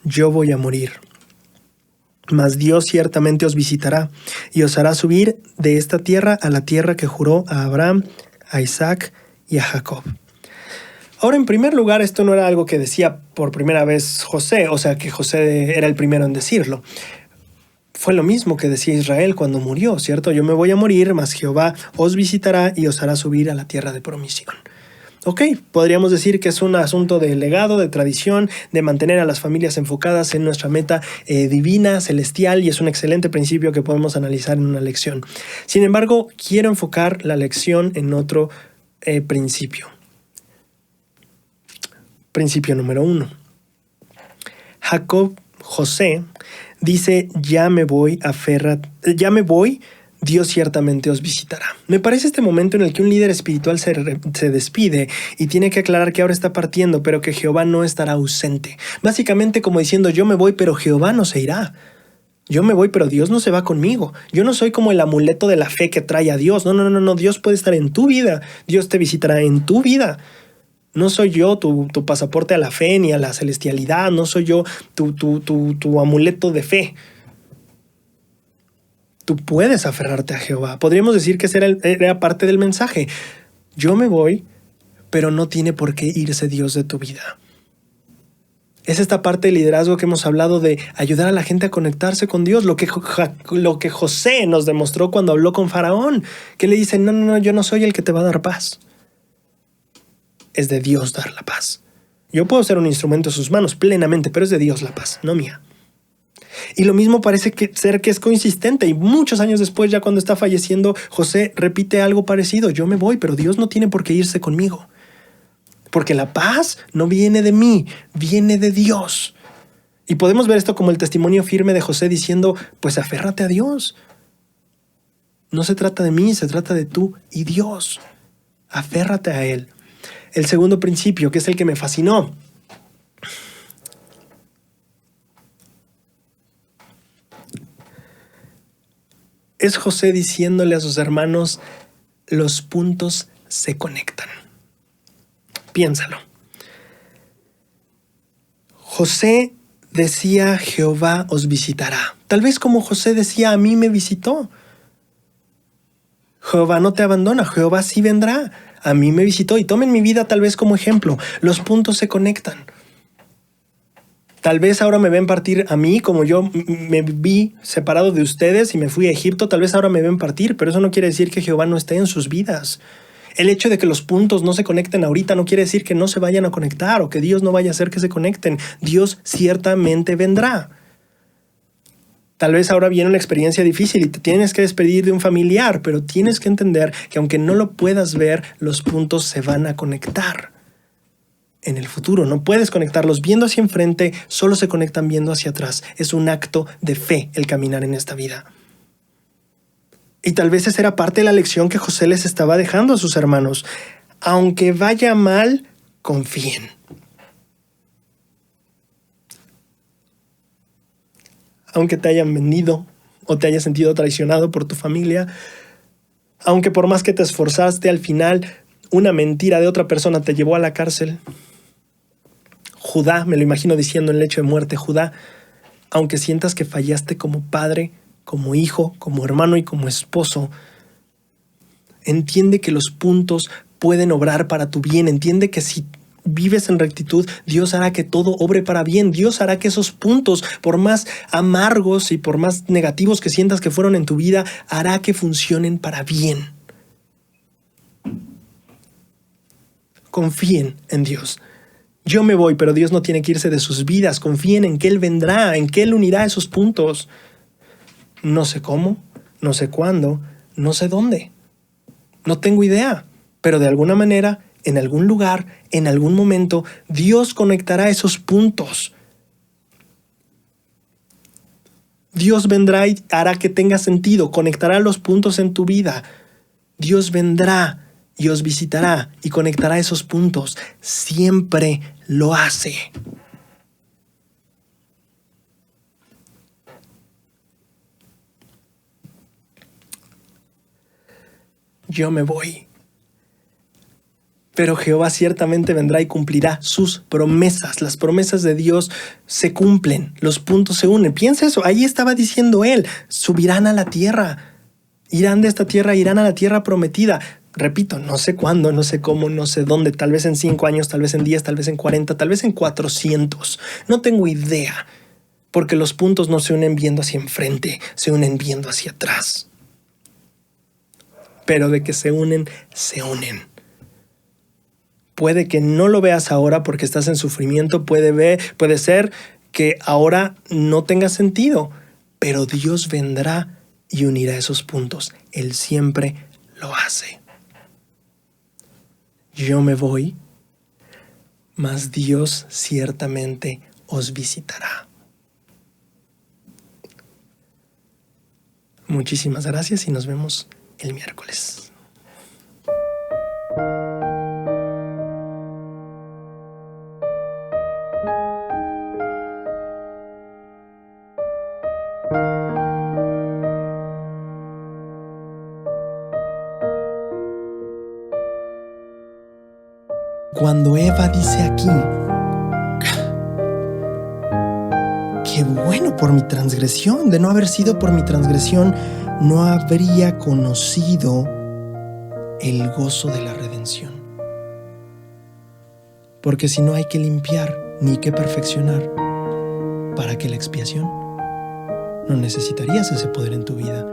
yo voy a morir. Mas Dios ciertamente os visitará y os hará subir de esta tierra a la tierra que juró a Abraham, a Isaac y a Jacob. Ahora, en primer lugar, esto no era algo que decía por primera vez José, o sea que José era el primero en decirlo. Fue lo mismo que decía Israel cuando murió, ¿cierto? Yo me voy a morir, mas Jehová os visitará y os hará subir a la tierra de promisión. Ok, podríamos decir que es un asunto de legado, de tradición, de mantener a las familias enfocadas en nuestra meta divina, celestial, y es un excelente principio que podemos analizar en una lección. Sin embargo, quiero enfocar la lección en otro principio. Principio número 1. José, dice, ya me voy Dios ciertamente os visitará. Me parece este momento en el que un líder espiritual se despide y tiene que aclarar que ahora está partiendo, pero que Jehová no estará ausente. Básicamente como diciendo, yo me voy, pero Jehová no se irá. Yo me voy, pero Dios no se va conmigo. Yo no soy como el amuleto de la fe que trae a Dios. No. Dios puede estar en tu vida. Dios te visitará en tu vida. No soy yo tu pasaporte a la fe ni a la celestialidad. No soy yo tu amuleto de fe. Tú puedes aferrarte a Jehová. Podríamos decir que ese era parte del mensaje. Yo me voy, pero no tiene por qué irse Dios de tu vida. Es esta parte del liderazgo que hemos hablado de ayudar a la gente a conectarse con Dios, lo que José nos demostró cuando habló con Faraón, que le dice, no, yo no soy el que te va a dar paz. Es de Dios dar la paz. Yo puedo ser un instrumento en sus manos plenamente, pero es de Dios la paz, no mía. Y lo mismo parece ser que es consistente, y muchos años después, ya cuando está falleciendo, José repite algo parecido. Yo me voy, pero Dios no tiene por qué irse conmigo. Porque la paz no viene de mí, viene de Dios. Y podemos ver esto como el testimonio firme de José diciendo, pues aférrate a Dios. No se trata de mí, se trata de tú y Dios. Aférrate a Él. El segundo principio, que es el que me fascinó. Es José diciéndole a sus hermanos, los puntos se conectan. Piénsalo. José decía, Jehová os visitará. Tal vez como José decía, a mí me visitó. Jehová no te abandona, Jehová sí vendrá. A mí me visitó y tomen mi vida tal vez como ejemplo. Los puntos se conectan. Tal vez ahora me ven partir a mí, como yo me vi separado de ustedes y me fui a Egipto, tal vez ahora me ven partir, pero eso no quiere decir que Jehová no esté en sus vidas. El hecho de que los puntos no se conecten ahorita no quiere decir que no se vayan a conectar o que Dios no vaya a hacer que se conecten. Dios ciertamente vendrá. Tal vez ahora viene una experiencia difícil y te tienes que despedir de un familiar, pero tienes que entender que aunque no lo puedas ver, los puntos se van a conectar. En el futuro no puedes conectarlos viendo hacia enfrente, solo se conectan viendo hacia atrás. Es un acto de fe el caminar en esta vida. Y tal vez esa era parte de la lección que José les estaba dejando a sus hermanos. Aunque vaya mal, confíen. Aunque te hayan vendido o te hayas sentido traicionado por tu familia, aunque por más que te esforzaste, al final una mentira de otra persona te llevó a la cárcel. Judá, me lo imagino diciendo en lecho de muerte, Judá, aunque sientas que fallaste como padre, como hijo, como hermano y como esposo, entiende que los puntos pueden obrar para tu bien. Entiende que si vives en rectitud, Dios hará que todo obre para bien. Dios hará que esos puntos, por más amargos y por más negativos que sientas que fueron en tu vida, hará que funcionen para bien. Confíen en Dios. Yo me voy, pero Dios no tiene que irse de sus vidas. Confíen en que Él vendrá, en que Él unirá esos puntos. No sé cómo, no sé cuándo, no sé dónde. No tengo idea, pero de alguna manera, en algún lugar, en algún momento, Dios conectará esos puntos. Dios vendrá y hará que tenga sentido, conectará los puntos en tu vida. Dios vendrá y os visitará y conectará esos puntos. Siempre lo hace. Yo me voy. Pero Jehová ciertamente vendrá y cumplirá sus promesas. Las promesas de Dios se cumplen, los puntos se unen. Piensa eso, ahí estaba diciendo él, subirán a la tierra, irán de esta tierra, irán a la tierra prometida. Repito, no sé cuándo, no sé cómo, no sé dónde, tal vez en 5 años, tal vez en 10, tal vez en 40, tal vez en 400. No tengo idea, porque los puntos no se unen viendo hacia enfrente, se unen viendo hacia atrás. Pero de que se unen, se unen. Puede que no lo veas ahora porque estás en sufrimiento, puede ser que ahora no tenga sentido, pero Dios vendrá y unirá esos puntos. Él siempre lo hace. Yo me voy, mas Dios ciertamente os visitará. Muchísimas gracias y nos vemos el miércoles. Cuando Eva dice aquí, qué bueno por mi transgresión, de no haber sido por mi transgresión, no habría conocido el gozo de la redención. Porque si no hay que limpiar ni que perfeccionar, ¿para qué la expiación? No necesitarías ese poder en tu vida.